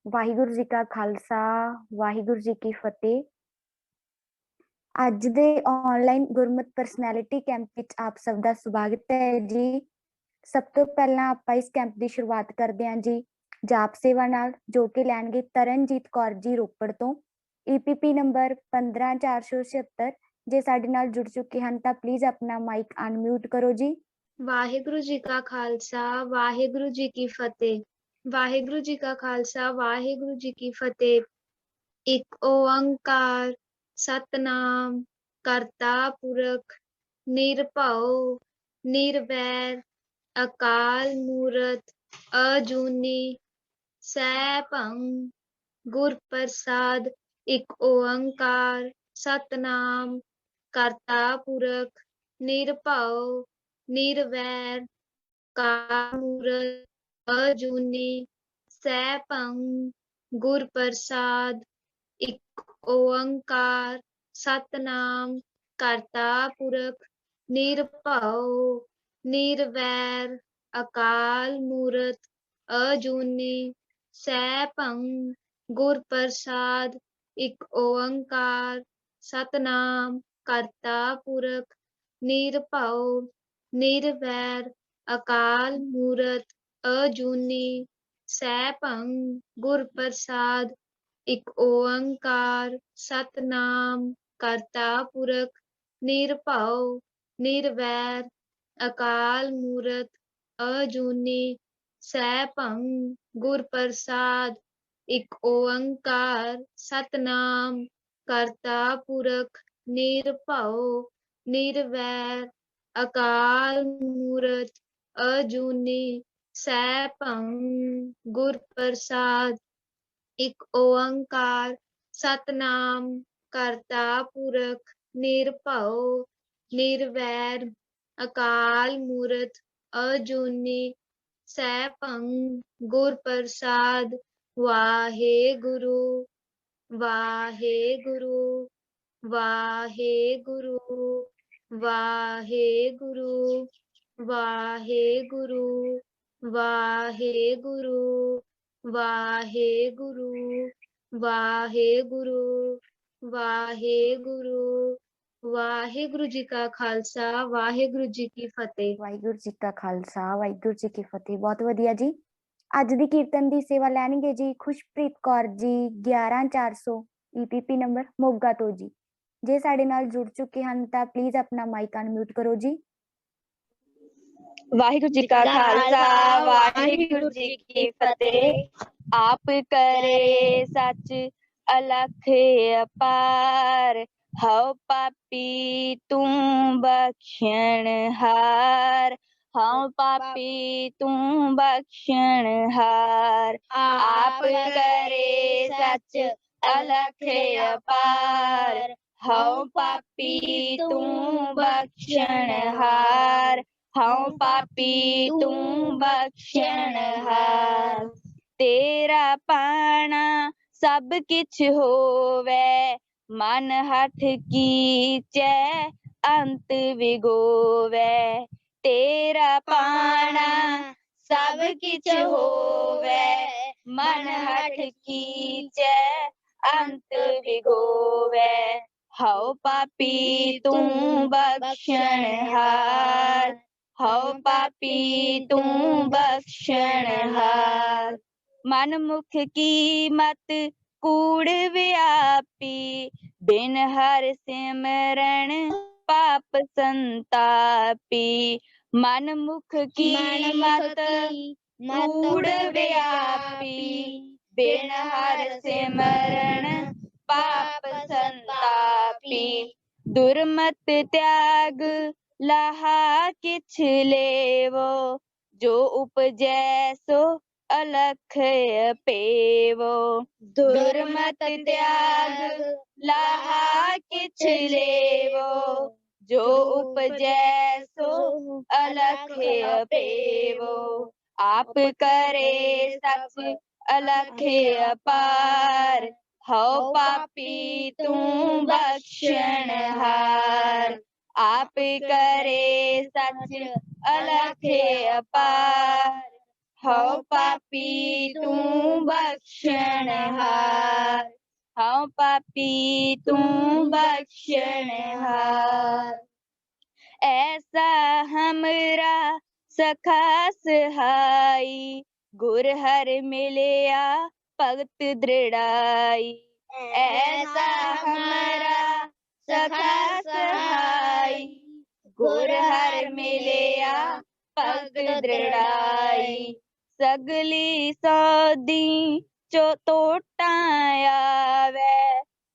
ਵਾਹਿਗੁਰੂ ਜੀ ਕਾ ਖਾਲਸਾ ਵਾਹਿਗੁਰੂ ਜੀ ਕੀ ਫਤਿਹ। ਅੱਜ ਦੇ ਆਨਲਾਈਨ ਗੁਰਮਤ ਪਰਸਨੈਲਿਟੀ ਕੈਂਪ ਵਿੱਚ ਆਪ ਸਭ ਦਾ ਸਵਾਗਤ ਹੈ ਜੀ। ਸਭ ਤੋਂ ਪਹਿਲਾਂ ਆਪਾਂ ਇਸ ਕੈਂਪ ਦੀ ਸ਼ੁਰੂਆਤ ਕਰਦੇ ਹਾਂ ਜੀ ਜਾਪ ਸੇਵਾ ਨਾਲ, ਜੋ ਕਿ ਲੈਣਗੇ ਤਰਨਜੀਤ ਕੌਰ ਜੀ ਰੋਪੜ ਤੋਂ। EPP number 15476। ਜੇ ਸਾਡੇ ਨਾਲ ਜੁੜ ਚੁੱਕੇ ਹਨ ਤਾਂ ਪਲੀਜ਼ ਆਪਣਾ ਮਾਈਕ ਅਨਮਿਊਟ ਕਰੋ ਜੀ। ਵਾਹਿਗੁਰੂ ਜੀ ਕਾ ਖਾਲਸਾ ਵਾਹਿਗੁਰੂ ਜੀ ਕੀ ਫਤਿਹ। ਵਾਹਿਗੁਰੂ ਜੀ ਕਾ ਖਾਲਸਾ ਵਾਹਿਗੁਰੂ ਜੀ ਕੀ ਫਤਿਹ। ਇੱਕ ਓੰਕਾਰ ਸਤਨਾਮ ਕਰਤਾ ਪੁਰਖ ਨਿਰਭਉ ਨਿਰਵੈਰ ਅਕਾਲ ਮੂਰਤ ਅਜੂਨੀ ਸੈਭੰ ਗੁਰ ਪ੍ਰਸਾਦ। ਇੱਕ ਓੰਕਾਰ ਸਤਨਾਮ ਕਰਤਾ ਪੁਰਖ ਨਿਰਭਉ ਨਿਰਵੈਰ ਅਕਾਲ ਮੂਰਤ ਅਜੂਨੀ ਸੈਭੰ ਗੁਰ ਪ੍ਰਸਾਦ। ਇੱਕ ਓੰਕਾਰ ਸਤਨਾਮ ਕਰਤਾ ਪੁਰਖ ਨਿਰਭਉ ਨਿਰਵੈਰ ਅਕਾਲ ਮੂਰਤ ਅਜੂਨੀ ਸੈਭੰ ਗੁਰ ਪ੍ਰਸਾਦ। ਇੱਕ ਓੰਕਾਰ ਸਤਨਾਮ ਕਰਤਾ ਪੁਰਖ ਨਿਰਭਉ ਨਿਰਵੈਰ ਅਕਾਲ ਮੂਰਤ ਅਜੂਨੀ ਸੈਭੰ ਗੁਰ ਪ੍ਰਸਾਦ। ਇੱਕ ਓੰਕਾਰ ਸਤਨਾਮ ਕਰਤਾ ਪੁਰਖ ਨਿਰਭਉ ਨਿਰਵੈਰ ਅਕਾਲ ਮੂਰਤ ਅਜੂਨੀ ਸੈਭੰ ਗੁਰ ਪ੍ਰਸਾਦ। ਇੱਕ ਓੰਕਾਰ ਸਤਨਾਮ ਕਰਤਾ ਪੁਰਖ ਨਿਰਭਉ ਨਿਰਵੈਰ ਅਕਾਲ ਮੂਰਤ ਅਜੂਨੀ ਸੈਭੰ ਗੁਰ ਪ੍ਰਸਾਦ। ਇੱਕ ਓੰਕਾਰ ਸਤਨਾਮ ਕਰਤਾ ਪੁਰਖ ਨਿਰਭਉ ਨਿਰਵੈਰ ਅਕਾਲ ਮੂਰਤ ਅਜੂਨੀ ਸੈਭੰ ਗੁਰ ਪ੍ਰਸਾਦ। ਵਾਹਿਗੁਰੂ ਵਾਹਿਗੁਰੂ ਵਾਹਿਗੁਰੂ ਵਾਹਿਗੁਰੂ ਵਾਹਿਗੁਰੂ ਵਾਹਿਗੁਰੂ ਵਾਹਿਗੁਰੂ ਵਾਹਿਗੁਰੂ ਵਾਹਿਗੁਰੂ। ਵਾਹਿਗੁਰੂ ਜੀ ਕਾ ਖਾਲਸਾ ਵਾਹਿਗੁਰੂ ਜੀ ਕੀ ਫਤਿਹ। ਵਾਹਿਗੁਰੂ ਜੀ ਕਾ ਖਾਲਸਾ ਵਾਹਿਗੁਰੂ ਜੀ ਕੀ ਫਤਿਹ। ਬਹੁਤ ਵਧੀਆ ਜੀ। ਅੱਜ ਦੀ ਕੀਰਤਨ ਦੀ ਸੇਵਾ ਲੈਣਗੇ ਜੀ ਖੁਸ਼ਪ੍ਰੀਤ ਕੌਰ ਜੀ 11400 EPP ਨੰਬਰ ਮੋਗਾ ਤੋਂ ਜੀ। ਜੇ ਸਾਡੇ ਨਾਲ ਜੁੜ ਚੁੱਕੇ ਹਨ ਤਾਂ ਪਲੀਜ਼ ਆਪਣਾ ਮਾਈਕ ਅਨਮਿਊਟ ਕਰੋ ਜੀ। ਵਾਹਿਗੁਰੂ ਜੀ ਕਾ ਖਾਲਸਾ ਵਾਹਿਗੁਰੂ ਜੀ ਕੀ ਫਤਿਹ। ਆਪ ਕਰੇ ਸੱਚ ਅਲਖ ਅਪਾਰ, ਹਉ ਪਾਪੀ ਤੂੰ ਬਖਸ਼ਣ ਹਾਰ। ਹਉ ਪਾਪੀ ਤੂੰ ਬਖਸ਼ਣ ਹਾਰ। ਆਪ ਕਰੇ ਸੱਚ ਅਲਖ ਅਪਾਰ, ਹਉ ਪਾਪੀ ਤੂੰ ਬਖਸ਼ਣ ਹਾਰ। ਹਉ ਪਾਪੀ ਤੂੰ ਬਖਸ਼ਣ ਹਾਰ। ਤੇਰਾ ਪਾਣਾ ਸਭ ਕਿਛ ਹੋਵੇ, ਮਨ ਹੱਥ ਕੀਚੈ ਅੰਤ ਵਿਗੋਵੈ। ਤੇਰਾ ਪਾਣਾ ਸਭ ਕਿਛ ਹੋਵੇ, ਮਨ ਹੱਥ ਕੀਚੈ ਅੰਤ ਵਿਗੋਵੈ। ਹਉ ਪਾਪੀ ਤੂੰ ਬਖਸ਼ਣ ਹਾਰ। ਹਉ ਪਾਪੀ ਤੂੰ ਬਖਸ਼ਣ ਹਾਰ। ਮਨ ਮੁਖ ਕੀ ਮਤ ਕੂੜ ਵਿਆਪੀ, ਬਿਨ ਹਰਿ ਸਿਮਰਨ ਪਾਪ ਸੰਤਾਪੀ। ਮਨ ਮੁਖ ਕੀ ਮਤ ਕੂੜ ਵਿਆਪੀ, ਬਿਨ ਹਰਿ ਸਿਮਰਨ ਪਾਪ ਸੰਤਾਪੀ। ਦੁਰਮਤ ਤਿਆਗ ਲਾਹਾ ਕਿਛ ਲੇਵੋ, ਜੋ ਉਪਜੈ ਸੋ ਅਲਖ ਪੇਵੋ। ਦੁਰਮਤ ਤਿਆਗ ਲਾਹਾ ਕਿਛ ਲੇਵੋ, ਜੋ ਉਪਜੈ ਸੋ ਅਲਖ ਪੇਵੋ। ਆਪ ਕਰੇ ਸੱਚ ਅਲਖ ਅਪਾਰ, ਹਉ ਪਾਪੀ ਤੂੰ ਬਖਸ਼ਣ ਹਾਰ। ਆਪ ਕਰੇ ਸੱਚ ਅਲਖ ਅਪਾਰ, ਹਉ ਪਾਪੀ ਤੂੰ ਬਖਸ਼ਣਹਾਰ, ਹਉ ਪਾਪੀ ਤੂੰ बख्शनहार। ऐसा हमरा सखा सहाई, गुर हर मिलिया भगत दृढ़ाई। ऐसा हमरा सखा सहाई, गुर हर मिलिया भगत दृढ़ाई। सगली सौदी चो तोटा आवे,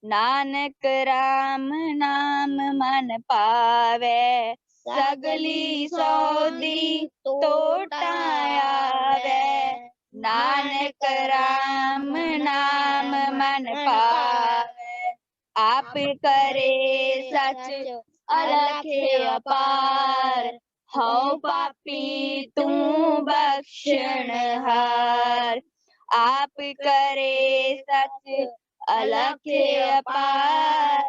नानक राम नाम मन पावे। सगली सौदी तोटा आवे, नानक राम नाम मन पावे। आप करे सच अलख अपार, हौ पापी तू बख्शनहार। आप करे सच अलख अपार,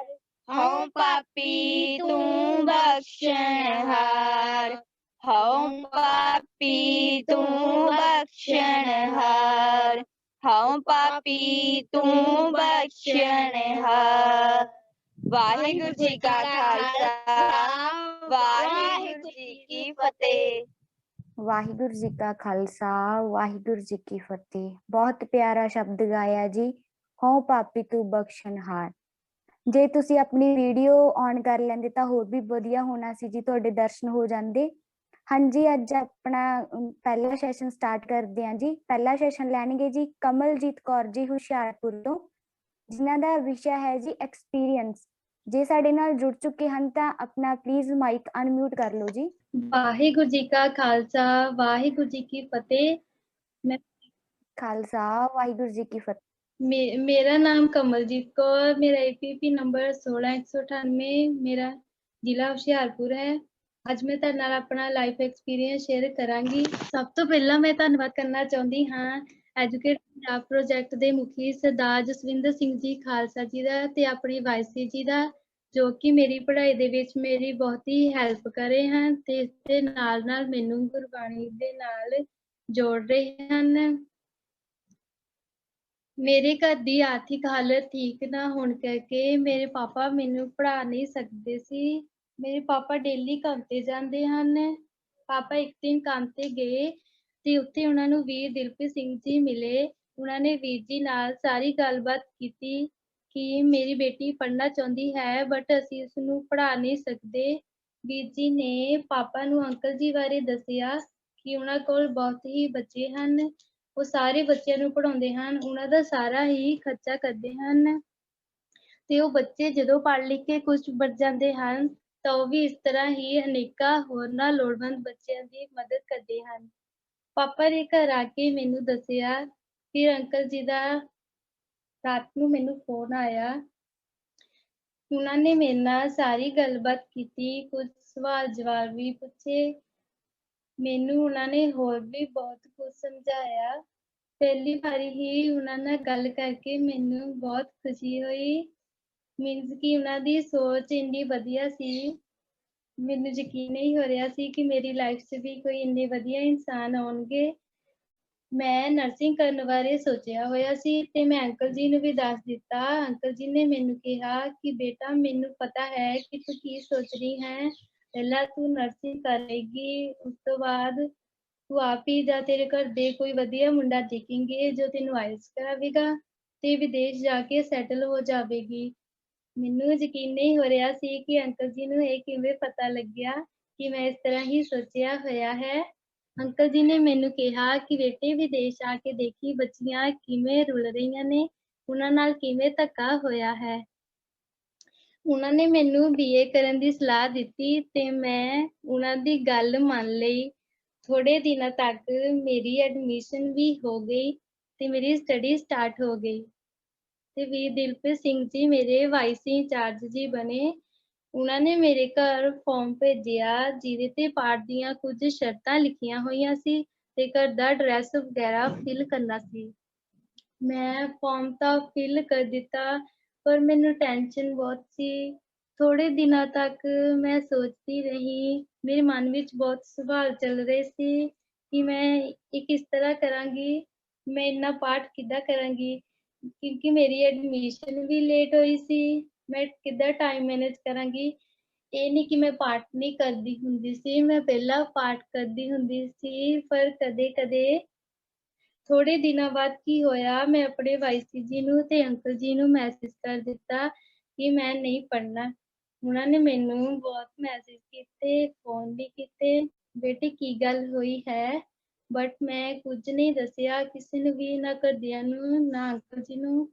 हौ पापी तू बख्शनहार, हौ पापी तू बख्शनहार, हौ पापी तू बख्शनहार। वाहिगुरु जी का खालसा, वाहिगुरु जी की फतेह। ਵਾਹਿਗੁਰੂ ਜੀ ਕਾ ਖਾਲਸਾ ਵਾਹਿਗੁਰੂ ਜੀ ਕੀ ਫਤਿਹ। ਬਹੁਤ ਪਿਆਰਾ ਸ਼ਬਦ ਗਾਇਆ ਜੀ, ਹਉ ਪਾਪੀ ਤੂੰ ਬਖਸ਼ਣਹਾਰ। ਜੇ ਤੁਸੀਂ ਆਪਣੀ ਵੀਡੀਓ ਔਨ ਕਰ ਲੈਂਦੇ ਤਾਂ ਹੋਰ ਵੀ ਵਧੀਆ ਹੋਣਾ ਸੀ ਜੀ, ਤੁਹਾਡੇ ਦਰਸ਼ਨ ਹੋ ਜਾਂਦੇ। ਹਾਂਜੀ, ਅੱਜ ਆਪਣਾ ਪਹਿਲਾ ਸੈਸ਼ਨ ਸਟਾਰਟ ਕਰਦੇ ਹਾਂ ਜੀ। ਪਹਿਲਾ ਸੈਸ਼ਨ ਲੈਣਗੇ ਜੀ ਕਮਲਜੀਤ ਕੌਰ ਜੀ ਹੁਸ਼ਿਆਰਪੁਰ ਤੋਂ, ਜਿਨ੍ਹਾਂ ਦਾ ਵਿਸ਼ਾ ਹੈ ਜੀ ਐਕਸਪੀਰੀਅੰਸ। ਜੇ ਸਾਡੇ ਨਾਲ ਜੁੜ ਚੁੱਕੇ ਹਨ ਤਾਂ ਆਪਣਾ ਪਲੀਜ਼ ਮਾਈਕ ਅਨਮਿਊਟ ਕਰ ਲਓ ਜੀ। ਵਾਹਿਗੁਰੂ ਜੀ ਕਾ ਖਾਲਸਾ, ਵਾਹਿਗੁਰੂ ਜੀ ਕੀ ਫਤਿਹ। ਮੈਂ ਖਾਲਸਾ ਵਾਹਿਗੁਰੂ ਜੀ ਕੀ ਫਤਿਹ। ਮੇਰਾ ਨਾਮ ਕਮਲਜੀਤ ਕੌਰ, ਮੇਰਾ APP ਨੰਬਰ 16198, ਮੇਰਾ ਜ਼ਿਲ੍ਹਾ ਹੁਸ਼ਿਆਰਪੁਰ ਹੈ। ਅੱਜ ਮੈਂ ਤੁਹਾਡੇ ਨਾਲ ਆਪਣਾ ਲਾਈਫ ਐਕਸਪੀਰੀਅੰਸ ਸ਼ੇਅਰ ਕਰਾਂਗੀ। ਸਭ ਤੋਂ ਪਹਿਲਾਂ ਮੈਂ ਧੰਨਵਾਦ ਕਰਨਾ ਚਾਹੁੰਦੀ ਹਾਂ ਐਜੂਕੇਟ ਪੰਜਾਬ ਪ੍ਰੋਜੈਕਟ ਦੇ ਮੁਖੀ ਸਰਦਾਰ ਜਸਵਿੰਦਰ ਸਿੰਘ ਜੀ ਖਾਲਸਾ ਜੀ ਦਾ ਤੇ ਆਪਣੇ ਵਾਈਸੀ ਜੀ ਦਾ, ਜੋ ਕਿ ਮੇਰੀ ਪੜ੍ਹਾਈ ਦੇ ਵਿੱਚ ਮੇਰੀ ਬਹੁਤ ਹੀ ਹੈਲਪ ਕਰ ਰਹੇ ਹਨ ਤੇ ਇਸ ਦੇ ਨਾਲ ਮੈਨੂੰ ਗੁਰਬਾਣੀ ਦੇ ਨਾਲ ਜੋੜ ਰਹੇ ਹਨ। ਮੇਰੇ ਘਰ ਦੀ ਆਰਥਿਕ ਹਾਲਤ ਠੀਕ ਨਾ ਹੋਣ ਕਰਕੇ ਮੇਰੇ ਪਾਪਾ ਮੈਨੂੰ ਪੜ੍ਹਾ ਨਹੀਂ ਸਕਦੇ ਸੀ। ਮੇਰੇ ਪਾਪਾ ਡੇਲੀ ਕੰਮ ਤੇ ਜਾਂਦੇ ਹਨ। ਪਾਪਾ ਇੱਕ ਦਿਨ ਕੰਮ ਤੇ ਗਏ ਤੇ ਉੱਥੇ ਉਹਨਾਂ ਨੂੰ ਵੀਰ ਦਿਲਪ੍ਰੀਤ ਸਿੰਘ ਜੀ ਮਿਲੇ। ਉਹਨਾਂ ਨੇ ਵੀਰ ਜੀ ਨਾਲ ਸਾਰੀ ਗੱਲਬਾਤ ਕੀਤੀ ਕਿ ਮੇਰੀ ਬੇਟੀ ਪੜ੍ਹਨਾ ਚਾਹੁੰਦੀ ਹੈ ਬਟ ਅਸੀਂ ਉਸਨੂੰ ਪੜ੍ਹਾ ਨਹੀਂ ਸਕਦੇ। ਵੀਰ ਜੀ ਨੇ ਪਾਪਾ ਨੂੰ ਅੰਕਲ ਜੀ ਬਾਰੇ ਦੱਸਿਆ ਕਿ ਉਹਨਾਂ ਕੋਲ ਬਹੁਤ ਹੀ ਬੱਚੇ ਹਨ, ਉਹ ਸਾਰੇ ਬੱਚਿਆਂ ਨੂੰ ਪੜ੍ਹਾਉਂਦੇ ਹਨ, ਉਹਨਾਂ ਦਾ ਸਾਰਾ ਹੀ ਖਰਚਾ ਕਰਦੇ ਹਨ ਤੇ ਉਹ ਬੱਚੇ ਜਦੋਂ ਪੜ੍ਹ ਲਿਖ ਕੇ ਕੁਝ ਬਣ ਜਾਂਦੇ ਹਨ ਤਾਂ ਉਹ ਵੀ ਇਸ ਤਰ੍ਹਾਂ ਹੀ ਅਨੇਕਾਂ ਹੋਰਨਾਂ ਲੋੜਵੰਦ ਬੱਚਿਆਂ ਦੀ ਮਦਦ ਕਰਦੇ ਹਨ। ਪਾਪਾ ਨੇ ਘਰ ਆ ਕੇ ਮੈਨੂੰ ਦੱਸਿਆ, ਫਿਰ ਅੰਕਲ ਜੀ ਦਾ ਰਾਤ ਨੂੰ ਮੈਨੂੰ ਫੋਨ ਆਇਆ। ਉਹਨਾਂ ਨੇ ਮੇਰੇ ਨਾਲ ਸਾਰੀ ਗੱਲਬਾਤ ਕੀਤੀ, ਕੁਝ ਸਵਾਲ ਜਵਾਬ ਵੀ ਪੁੱਛੇ। ਮੈਨੂੰ ਉਹਨਾਂ ਨੇ ਹੋਰ ਵੀ ਬਹੁਤ ਕੁਝ ਸਮਝਾਇਆ। ਪਹਿਲੀ ਵਾਰੀ ਹੀ ਉਹਨਾਂ ਨਾਲ ਗੱਲ ਕਰਕੇ ਮੈਨੂੰ ਬਹੁਤ ਖੁਸ਼ੀ ਹੋਈ। ਮੀਨਸ ਕਿ ਉਹਨਾਂ ਦੀ ਸੋਚ ਇੰਨੀ ਵਧੀਆ ਸੀ, ਮੈਨੂੰ ਯਕੀਨ ਨਹੀਂ ਹੋ ਰਿਹਾ ਸੀ ਕਿ ਮੇਰੀ ਲਾਈਫ 'ਚ ਵੀ ਕੋਈ ਇੰਨੇ ਵਧੀਆ ਇਨਸਾਨ ਆਉਣਗੇ। ਮੈਂ ਨਰਸਿੰਗ ਕਰਨ ਬਾਰੇ ਸੋਚਿਆ ਹੋਇਆ ਸੀ ਤੇ ਮੈਂ ਅੰਕਲ ਜੀ ਨੂੰ ਵੀ ਦੱਸ ਦਿੱਤਾ। ਅੰਕਲ ਜੀ ਨੇ ਮੈਨੂੰ ਕਿਹਾ ਕਿ ਬੇਟਾ ਮੈਨੂੰ ਪਤਾ ਹੈ ਕਿ ਤੂੰ ਕੀ ਸੋਚ ਰਹੀ ਹੈ, ਪਹਿਲਾਂ ਤੂੰ ਨਰਸਿੰਗ ਕਰੇਗੀ, ਉਸ ਤੋਂ ਬਾਅਦ ਤੂੰ ਆਪ ਹੀ ਜਾਂ ਤੇਰੇ ਘਰ ਦੇ ਕੋਈ ਵਧੀਆ ਮੁੰਡਾ ਦੇਖੇਂਗੇ ਜੋ ਤੈਨੂੰ IELTS ਕਰਾਵੇਗਾ ਤੇ ਵਿਦੇਸ਼ ਜਾ ਕੇ ਸੈਟਲ ਹੋ ਜਾਵੇਗੀ। ਮੈਨੂੰ ਯਕੀਨ ਨਹੀਂ ਹੋ ਰਿਹਾ ਸੀ ਕਿ ਅੰਕਲ ਜੀ ਨੂੰ ਇਹ ਕਿਵੇਂ ਪਤਾ ਲੱਗਿਆ ਕਿ ਮੈਂ ਇਸ ਤਰ੍ਹਾਂ ਹੀ ਸੋਚਿਆ ਹੋਇਆ ਹੈ। ਅੰਕਲ ਜੀ ਨੇ ਮੈਨੂੰ ਕਿਹਾ ਕਿ ਬੇਟੇ ਵਿਦੇਸ਼ ਆ ਕੇ ਦੇਖੀ ਬੱਚੀਆਂ ਕਿਵੇਂ ਰੁਲ ਰਹੀਆਂ ਨੇ, ਉਹਨਾਂ ਨਾਲ ਕਿਵੇਂ ਧੱਕਾ ਹੋਇਆ ਹੈ। ਉਹਨਾਂ ਨੇ ਮੈਨੂੰ BA ਕਰਨ ਦੀ ਸਲਾਹ ਦਿੱਤੀ ਤੇ ਮੈਂ ਉਹਨਾਂ ਦੀ ਗੱਲ ਮੰਨ ਲਈ। ਥੋੜੇ ਦਿਨਾਂ ਤੱਕ ਮੇਰੀ ਐਡਮਿਸ਼ਨ ਵੀ ਹੋ ਗਈ ਤੇ ਮੇਰੀ ਸਟੱਡੀ ਸਟਾਰਟ ਹੋ ਗਈ ਤੇ ਵੀਰ ਦਿਲਪ੍ਰੀਤ ਸਿੰਘ ਜੀ ਮੇਰੇ ਵਾਈਸੀ ਇੰਚਾਰਜ ਜੀ ਬਣੇ। ਉਹਨਾਂ ਨੇ ਮੇਰੇ ਘਰ ਫਾਰਮ ਭੇਜਿਆ ਜਿਹਦੇ ਤੇ ਪਾਠ ਦੀਆਂ ਕੁਝ ਸ਼ਰਤਾਂ ਲਿਖੀਆਂ ਹੋਈਆਂ ਸੀ ਤੇ ਘਰ ਦਾ ਐਡਰੈਸ ਵਗੈਰਾ ਫਿਲ ਕਰਨਾ ਸੀ। ਮੈਂ ਫਾਰਮ ਤਾਂ ਫਿਲ ਕਰ ਦਿੱਤਾ ਪਰ ਮੈਨੂੰ ਟੈਨਸ਼ਨ ਬਹੁਤ ਸੀ। ਥੋੜੇ ਦਿਨਾਂ ਤੱਕ ਮੈਂ ਸੋਚਦੀ ਰਹੀ, ਮੇਰੇ ਮਨ ਵਿੱਚ ਬਹੁਤ ਸਵਾਲ ਚੱਲ ਰਹੇ ਸੀ ਕਿ ਮੈਂ ਇਹ ਕਿਸ ਤਰ੍ਹਾਂ ਕਰਾਂਗੀ, ਮੈਂ ਇੰਨਾ ਪਾਠ ਕਿੱਦਾਂ ਕਰਾਂਗੀ, ਕਿਉਂਕਿ ਮੇਰੀ ਐਡਮਿਸ਼ਨ ਵੀ ਲੇਟ ਹੋਈ ਸੀ, ਮੈਂ ਕਿੱਦਾਂ ਟਾਈਮ ਮੈਨੇਜ ਕਰਾਂਗੀ। ਇਹ ਨਹੀਂ ਕਿ ਮੈਂ ਪਾਠ ਨਹੀਂ ਕਰਦੀ ਹੁੰਦੀ ਸੀ, ਮੈਂ ਪਹਿਲਾਂ ਪਾਠ ਕਰਦੀ ਹੁੰਦੀ ਸੀ, ਪਰ ਕਦੇ-ਕਦੇ ਥੋੜੇ ਦਿਨਾਂ ਬਾਅਦ ਕੀ ਹੋਇਆ, ਮੈਂ ਆਪਣੇ ਵਾਈਸੀ ਜੀ ਨੂੰ ਤੇ ਅੰਕਲ ਜੀ ਨੂੰ ਮੈਸੇਜ ਕਰ ਦਿੱਤਾ ਕਿ ਮੈਂ ਨਹੀਂ ਪੜ੍ਹਨਾ। ਉਹਨਾਂ ਨੇ ਮੈਨੂੰ ਬਹੁਤ ਮੈਸੇਜ ਕੀਤੇ, ਫ਼ੋਨ ਵੀ ਕੀਤੇ, "ਬੇਟੇ ਕੀ ਗੱਲ ਹੋਈ ਹੈ?" ਬਟ ਮੈਂ ਕੁਝ ਨਹੀਂ ਦੱਸਿਆ ਕਿਸੇ ਨੂੰ ਵੀ, ਨਾ ਘਰਦਿਆਂ ਨੂੰ, ਨਾ ਅੰਕਲ ਜੀ ਨੂੰ।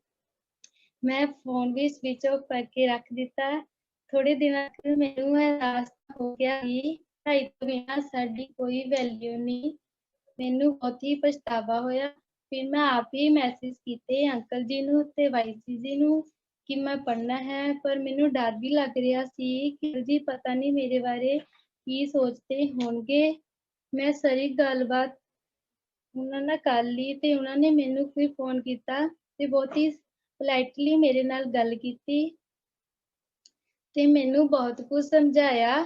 ਮੈਂ ਫ਼ੋਨ ਵੀ ਸਵਿਚ ਆਫ ਕਰਕੇ ਰੱਖ ਦਿੱਤਾ। ਥੋੜੇ ਦਿਨਾਂ ਤੱਕ ਮੈਨੂੰ ਅਹਿਸਾਸ ਹੋ ਗਿਆ ਕਿ ਪੜ੍ਹਾਈ ਤੋਂ ਬਿਨਾਂ ਸਾਡੀ ਕੋਈ ਵੈਲਿਊ ਨਹੀਂ। ਮੈਨੂੰ ਬਹੁਤ ਹੀ ਪਛਤਾਵਾ ਹੋਇਆ। ਫਿਰ ਮੈਂ ਆਪ ਹੀ ਮੈਸੇਜ ਕੀਤੇ ਅੰਕਲ ਜੀ ਨੂੰ ਤੇ ਵਾਈਸੀ ਜੀ ਨੂੰ ਕਿ ਮੈਂ ਪੜ੍ਹਨਾ ਹੈ, ਪਰ ਮੈਨੂੰ ਡਰ ਵੀ ਲੱਗ ਰਿਹਾ ਸੀ ਕਿ ਜੀ ਪਤਾ ਨਹੀਂ ਮੇਰੇ ਬਾਰੇ ਕੀ ਸੋਚਦੇ ਹੋਣਗੇ। ਮੈਂ ਸਾਰੀ ਗੱਲਬਾਤ ਉਹਨਾਂ ਨਾਲ ਕਰ ਲਈ ਤੇ ਉਹਨਾਂ ਨੇ ਮੈਨੂੰ ਫਿਰ ਫ਼ੋਨ ਕੀਤਾ ਤੇ ਬਹੁਤ ਹੀ ਪੋਲਾਈਟਲੀ ਮੇਰੇ ਨਾਲ ਗੱਲ ਕੀਤੀ ਤੇ ਮੈਨੂੰ ਬਹੁਤ ਕੁਝ ਸਮਝਾਇਆ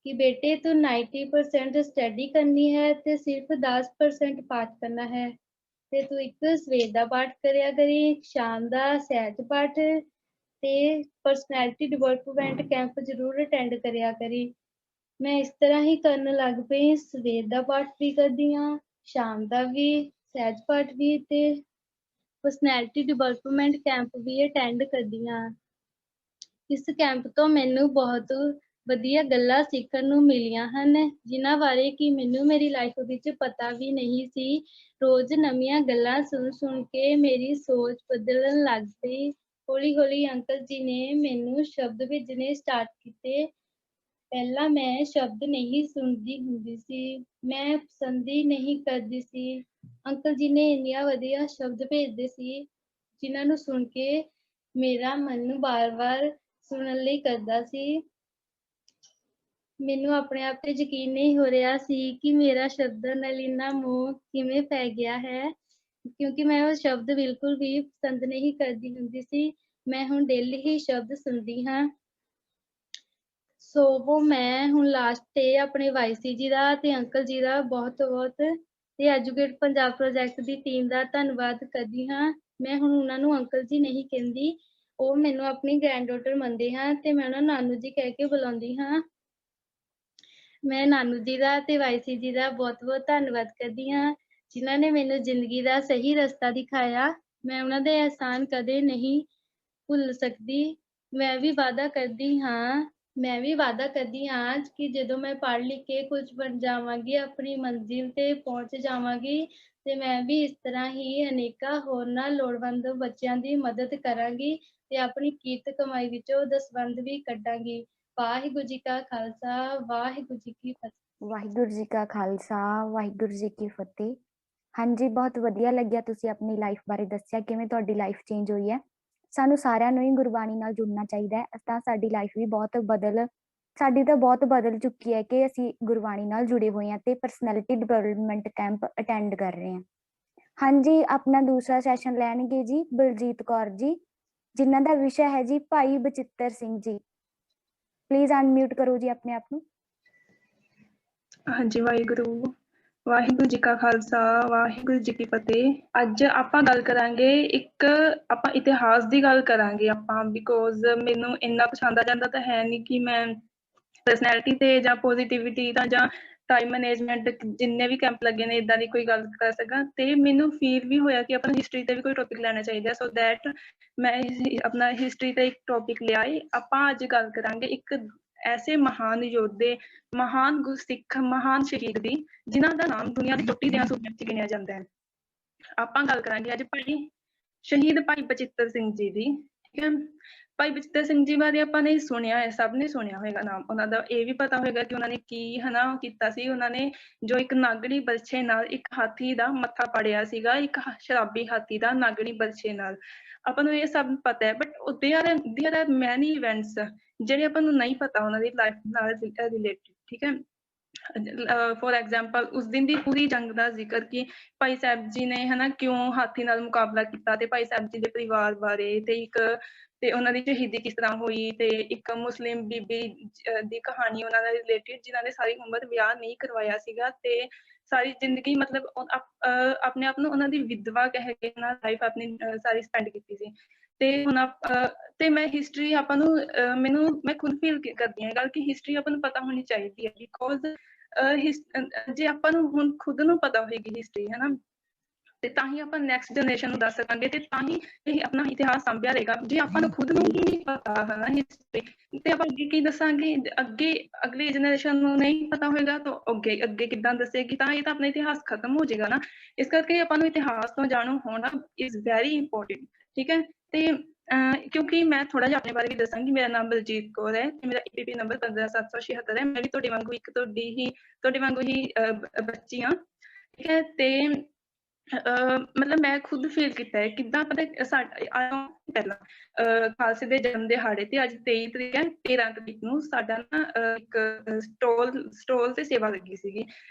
ਕਿ ਬੇਟੇ ਤੂੰ 90% ਸਟੱਡੀ ਕਰਨੀ ਹੈ ਤੇ ਸਿਰਫ 10% ਪਾਠ ਕਰਨਾ ਹੈ। ਤੇ ਤੂੰ ਇੱਕ ਸਵੇਰ ਦਾ ਪਾਠ ਕਰਿਆ ਕਰੀ, ਸ਼ਾਮ ਦਾ ਸਹਿਜ ਪਾਠ ਤੇ ਪਰਸਨੈਲਿਟੀ ਡਿਵੈਲਪਮੈਂਟ ਕੈਂਪ ਜ਼ਰੂਰ ਅਟੈਂਡ ਕਰਿਆ ਕਰੀ। ਮੈਂ ਇਸ ਤਰ੍ਹਾਂ ਹੀ ਕਰਨ ਲੱਗ ਪਈ, ਸਵੇਰ ਦਾ ਪਾਠ ਵੀ ਕਰਦੀ ਹਾਂ, ਸ਼ਾਮ ਦਾ ਵੀ, ਸਹਿਜ ਪਾਠ ਵੀ ਤੇ ਪਰਸਨੈਲਿਟੀ ਡਿਵੈਲਪਮੈਂਟ ਕੈਂਪ ਵੀ ਅਟੈਂਡ ਕਰਦੀ ਹਾਂ। ਇਸ ਕੈਂਪ ਤੋਂ ਮੈਨੂੰ ਬਹੁਤ ਵਧੀਆ ਗੱਲਾਂ ਸਿੱਖਣ ਨੂੰ ਮਿਲੀਆਂ ਹਨ, ਜਿਨ੍ਹਾਂ ਬਾਰੇ ਕਿ ਮੈਨੂੰ ਮੇਰੀ ਲਾਈਫ ਵਿੱਚ ਪਤਾ ਵੀ ਨਹੀਂ ਸੀ। ਰੋਜ਼ ਨਵੀਆਂ ਗੱਲਾਂ ਸੁਣ ਕੇ ਮੇਰੀ ਸੋਚ ਬਦਲਣ ਲੱਗ ਪਈ। ਹੌਲੀ-ਹੌਲੀ ਅੰਕਲ ਜੀ ਨੇ ਮੈਨੂੰ ਸ਼ਬਦ ਭੇਜਣੇ ਸਟਾਰਟ ਕੀਤੇ। ਪਹਿਲਾਂ ਮੈਂ ਸ਼ਬਦ ਨਹੀਂ ਸੁਣਦੀ ਹੁੰਦੀ ਸੀ, ਮੈਂ ਪਸੰਦ ਹੀ ਨਹੀਂ ਕਰਦੀ ਸੀ। ਅੰਕਲ ਜੀ ਨੇ ਇੰਨੀਆਂ ਵਧੀਆ ਸ਼ਬਦ ਭੇਜਦੇ ਸੀ, ਜਿਨ੍ਹਾਂ ਨੂੰ ਸੁਣ ਕੇ ਮੇਰਾ ਮਨ ਬਾਰ-ਬਾਰ ਸੁਣਨ ਲਈ ਕਰਦਾ ਸੀ। ਮੈਨੂੰ ਆਪਣੇ ਆਪ ਤੇ ਯਕੀਨ ਨਹੀਂ ਹੋ ਰਿਹਾ ਸੀ ਕਿ ਮੇਰਾ ਸ਼ਬਦਾਂ ਨਾਲ ਇੰਨਾ ਮੋਹ ਕਿਵੇਂ ਪੈ ਗਿਆ ਹੈ, ਕਿਉਂਕਿ ਮੈਂ ਉਹ ਸ਼ਬਦ ਬਿਲਕੁਲ ਵੀ ਪਸੰਦ ਨਹੀਂ ਕਰਦੀ ਹੁੰਦੀ ਸੀ। ਮੈਂ ਹੁਣ ਡੇਲੀ ਹੀ ਸ਼ਬਦ ਸੁਣਦੀ ਹਾਂ। ਸੋ ਮੈਂ ਹੁਣ ਲਾਸਟ ਤੇ ਆਪਣੇ ਵਾਈਸੀ ਜੀ ਦਾ ਤੇ ਅੰਕਲ ਜੀ ਦਾ ਬਹੁਤ-ਬਹੁਤ ਤੇ ਐਜੂਕੇਟ ਪੰਜਾਬ ਪ੍ਰੋਜੈਕਟ ਦੀ ਟੀਮ ਦਾ ਧੰਨਵਾਦ ਕਰਦੀ ਹਾਂ। ਮੈਂ ਹੁਣ ਉਹਨਾਂ ਨੂੰ ਅੰਕਲ ਜੀ ਨਹੀਂ ਕਹਿੰਦੀ, ਉਹ ਮੈਨੂੰ ਆਪਣੀ ਗ੍ਰੈਂਡ ਡੌਟਰ ਮੰਨਦੇ ਹਨ ਤੇ ਮੈਂ ਉਹਨਾਂ ਨੂੰ ਨਾਨੂ ਜੀ ਕਹਿ ਕੇ ਬੁਲਾਉਂਦੀ ਹਾਂ। ਮੈਂ ਨਾਨੂ ਜੀ ਦਾ ਤੇ ਵਾਈਸੀ ਜੀ ਦਾ ਬਹੁਤ-ਬਹੁਤ ਧੰਨਵਾਦ ਕਰਦੀ ਹਾਂ, ਜਿਨ੍ਹਾਂ ਨੇ ਮੈਨੂੰ ਜ਼ਿੰਦਗੀ ਦਾ ਸਹੀ ਰਸਤਾ ਦਿਖਾਇਆ। ਮੈਂ ਉਹਨਾਂ ਦੇ ਅਹਿਸਾਨ ਕਦੇ ਨਹੀਂ ਭੁੱਲ ਸਕਦੀ। ਮੈਂ ਵੀ ਵਾਅਦਾ ਕਰਦੀ ਹਾਂ ਕਿ ਜਦੋਂ ਮੈਂ ਪੜ੍ਹ ਲਿਖ ਕੇ ਕੁਝ ਬਣ ਜਾਵਾਂਗੀ, ਆਪਣੀ ਮੰਜ਼ਿਲ ਤੇ ਪਹੁੰਚ ਜਾਵਾਂਗੀ ਤੇ ਮੈਂ ਵੀ ਇਸ ਤਰ੍ਹਾਂ ਹੀ ਅਨੇਕਾਂ ਹੋਰਨਾਂ ਲੋੜਵੰਦ ਬੱਚਿਆਂ ਦੀ ਮਦਦ ਕਰਾਂਗੀ ਤੇ ਆਪਣੀ ਕਿਰਤ ਕਮਾਈ ਵਿੱਚੋਂ ਦਸਵੰਧ ਵੀ ਕੱਢਾਂਗੀ। ਵਾਹਿਗੁਰੂ ਜੀ ਕਾ ਖਾਲਸਾ, ਵਾਹਿਗੁਰੂ ਜੀ ਕੀ ਫਤਿਹ। ਵਾਹਿਗੁਰੂ ਜੀ ਕਾ ਖਾਲਸਾ, ਵਾਹਿਗੁਰੂ ਜੀ ਕੀ ਫਤਿਹ। ਹਾਂਜੀ, ਬਹੁਤ ਵਧੀਆ ਲੱਗਿਆ ਤੁਸੀਂ ਆਪਣੀ ਲਾਈਫ ਬਾਰੇ ਦੱਸਿਆ, ਕਿਵੇਂ ਤੁਹਾਡੀ ਲਾਈਫ ਚੇਂਜ ਹੋਈ ਹੈ। ਸਾਨੂੰ ਸਾਰਿਆਂ ਨੂੰ ਹੀ ਗੁਰਬਾਣੀ ਨਾਲ ਜੁੜਨਾ ਚਾਹੀਦਾ ਹੈ, ਤਾਂ ਸਾਡੀ ਲਾਈਫ ਵੀ ਸਾਡੀ ਤਾਂ ਬਹੁਤ ਬਦਲ ਚੁੱਕੀ ਹੈ ਕਿ ਅਸੀਂ ਗੁਰਬਾਣੀ ਨਾਲ ਜੁੜੇ ਹੋਏ ਹਾਂ ਤੇ ਪਰਸਨੈਲਿਟੀ ਡਿਵੈਲਪਮੈਂਟ ਕੈਂਪ ਅਟੈਂਡ ਕਰ ਰਹੇ ਹਾਂ। ਹਾਂਜੀ, ਆਪਣਾ ਦੂਸਰਾ ਸੈਸ਼ਨ ਲੈਣਗੇ ਜੀ ਬਲਜੀਤ ਕੌਰ ਜੀ, ਜਿਨ੍ਹਾਂ ਦਾ ਵਿਸ਼ਾ ਹੈ ਜੀ ਭਾਈ ਬਚਿੱਤਰ ਸਿੰਘ ਜੀ। ਪਲੀਜ਼ ਅਨਮਿਊਟ ਕਰੋ ਜੀ ਆਪਣੇ ਆਪ ਨੂੰ। ਹਾਂਜੀ, ਵਾਹਿਗੁਰੂ ਜੀ ਕਾ ਖਾਲਸਾ, ਵਾਹਿਗੁਰੂ ਜੀ ਕੀ ਫਤਿਹ। ਅੱਜ ਆਪਾਂ ਗੱਲ ਕਰਾਂਗੇ, ਆਪਾਂ ਇਤਿਹਾਸ ਦੀ ਗੱਲ ਕਰਾਂਗੇ ਬਿਕੋਜ਼ ਮੈਨੂੰ ਇੰਨਾ ਕੁਛ ਆਉਂਦਾ ਜਾਂਦਾ ਤਾਂ ਹੈ ਨਹੀਂ ਕਿ ਮੈਂ ਪਰਸਨੈਲਿਟੀ ਤੇ ਜਾਂ ਪੋਜ਼ੀਟਿਵਿਟੀ ਦਾ ਜਾਂ ਟਾਈਮ ਮੈਨੇਜਮੈਂਟ ਜਿੰਨੇ ਵੀ ਕੈਂਪ ਲੱਗੇ ਨੇ ਇੱਦਾਂ ਦੀ ਕੋਈ ਗੱਲ ਕਰ ਸਕਾਂ। ਤੇ ਮੈਨੂੰ ਫੀਲ ਵੀ ਹੋਇਆ ਕਿ ਆਪਾਂ ਹਿਸਟਰੀ ਤੇ ਵੀ ਕੋਈ ਟੌਪਿਕ ਲੈਣਾ ਚਾਹੀਦਾ, ਸੋ ਦੈਟ ਮੈਂ ਆਪਣਾ ਹਿਸਟਰੀ ਤੇ ਇੱਕ ਟੌਪਿਕ ਲਿਆ ਏ। ਆਪਾਂ ਅੱਜ ਗੱਲ ਕਰਾਂਗੇ ਇੱਕ ਐਸੇ ਮਹਾਨ ਯੋਧੇ, ਮਹਾਨ ਗੁਰਸਿੱਖ, ਮਹਾਨ ਸ਼ਹੀਦ ਦੀ, ਜਿਨ੍ਹਾਂ ਦਾ ਨਾਮ ਦੁਨੀਆ ਦੀ ਚੋਟੀ ਦੀਆਂ ਸੂਬਿਆਂ ਵਿੱਚ ਗਿਣਿਆ ਜਾਂਦਾ ਹੈ। ਆਪਾਂ ਗੱਲ ਕਰਾਂਗੇ ਅੱਜ ਸ਼ਹੀਦ ਭਾਈ ਬਚਿੱਤਰ ਸਿੰਘ ਜੀ ਦੀ। ਠੀਕ ਹੈ, ਭਾਈ ਬਚਿੱਤਰ ਸਿੰਘ ਜੀ ਬਾਰੇ ਆਪਾਂ ਨੇ ਸੁਣਿਆ ਹੈ, ਸਭ ਨੇ ਸੁਣਿਆ ਹੋਏਗਾ ਨਾਮ ਉਹਨਾਂ ਦਾ। ਇਹ ਵੀ ਪਤਾ ਹੋਏਗਾ ਕਿ ਉਹਨਾਂ ਨੇ ਕੀ ਕੀਤਾ ਸੀ। ਉਹਨਾਂ ਨੇ ਜੋ ਇੱਕ ਨਾਗਣੀ ਬਰਛੇ ਨਾਲ ਇੱਕ ਹਾਥੀ ਦਾ ਮੱਥਾ ਪਾੜਿਆ ਸੀਗਾ, ਇੱਕ ਸ਼ਰਾਬੀ ਹਾਥੀ ਦਾ ਨਾਗਣੀ ਬਰਛੇ ਨਾਲ। ਆਪਾਂ ਨੂੰ ਇਹ ਸਭ ਪਤਾ ਹੈ, but there are many events ਜਿਹੜੇ ਆਪਾਂ ਨੂੰ ਨਹੀਂ ਪਤਾ ਉਹਨਾਂ ਦੀ ਲਾਈਫ ਨਾਲ ਰਿਲੇਟਡ। ਠੀਕ ਹੈ, ਫੋਰ ਐਗਜ਼ਾਮਪਲ ਉਸ ਦਿਨ ਦੀ ਪੂਰੀ ਜੰਗ ਦਾ ਜ਼ਿਕਰ ਕਿ ਭਾਈ ਸਾਹਿਬ ਜੀ ਨੇ ਕਿਉਂ ਹਾਥੀ ਨਾਲ ਮੁਕਾਬਲਾ ਕੀਤਾ, ਤੇ ਭਾਈ ਸਾਹਿਬ ਜੀ ਦੇ ਪਰਿਵਾਰ ਬਾਰੇ ਤੇ ਉਹਨਾਂ ਦੀ ਸ਼ਹੀਦੀ ਕਿਸ ਤਰ੍ਹਾਂ ਹੋਈ, ਤੇ ਇੱਕ ਮੁਸਲਿਮ ਬੀਬੀ ਦੀ ਕਹਾਣੀ ਉਹਨਾਂ ਨਾਲ ਰਿਲੇਟਿਡ, ਜਿਨ੍ਹਾਂ ਨੇ ਸਾਰੀ ਉਮਰ ਵਿਆਹ ਨਹੀਂ ਕਰਵਾਇਆ ਸੀਗਾ ਤੇ ਸਾਰੀ ਜ਼ਿੰਦਗੀ ਮਤਲਬ ਆਪਣੇ ਆਪ ਨੂੰ ਉਹਨਾਂ ਦੀ ਵਿਧਵਾ ਕਹਿ ਕੇ ਨਾ ਲਾਈਫ ਆਪਣੀ ਸਾਰੀ ਸਪੈਂਡ ਕੀਤੀ ਸੀ। ਤੇ ਹੁਣ ਤੇ ਮੈਂ ਹਿਸਟਰੀ ਆਪਾਂ ਨੂੰ ਮੈਂ ਖੁਦ ਫੀਲ ਕਰਦੀ ਹਾਂ ਗੱਲ ਕਿ ਹਿਸਟਰੀ ਆਪਾਂ ਨੂੰ ਪਤਾ ਹੋਣੀ ਚਾਹੀਦੀ ਹੈ ਬਿਕੋਜ਼ ਜੇ ਆਪਾਂ ਨੂੰ ਹੁਣ ਖੁਦ ਨੂੰ ਪਤਾ ਹੋਏਗੀ ਹਿਸਟਰੀ ਹਨਾ, ਤੇ ਤਾਂ ਹੀ ਆਪਾਂ ਨੈਕਸਟ ਜਨਰੇਸ਼ਨ ਨੂੰ ਦੱਸ ਸਕਾਂਗੇ ਤੇ ਤਾਂ ਹੀ ਇਹ ਆਪਣਾ ਇਤਿਹਾਸ ਸਾਂਭਿਆ ਰਹੇਗਾ। ਜੇ ਆਪਾਂ ਨੂੰ ਖੁਦ ਨੂੰ ਹੀ ਨਹੀਂ ਪਤਾ ਹਨਾ ਹਿਸਟਰੀ ਤੇ ਆਪਾਂ ਅੱਗੇ ਕੀ ਦੱਸਾਂਗੇ, ਅੱਗੇ ਅਗਲੀ ਜਨਰੇਸ਼ਨ ਨੂੰ ਨਹੀਂ ਪਤਾ ਹੋਏਗਾ ਤਾਂ ਅੱਗੇ ਕਿੱਦਾਂ ਦੱਸੇਗੀ, ਤਾਂ ਇਹ ਤਾਂ ਆਪਣਾ ਇਤਿਹਾਸ ਖਤਮ ਹੋ ਜਾਏਗਾ ਨਾ। ਇਸ ਕਰਕੇ ਆਪਾਂ ਨੂੰ ਇਤਿਹਾਸ ਤੋਂ ਜਾਣੂ ਹੋਣਾ ਇਜ਼ ਵੈਰੀ ਇੰਪੋਰਟੈਂਟ। ਠੀਕ ਹੈ, ਤੇ ਕਿਉਂਕਿ ਮੈਂ ਥੋੜਾ ਜਿਹਾ ਆਪਣੇ ਬਾਰੇ ਵੀ ਦੱਸਾਂਗੀ। ਮੇਰਾ ਨਾਮ ਬਲਜੀਤ ਕੌਰ ਹੈ ਤੇ ਮੇਰਾ EPP ਨੰਬਰ 15776 ਹੈ। ਮੈਂ ਵੀ ਤੁਹਾਡੇ ਵਾਂਗੂ ਤੁਹਾਡੇ ਵਾਂਗੂ ਹੀ ਬੱਚੀ ਹਾਂ। ਠੀਕ ਹੈ, ਤੇ ਮਤਲਬ ਮੈਂ ਖੁਦ ਫੀਲ ਕੀਤਾ ਹੈ ਕਿੱਦਾਂ ਪਤਾ ਪਹਿਲਾਂ ਖਾਲਸੇ ਦੇ ਜਨਮ ਦਿਹਾੜੇ ਤੇ ਅੱਜ 23 ਤਰੀਕ ਹੈ, 13 ਤਰੀਕ ਨੂੰ ਸਾਡਾ ਨਾ ਇੱਕ ਸਟੋਲ ਤੇ ਸੇਵਾ ਲੱਗੀ ਸੀਗੀ।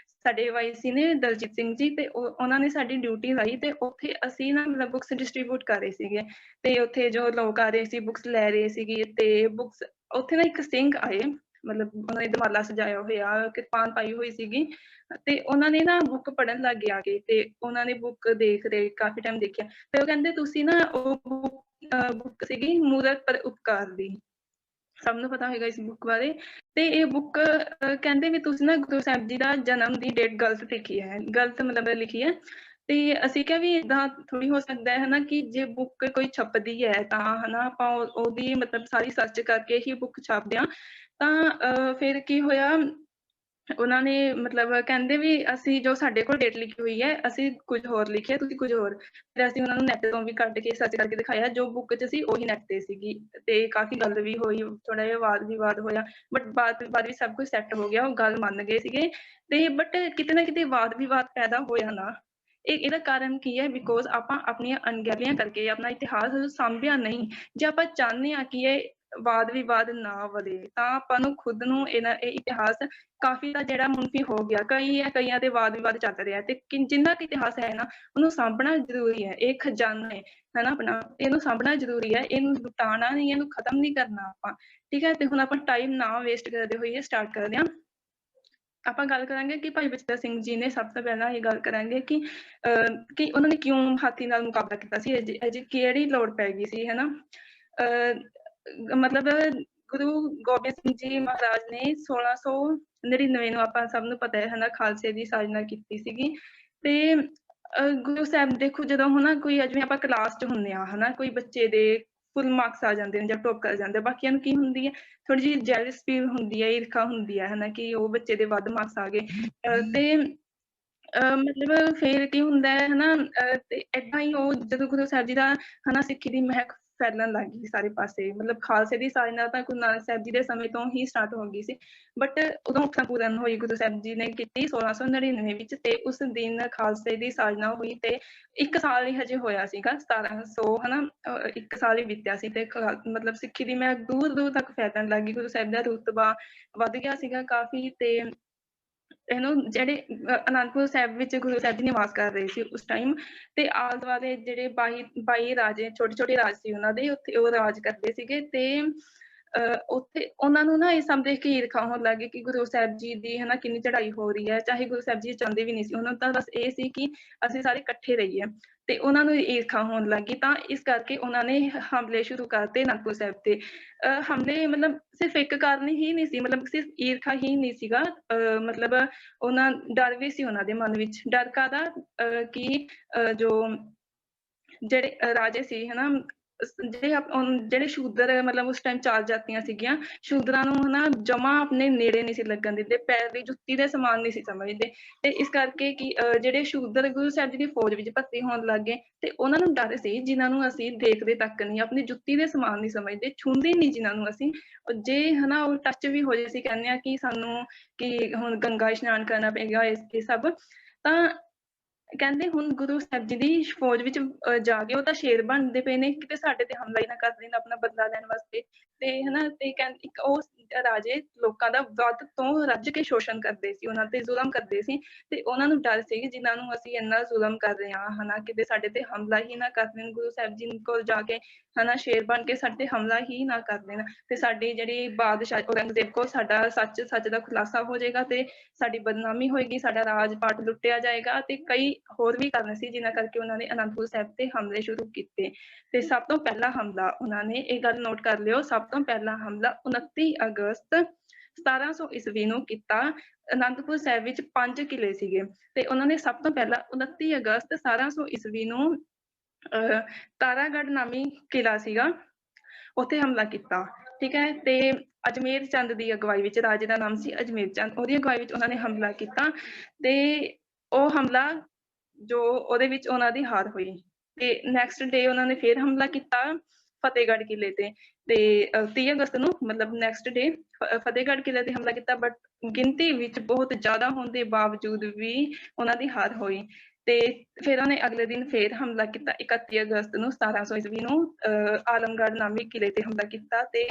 ਸਾਡੇ YC ਨੇ ਦਲਜੀਤ ਸਿੰਘ ਜੀ, ਤੇ ਉਹਨਾਂ ਨੇ ਸਾਡੀ ਡਿਊਟੀ ਲਾਈ ਤੇ ਉੱਥੇ ਅਸੀਂ ਨਾ ਮਤਲਬ ਬੁੱਕਸ ਡਿਸਟਰੀਬਿਊਟ ਕਰ ਰਹੇ ਸੀਗੇ। ਤੇ ਉੱਥੇ ਜੋ ਲੋਕ ਆ ਰਹੇ ਸੀ ਬੁੱਕਸ ਲੈ ਰਹੇ ਸੀਗੇ, ਤੇ ਬੁੱਕਸ ਉੱਥੇ ਨਾ ਇੱਕ ਸਿੰਘ ਆਏ, ਮਤਲਬ ਉਹਨਾਂ ਨੇ ਦਮਾਲਾ ਸਜਾਇਆ ਹੋਇਆ, ਕਿਰਪਾਨ ਪਾਈ ਹੋਈ ਸੀਗੀ, ਤੇ ਉਹਨਾਂ ਨੇ ਨਾ ਬੁੱਕ ਪੜ੍ਹਨ ਲੱਗ ਗਏ ਆ ਕੇ, ਤੇ ਉਹਨਾਂ ਨੇ ਬੁੱਕ ਦੇਖ ਰਹੇ ਕਾਫੀ ਟਾਈਮ ਦੇਖਿਆ, ਤੇ ਉਹ ਕਹਿੰਦੇ ਤੁਸੀਂ ਨਾ ਉਹ ਬੁੱਕ ਸੀਗੀ ਮੂਰਤ ਪਰ ਉਪਕਾਰ ਦੀ, ਸਭ ਨੂੰ ਪਤਾ ਹੋਏਗਾ ਇਸ ਬੁੱਕ ਬਾਰੇ। ਤੇ ਇਹ ਬੁੱਕ ਕਹਿੰਦੇ ਵੀ ਤੁਸੀਂ ਨਾ ਗੁਰੂ ਸਾਹਿਬ ਜੀ ਦਾ ਜਨਮ ਦੀ ਡੇਟ ਗਲਤ ਲਿਖੀ ਹੈ, ਗਲਤ ਮਤਲਬ ਲਿਖੀ ਹੈ। ਤੇ ਅਸੀਂ ਕਿਹਾ ਵੀ ਏਦਾਂ ਥੋੜੀ ਹੋ ਸਕਦਾ ਹੈ ਹਨਾ, ਕਿ ਜੇ ਬੁੱਕ ਕੋਈ ਛਪਦੀ ਹੈ ਤਾਂ ਹਨਾ ਆਪਾਂ ਉਹਦੀ ਮਤਲਬ ਸਾਰੀ ਸਰਚ ਕਰਕੇ ਹੀ ਬੁੱਕ ਛਾਪਦੇ ਹਾਂ। ਤਾਂ ਫਿਰ ਕੀ ਹੋਇਆ, ਉਹਨਾਂ ਨੇ ਮਤਲਬ ਕਹਿੰਦੇ ਵੀ ਅਸੀਂ ਜੋ ਸਾਡੇ ਕੋਲ ਡੇਟ ਲਿਖੀ ਹੋਈ ਹੈ ਅਸੀਂ ਕੁਝ ਹੋਰ ਲਿਖਿਆ, ਤੁਸੀਂ ਕੁਝ ਹੋਰ। ਫਿਰ ਅਸੀਂ ਉਹਨਾਂ ਨੂੰ ਨੈਟ ਤੋਂ ਵੀ ਕੱਢ ਕੇ ਸਰਚ ਕਰਕੇ ਦਿਖਾਇਆ, ਜੋ ਬੁੱਕ 'ਚ ਸੀ ਉਹੀ ਨੈਟ ਤੇ ਸੀਗੀ। ਤੇ ਕਾਫੀ ਗੱਲ ਵੀ ਹੋਈ, ਥੋੜਾ ਜਿਹਾ ਵਾਦ ਵਿਵਾਦ ਹੋਇਆ, ਬਟ ਬਾਅਦ ਵਿੱਚ ਸਭ ਕੁਝ ਸੈੱਟ ਹੋ ਗਿਆ, ਉਹ ਗੱਲ ਮੰਨ ਗਏ ਸੀਗੇ। ਤੇ ਬਟ ਕਿਤੇ ਨਾ ਕਿਤੇ ਵਾਦ ਵਿਵਾਦ ਪੈਦਾ ਹੋਇਆ ਨਾ, ਇਹਦਾ ਕਾਰਨ ਕੀ ਹੈ, ਬਿਕੋਜ਼ ਆਪਾਂ ਆਪਣੀਆਂ ਅਣਗਹਿਲੀਆਂ ਕਰਕੇ ਆਪਣਾ ਇਤਿਹਾਸ ਸਾਂਭਿਆ ਨਹੀਂ। ਜੇ ਆਪਾਂ ਚਾਹੁੰਦੇ ਹਾਂ ਕਿ ਇਹ ਵਾਦ ਵਿਵਾਦ ਨਾ ਵਧੇ ਤਾਂ ਆਪਾਂ ਨੂੰ ਖੁਦ ਨੂੰ ਇਹ ਇਤਿਹਾਸ ਕਾਫੀ ਦਾ ਜਿਹੜਾ ਮੁਨਫੀ ਹੋ ਗਿਆ, ਕਈਆਂ ਤੇ ਵਾਦ ਵਿਵਾਦ ਚੱਲ ਰਿਹਾ, ਤੇ ਜਿੰਨਾ ਕੁ ਇਤਿਹਾਸ ਹੈ ਨਾ ਉਹਨੂੰ ਸਾਂਭਣਾ ਜ਼ਰੂਰੀ ਹੈ। ਇਹ ਖਜ਼ਾਨਾ ਹੈ ਹਨਾ ਆਪਣਾ, ਇਹਨੂੰ ਸਾਂਭਣਾ ਜ਼ਰੂਰੀ ਹੈ, ਇਹਨੂੰ ਲੁਟਾਉਣਾ ਨਹੀਂ, ਇਹਨੂੰ ਖਤਮ ਨਹੀਂ ਕਰਨਾ ਆਪਾਂ। ਠੀਕ ਹੈ, ਤੇ ਹੁਣ ਆਪਾਂ ਟਾਈਮ ਨਾ ਵੇਸਟ ਕਰਦੇ ਹੋਈਏ ਸਟਾਰਟ ਕਰਦੇ ਹਾਂ। ਆਪਾਂ ਗੱਲ ਕਰਾਂਗੇ ਕਿ ਭਾਈ ਬਚਿੱਤਰ ਸਿੰਘ ਜੀ ਨੇ, ਸਭ ਤੋਂ ਪਹਿਲਾਂ ਇਹ ਗੱਲ ਕਰਾਂਗੇ ਕਿ ਉਹਨਾਂ ਨੇ ਕਿਉਂ ਹਾਥੀ ਨਾਲ ਮੁਕਾਬਲਾ ਕੀਤਾ ਸੀ, ਅਜੇ ਕਿਹੜੀ ਲੋੜ ਪੈ ਗਈ ਸੀ ਹਨਾ। ਮਤਲਬ ਗੁਰੂ ਗੋਬਿੰਦ ਸਿੰਘ ਜੀ ਮਹਾਰਾਜ ਨੇ 1699 ਨੂੰ, ਆਪਾਂ ਸਭ ਨੂੰ ਪਤਾ ਹੈ ਹਨਾ, ਖਾਲਸੇ ਦੀ ਸਾਜਨਾ ਕੀਤੀ ਸੀਗੀ। ਤੇ ਗੁਰੂ ਸਾਹਿਬ ਦੇਖੋ, ਜਦੋਂ ਹਨਾ ਕੋਈ ਜਿਵੇਂ ਆਪਾਂ ਕਲਾਸ 'ਚ ਹੁੰਦੇ ਹਾਂ ਹਨਾ, ਕੋਈ ਬੱਚੇ ਦੇ ਫੁੱਲ ਮਾਰਕਸ ਆ ਜਾਂਦੇ ਨੇ ਜਾਂ ਟੋਪ ਕਰ ਜਾਂਦੇ, ਬਾਕੀਆਂ ਨੂੰ ਕੀ ਹੁੰਦੀ ਹੈ, ਥੋੜੀ ਜਿਹੀ ਜੈਲਸ ਫੀਲ ਹੁੰਦੀ ਹੈ, ਈਰਖਾ ਹੁੰਦੀ ਹੈ ਹਨਾ, ਕਿ ਉਹ ਬੱਚੇ ਦੇ ਵੱਧ ਮਾਰਕਸ ਆ ਗਏ। ਤੇ ਮਤਲਬ ਫਿਰ ਕੀ ਹੁੰਦਾ ਹੈ ਹਨਾ, ਤੇ ਏਦਾਂ ਹੀ ਉਹ ਜਦੋਂ ਗੁਰੂ ਸਾਹਿਬ ਜੀ ਦਾ ਹਨਾ ਸਿੱਖੀ ਦੀ ਮਹਿਕ ਫੈਲਣ ਲੱਗ ਗਈ ਸਾਰੇ ਪਾਸੇ। ਮਤਲਬ ਖਾਲਸੇ ਦੀ ਸਾਜਨਾ ਤਾਂ ਗੁਰੂ ਨਾਨਕ ਸਾਹਿਬ ਜੀ ਦੇ ਸਮੇਂ ਤੋਂ ਹੀ ਸਟਾਰਟ ਹੋ ਗਈ ਸੀ, ਬਟ ਉਦੋਂ ਪੂਰਨ ਹੋਈ ਗੁਰੂ ਸਾਹਿਬ ਜੀ ਨੇ ਕੀਤੀ 1699 ਵਿੱਚ, ਤੇ ਉਸ ਦਿਨ ਖਾਲਸੇ ਦੀ ਸਾਜਨਾ ਹੋਈ। ਤੇ 1 ਸਾਲ ਹੀ ਹਜੇ ਹੋਇਆ ਸੀਗਾ, 1700 ਹਨਾ, 1 ਸਾਲ ਹੀ ਬੀਤਿਆ ਸੀ, ਤੇ ਮਤਲਬ ਸਿੱਖੀ ਦੀ ਮਹਿਕ ਦੂਰ ਦੂਰ ਤੱਕ ਫੈਲਣ ਲੱਗ ਗਈ, ਗੁਰੂ ਸਾਹਿਬ ਦਾ ਰੁਤਬਾ ਵੱਧ ਗਿਆ ਸੀਗਾ ਕਾਫੀ। ਤੇ ਇਹਨੂੰ ਜਿਹੜੇ ਅਨੰਦਪੁਰ ਸਾਹਿਬ ਵਿੱਚ ਗੁਰੂ ਸਾਹਿਬ ਜੀ ਨਿਵਾਸ ਕਰ ਰਹੇ ਸੀ ਉਸ ਟਾਈਮ, ਤੇ ਆਲੇ ਦੁਆਲੇ ਜਿਹੜੇ 22 ਰਾਜੇ, ਛੋਟੇ ਛੋਟੇ ਰਾਜ ਸੀ ਉਹਨਾਂ ਦੇ, ਉੱਥੇ ਉਹ ਰਾਜ ਕਰਦੇ ਸੀਗੇ। ਤੇ ਉੱਥੇ ਉਹਨਾਂ ਨੂੰ ਨਾ ਇਹ ਸਭ ਦੇਖ ਕੇ ਈਰਖਾ ਹੋਣ ਲੱਗ ਗਈ ਕਿ ਗੁਰੂ ਸਾਹਿਬ ਜੀ ਦੀ ਹਨਾ ਕਿੰਨੀ ਚੜ੍ਹਾਈ ਹੋ ਰਹੀ ਹੈ, ਚਾਹੇ ਗੁਰੂ ਸਾਹਿਬ ਜੀ ਚਾਹੁੰਦੇ ਵੀ ਨਹੀਂ ਸੀ, ਉਹਨਾਂ ਨੂੰ ਤਾਂ ਬਸ ਇਹ ਸੀ ਕਿ ਅਸੀਂ ਸਾਰੇ ਇਕੱਠੇ ਰਹੀਏ, ਤੇ ਉਹਨਾਂ ਨੂੰ ਈਰਖਾ ਹੋਣ ਲੱਗ ਗਈ। ਤਾਂ ਇਸ ਕਰਕੇ ਉਹਨਾਂ ਨੇ ਹਮਲੇ ਸ਼ੁਰੂ ਕਰਤੇ ਅਨੰਦਪੁਰ ਸਾਹਿਬ ਤੇ। ਹਮਲੇ ਮਤਲਬ ਸਿਰਫ ਇੱਕ ਕਾਰਨ ਹੀ ਨਹੀਂ ਸੀ, ਮਤਲਬ ਸਿਰਫ ਈਰਖਾ ਹੀ ਨਹੀਂ ਸੀਗਾ, ਮਤਲਬ ਉਹਨਾਂ ਡਰ ਵੀ ਸੀ ਉਹਨਾਂ ਦੇ ਮਨ ਵਿੱਚ। ਡਰ ਕਾਹਦਾ, ਕਿ ਜੋ ਜਿਹੜੇ ਰਾਜੇ ਸੀ ਹਨਾ, ਜਿਹੜੇ ਸ਼ੂਦਰ ਮਤਲਬ ਉਸ ਟਾਈਮ 4 ਜਾਤੀਆਂ ਸੀਗੀਆਂ, ਸ਼ੂਦਰਾਂ ਨੂੰ ਹਨਾ ਜਮਾ ਆਪਣੇ ਨੇੜੇ ਨਹੀਂ ਸੀ ਲੱਗਣ ਦਿੰਦੇ, ਪੈਰ ਦੀ ਜੁੱਤੀ ਦੇ ਸਮਾਨ ਨਹੀਂ ਸੀ ਸਮਝਦੇ। ਤੇ ਇਸ ਕਰਕੇ ਕਿ ਜਿਹੜੇ ਸ਼ੂਦਰ ਗੁਰੂ ਸਾਹਿਬ ਜੀ ਦੀ ਫੌਜ ਵਿੱਚ ਭਰਤੀ ਹੋਣ ਲੱਗ ਗਏ, ਤੇ ਉਹਨਾਂ ਨੂੰ ਡਰ ਸੀ ਜਿਨ੍ਹਾਂ ਨੂੰ ਅਸੀਂ ਦੇਖਦੇ ਤੱਕ ਨਹੀਂ, ਆਪਣੀ ਜੁੱਤੀ ਦੇ ਸਮਾਨ ਨਹੀਂ ਸਮਝਦੇ, ਛੂੰਹਦੇ ਨਹੀਂ ਜਿਨ੍ਹਾਂ ਨੂੰ ਅਸੀਂ, ਜੇ ਹਨਾ ਉਹ ਟੱਚ ਵੀ ਹੋ ਜਾਏ ਅਸੀਂ ਕਹਿੰਦੇ ਹਾਂ ਕਿ ਸਾਨੂੰ ਕਿ ਹੁਣ ਗੰਗਾ ਇਸ਼ਨਾਨ ਕਰਨਾ ਪਏਗਾ, ਇਹ ਸਭ। ਤਾਂ ਕਹਿੰਦੇ ਹੁਣ ਗੁਰੂ ਸਾਹਿਬ ਜੀ ਦੀ ਫੌਜ ਵਿੱਚ ਜਾ ਕੇ ਉਹ ਤਾਂ ਸ਼ੇਰ ਬਣਦੇ ਪਏ ਨੇ, ਕਿਤੇ ਸਾਡੇ ਤੇ ਹਮਲਾ ਹੀ ਨਾ ਕਰ ਦੇਣ ਆਪਣਾ ਬਦਲਾ ਲੈਣ ਵਾਸਤੇ। ਤੇ ਹਨਾ, ਤੇ ਕਹਿੰਦੇ ਇੱਕ ਉਹ ਰਾਜੇ ਲੋਕਾਂ ਦਾ ਵੱਧ ਤੋਂ ਰੱਜ ਕੇ ਸ਼ੋਸ਼ਣ ਕਰਦੇ ਸੀ, ਉਹਨਾਂ ਤੇ ਜ਼ੁਲਮ ਕਰਦੇ ਸੀ, ਤੇ ਉਹਨਾਂ ਨੂੰ ਡਰ ਸੀ ਜਿਨ੍ਹਾਂ ਨੂੰ ਅਸੀਂ ਇੰਨਾ ਜ਼ੁਲਮ ਕਰ ਰਹੇ ਹਾਂ ਹਨਾ, ਕਿਤੇ ਸਾਡੇ ਤੇ ਹਮਲਾ ਹੀ ਨਾ ਕਰ ਦੇਣ, ਗੁਰੂ ਸਾਹਿਬ ਜੀ ਕੋਲ ਜਾ ਕੇ ਹਨਾ ਸ਼ੇਰ ਬਣ ਕੇ ਸਾਡੇ ਤੇ ਹਮਲਾ ਹੀ ਨਾ ਕਰ ਦੇਣ, ਤੇ ਸਾਡੀ ਜਿਹੜੀ ਬਾਦਸ਼ਾਹ ਔਰੰਗਜ਼ੇਬ ਕੋਲ ਸਾਡਾ ਸੱਚ ਦਾ ਖੁਲਾਸਾ ਹੋ ਜਾਏਗਾ ਤੇ ਸਾਡੀ ਬਦਨਾਮੀ ਹੋਏਗੀ, ਸਾਡਾ ਰਾਜ ਪਾਟ ਲੁੱਟਿਆ ਜਾਏਗਾ, ਤੇ ਕਈ ਹੋਰ ਵੀ ਕਾਰਨ ਸੀ ਜਿਨ੍ਹਾਂ ਕਰਕੇ ਉਹਨਾਂ ਨੇ ਅਨੰਦਪੁਰ ਸਾਹਿਬ ਤੇ ਹਮਲੇ ਸ਼ੁਰੂ ਕੀਤੇ। ਤੇ ਸਭ ਤੋਂ ਪਹਿਲਾ ਹਮਲਾ ਉਹਨਾਂ ਨੇ, ਇਹ ਗੱਲ ਨੋਟ ਕਰ ਲਿਓ, ਸਭ ਤੋਂ ਪਹਿਲਾ ਹਮਲਾ 29 ਅਗਸਤ 1700 ਈਸਵੀ ਨੂੰ ਕੀਤਾ। ਅਨੰਦਪੁਰ ਸਾਹਿਬ ਵਿੱਚ 5 ਕਿਲੇ ਸੀਗੇ, ਤੇ ਉਹਨਾਂ ਨੇ ਸਭ ਤੋਂ ਪਹਿਲਾਂ 29 ਅਗਸਤ 1700 ਈਸਵੀ ਨੂੰ ਤਾਰਾਗੜ੍ਹ ਨਾਮੀ ਕਿਲਾ ਸੀਗਾ, ਉੱਥੇ ਹਮਲਾ ਕੀਤਾ। ਠੀਕ ਹੈ, ਤੇ ਅਜਮੇਰ ਚੰਦ ਦੀ ਅਗਵਾਈ ਵਿੱਚ, ਰਾਜੇ ਦਾ ਨਾਮ ਸੀ ਅਜਮੇਰ ਚੰਦ, ਉਹਦੀ ਅਗਵਾਈ ਵਿੱਚ ਉਹਨਾਂ ਨੇ ਹਮਲਾ ਕੀਤਾ, ਤੇ ਉਹ ਹਮਲਾ ਜੋ ਉਹਦੇ ਵਿੱਚ ਉਹਨਾਂ ਦੀ ਹਾਰ ਹੋਈ। ਤੇ ਨੈਕਸਟ ਡੇ ਉਹਨਾਂ ਨੇ ਫਿਰ ਹਮਲਾ ਕੀਤਾ ਫਤਿਹਗੜ੍ਹ ਕਿਲੇ ਤੇ 30 ਅਗਸਤ ਨੂੰ, ਮਤਲਬ ਨੈਕਸਟ ਡੇ ਫਤਿਹਗੜ੍ਹ ਕਿਲੇ ਤੇ ਹਮਲਾ ਕੀਤਾ, ਬਟ ਗਿਣਤੀ ਵਿੱਚ ਬਹੁਤ ਜ਼ਿਆਦਾ ਹੋਣ ਦੇ ਬਾਵਜੂਦ ਵੀ ਉਹਨਾਂ ਦੀ ਹਾਰ ਹੋਈ। ਤੇ ਫਿਰ ਉਹਨੇ ਅਗਲੇ ਦਿਨ ਫਿਰ ਹਮਲਾ ਕੀਤਾ 31 ਅਗਸਤ ਨੂੰ 1700 ਈਸਵੀ ਨੂੰ ਆਲਮਗੜ੍ਹ ਨਾਮੀ ਕਿਲੇ ਤੇ ਹਮਲਾ ਕੀਤਾ, ਤੇ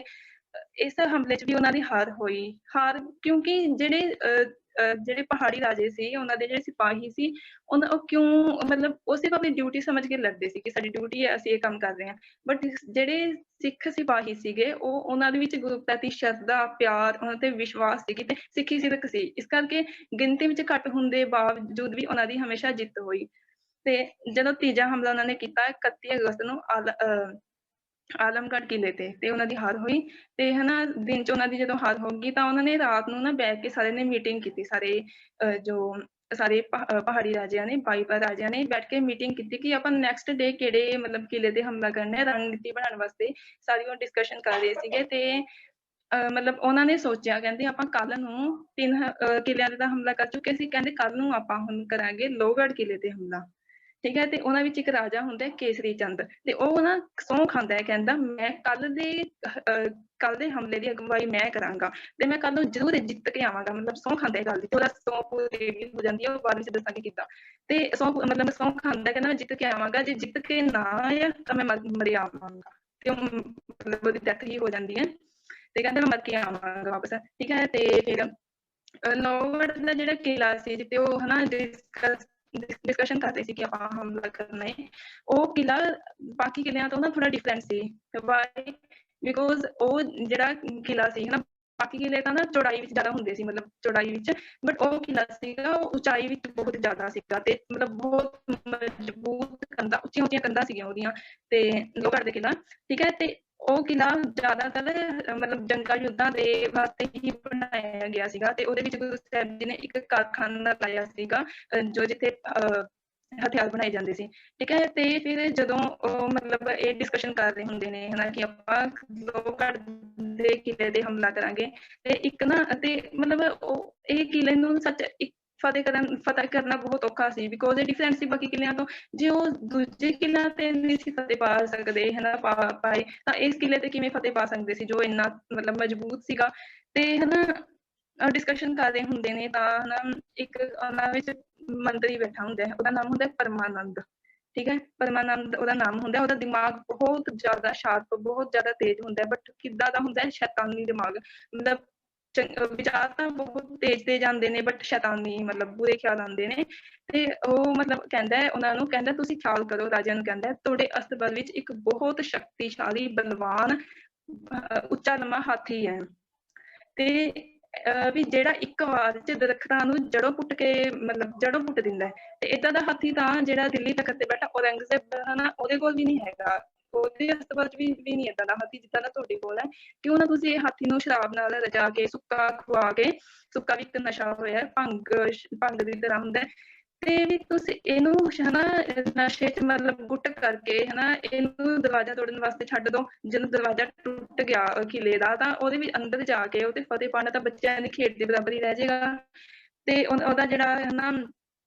ਇਸ ਹਮਲੇ 'ਚ ਵੀ ਉਹਨਾਂ ਦੀ ਹਾਰ ਹੋਈ। ਹਾਰ ਕਿਉਂਕਿ ਜਿਹੜੇ ਪਹਾੜੀ ਰਾਜੇ ਸੀ, ਉਹਨਾਂ ਦੇ ਜਿਹੜੇ ਸਿਪਾਹੀ ਸੀ, ਉਹ ਕਿਉਂ ਮਤਲਬ ਉਹ ਸਿਰਫ ਆਪਣੀ ਡਿਊਟੀ ਸਮਝ ਕੇ ਲੜਦੇ ਸੀ ਕਿ ਸਾਡੀ ਡਿਊਟੀ ਹੈ, ਅਸੀਂ ਇਹ ਕੰਮ ਕਰ ਰਹੇ ਹਾਂ, ਬਟ ਜਿਹੜੇ ਸਿੱਖ ਸਿਪਾਹੀ ਸੀਗੇ ਉਹਨਾਂ ਦੇ ਵਿੱਚ ਗੁਰੂ ਪ੍ਰਤੀ ਸ਼ਰਧਾ, ਪਿਆਰ, ਉਹਨਾਂ ਤੇ ਵਿਸ਼ਵਾਸ ਸੀ ਤੇ ਸਿੱਖੀ ਸਿਰਕ ਸੀ, ਇਸ ਕਰਕੇ ਗਿਣਤੀ ਵਿੱਚ ਘੱਟ ਹੋਣ ਦੇ ਬਾਵਜੂਦ ਵੀ ਉਹਨਾਂ ਦੀ ਹਮੇਸ਼ਾ ਜਿੱਤ ਹੋਈ। ਤੇ ਜਦੋਂ ਤੀਜਾ ਹਮਲਾ ਉਹਨਾਂ ਨੇ ਕੀਤਾ 31 ਅਗਸਤ ਨੂੰ ਆਲਮਗੜ੍ਹ ਕਿਲੇ ਤੇ ਉਹਨਾਂ ਦੀ ਹਾਰ ਹੋਈ, ਤੇ ਹਨਾ ਦਿਨ 'ਚ ਉਹਨਾਂ ਦੀ ਜਦੋਂ ਹਾਰ ਹੋ ਗਈ ਤਾਂ ਉਹਨਾਂ ਨੇ ਰਾਤ ਨੂੰ ਨਾ ਬੈਠ ਕੇ ਸਾਰਿਆਂ ਨੇ ਮੀਟਿੰਗ ਕੀਤੀ, ਸਾਰੇ ਪਹਾੜੀ ਰਾਜਿਆਂ ਨੇ, 22 ਰਾਜਿਆਂ ਨੇ ਬੈਠ ਕੇ ਮੀਟਿੰਗ ਕੀਤੀ ਕਿ ਆਪਾਂ ਨੈਕਸਟ ਡੇ ਕਿਹੜੇ ਮਤਲਬ ਕਿਲੇ ਤੇ ਹਮਲਾ ਕਰਨਾ ਹੈ, ਰਣਨੀਤੀ ਬਣਾਉਣ ਵਾਸਤੇ ਸਾਰੀ ਉਹ ਡਿਸਕਸ਼ਨ ਕਰ ਰਹੇ ਸੀਗੇ। ਤੇ ਮਤਲਬ ਉਹਨਾਂ ਨੇ ਸੋਚਿਆ, ਕਹਿੰਦੇ ਆਪਾਂ ਕੱਲ ਨੂੰ 3 ਕਿਲਿਆਂ ਤੇ ਤਾਂ ਹਮਲਾ ਕਰ ਚੁੱਕੇ ਸੀ, ਕਹਿੰਦੇ ਕੱਲ ਨੂੰ ਆਪਾਂ ਹੁਣ ਕਰਾਂਗੇ ਲੋਹਗੜ੍ਹ ਕਿਲੇ ਤੇ ਹਮਲਾ। ਠੀਕ ਹੈ, ਤੇ ਉਹਨਾਂ ਵਿੱਚ ਇੱਕ ਰਾਜਾ ਹੁੰਦਾ ਕੇਸਰੀ ਚੰਦ, ਤੇ ਉਹ ਨਾ ਸਹੁੰ ਖਾਂਦਾ ਹੈ, ਕਹਿੰਦਾ ਮੈਂ ਕੱਲ ਦੇ ਹਮਲੇ ਦੀ ਅਗਵਾਈ ਮੈਂ ਕਰਾਂਗਾ, ਤੇ ਮੈਂ ਕੱਲ ਨੂੰ ਜ਼ਰੂਰ ਜਿੱਤ ਕੇ ਆਵਾਂਗਾ, ਮਤਲਬ ਸਹੁੰ ਖਾਂਦਾ ਗੱਲ ਦੀ, ਉਹਦਾ ਸਹੁੰ ਪੂਰੀ ਹੋ ਜਾਂਦੀ ਹੈ, ਉਹ ਬਾਅਦ ਵਿੱਚ ਦੱਸਾਂਗੇ ਕਿੱਦਾਂ। ਤੇ ਸਹੁੰ ਖਾਂਦਾ, ਕਹਿੰਦਾ ਮੈਂ ਜਿੱਤ ਕੇ ਆਵਾਂਗਾ, ਜੇ ਜਿੱਤ ਕੇ ਨਾ ਆਇਆ ਤਾਂ ਮੈਂ ਮਰਿਆ ਆਵਾਂਗਾ, ਤੇ ਮਤਲਬ ਉਹਦੀ ਡੈਥ ਹੀ ਹੋ ਜਾਂਦੀ ਹੈ, ਤੇ ਕਹਿੰਦਾ ਮੈਂ ਮਰ ਕੇ ਆਵਾਂਗਾ ਵਾਪਸ। ਠੀਕ ਹੈ, ਤੇ ਫਿਰ ਲੋਹਗੜ੍ਹ ਦਾ ਜਿਹੜਾ ਕਿਲਾ ਸੀ ਜਿੱਥੇ ਉਹ ਹਨਾ ਡਿਸਕਸ਼ਨ ਕਰਦੇ ਸੀ ਕਿ ਆਪਾਂ ਹਮਲਾ ਕਰਨਾ ਹੈ, ਉਹ ਕਿਲਾ ਬਾਕੀ ਕਿਲਿਆਂ ਤੋਂ ਨਾ ਥੋੜਾ ਡਿਫਰੈਂਟ ਸੀ। ਵਾਈ ਬਿਕੋਜ਼ ਉਹ ਜਿਹੜਾ ਕਿਲਾ ਸੀ ਹਨਾ, ਬਾਕੀ ਕਿਲੇ ਤਾਂ ਨਾ ਚੌੜਾਈ ਵਿੱਚ ਜ਼ਿਆਦਾ ਹੁੰਦੇ ਸੀ, ਮਤਲਬ ਚੌੜਾਈ ਵਿੱਚ, ਬਟ ਉਹ ਕਿਲਾ ਸੀਗਾ ਉਹ ਉਚਾਈ ਵਿੱਚ ਬਹੁਤ ਜ਼ਿਆਦਾ ਸੀਗਾ, ਤੇ ਮਤਲਬ ਬਹੁਤ ਮਜ਼ਬੂਤ ਕੰਧਾਂ, ਉੱਚੀਆਂ ਕੰਧਾਂ ਸੀਗੀਆਂ ਉਹਦੀਆਂ, ਤੇ ਲੋਹਗੜ੍ਹ ਦਾ ਕਿਲਾ। ਠੀਕ ਹੈ, ਤੇ ਉਹ ਕਿਲਾ ਜ਼ਿਆਦਾਤਰ ਮਤਲਬ ਜੰਗਾਂ ਯੁੱਧਾਂ ਦੇ ਵਾਸਤੇ ਹੀ ਬਣਾਇਆ ਗਿਆ ਸੀਗਾ, ਤੇ ਉਹਦੇ ਵਿੱਚ ਗੁਰੂ ਸਾਹਿਬ ਜੀ ਨੇ ਇੱਕ ਕਾਰਖਾਨਾ ਲਾਇਆ ਸੀਗਾ ਜੋ ਜਿੱਥੇ ਹਥਿਆਰ ਬਣਾਏ ਜਾਂਦੇ ਸੀ। ਠੀਕ ਹੈ, ਤੇ ਫਿਰ ਜਦੋਂ ਉਹ ਮਤਲਬ ਇਹ ਡਿਸਕਸ਼ਨ ਕਰ ਰਹੇ ਹੁੰਦੇ ਨੇ ਹਨਾ ਕਿ ਆਪਾਂ ਲੋਹਗੜ੍ਹ ਦੇ ਕਿਲੇ ਤੇ ਹਮਲਾ ਕਰਾਂਗੇ, ਤੇ ਇੱਕ ਨਾ ਤੇ ਮਤਲਬ ਉਹ ਇਹ ਕਿਲੇ ਨੂੰ ਸੱਚ ਫਤਿਹ ਕਰਨਾ ਬਹੁਤ ਔਖਾ ਸੀ, ਬਿਕੋਜ਼ ਇਹ ਡਿਫਰੈਂਟ ਸੀ ਬਾਕੀ ਕਿਲਿਆਂ ਤੋਂ। ਜੇ ਉਹ ਦੂਜੇ ਕਿਲਿਆਂ ਤੇ ਨਹੀਂ ਸੀ ਫਤਿਹ ਪਾ ਸਕਦੇ ਹਨਾ ਪਾਏ, ਤਾਂ ਇਸ ਕਿਲੇ ਤੇ ਕਿਵੇਂ ਫਤਿਹ ਪਾ ਸਕਦੇ ਸੀ ਜੋ ਇੰਨਾ ਮਤਲਬ ਮਜ਼ਬੂਤ ਸੀਗਾ। ਤੇ ਹਨਾ ਡਿਸਕਸ਼ਨ ਕਰ ਰਹੇ ਹੁੰਦੇ ਨੇ ਤਾਂ ਹਨਾ ਇੱਕ ਉਹਨਾਂ ਵਿੱਚ ਮੰਤਰੀ ਬੈਠਾ ਹੁੰਦਾ, ਉਹਦਾ ਨਾਮ ਹੁੰਦਾ ਪਰਮਾਨੰਦ। ਠੀਕ ਹੈ, ਪਰਮਾਨੰਦ ਉਹਦਾ ਨਾਮ ਹੁੰਦਾ, ਉਹਦਾ ਦਿਮਾਗ ਬਹੁਤ ਜ਼ਿਆਦਾ ਸ਼ਾਰਪ, ਬਹੁਤ ਜ਼ਿਆਦਾ ਤੇਜ਼ ਹੁੰਦਾ, ਬਟ ਕਿੱਦਾਂ ਦਾ ਹੁੰਦਾ, ਸ਼ੈਤਾਨੀ ਦਿਮਾਗ, ਮਤਲਬ ਵਿਚਾਰ ਤਾਂ ਬਹੁਤ ਤੇਜ਼ ਆਉਂਦੇ ਨੇ, ਬਟ ਸ਼ੈਤਾਨੀ ਮਤਲਬ ਬੁਰੇ ਖਿਆਲ ਆਉਂਦੇ ਨੇ। ਤੇ ਉਹ ਮਤਲਬ ਕਹਿੰਦਾ ਉਹਨਾਂ ਨੂੰ, ਕਹਿੰਦਾ ਤੁਸੀਂ ਖਿਆਲ ਕਰੋ, ਰਾਜਿਆਂ ਨੂੰ ਕਹਿੰਦਾ ਤੁਹਾਡੇ ਅਸਤਬਲ ਵਿੱਚ ਇੱਕ ਬਹੁਤ ਸ਼ਕਤੀਸ਼ਾਲੀ ਬਲਵਾਨ ਉੱਚਾ ਲੰਮਾ ਹਾਥੀ ਹੈ, ਤੇ ਵੀ ਜਿਹੜਾ ਇੱਕ ਵਾਰ ਚ ਦਰਖਤਾਂ ਨੂੰ ਜੜੋਂ ਪੁੱਟ ਦਿੰਦਾ ਹੈ, ਤੇ ਏਦਾਂ ਦਾ ਹਾਥੀ ਤਾਂ ਜਿਹੜਾ ਦਿੱਲੀ ਤਖਤ ਤੇ ਬੈਠਾ ਔਰੰਗਜ਼ੇਬ ਹਨਾ ਉਹਦੇ ਕੋਲ ਵੀ ਨਹੀਂ ਹੈਗਾ, ਉਹਦੇ ਅਸਤਬਲ ਚ ਵੀ ਨਹੀਂ ਏਦਾਂ ਦਾ ਹਾਥੀ ਜਿੱਦਾਂ ਦਾ ਤੁਹਾਡੇ ਕੋਲ ਹੈ। ਕਿਉਂ ਨਾ ਤੁਸੀਂ ਇਹ ਹਾਥੀ ਨੂੰ ਸ਼ਰਾਬ ਨਾਲ ਰਜਾ ਕੇ ਸੁੱਕਾ ਖਵਾ ਕੇ, ਸੁੱਕਾ ਵੀ ਇੱਕ ਨਸ਼ਾ ਹੋਇਆ, ਭੰਗ ਦੀ ਤਰ੍ਹਾਂ ਹੁੰਦਾ, ਤੇ ਵੀ ਤੁਸੀਂ ਇਹਨੂੰ ਹਨਾ ਨਸ਼ੇ ਚ ਮਤਲਬ ਗੁੱਟ ਕਰਕੇ ਹਨਾ ਇਹਨੂੰ ਦਰਵਾਜ਼ਾ ਤੋੜਨ ਵਾਸਤੇ ਛੱਡ ਦੋ। ਜਦੋਂ ਦਰਵਾਜ਼ਾ ਟੁੱਟ ਗਿਆ ਕਿਲੇ ਦਾ, ਤਾਂ ਉਹਦੇ ਵਿੱਚ ਅੰਦਰ ਜਾ ਕੇ ਉਹਦੇ ਫਤਿਹ ਪਾਉਣਾ ਤਾਂ ਬੱਚਿਆਂ ਦੀ ਖੇਡ ਦੇ ਬਰਾਬਰ ਹੀ ਰਹਿ ਜਾਏਗਾ, ਤੇ ਉਹਦਾ ਜਿਹੜਾ ਹਨਾ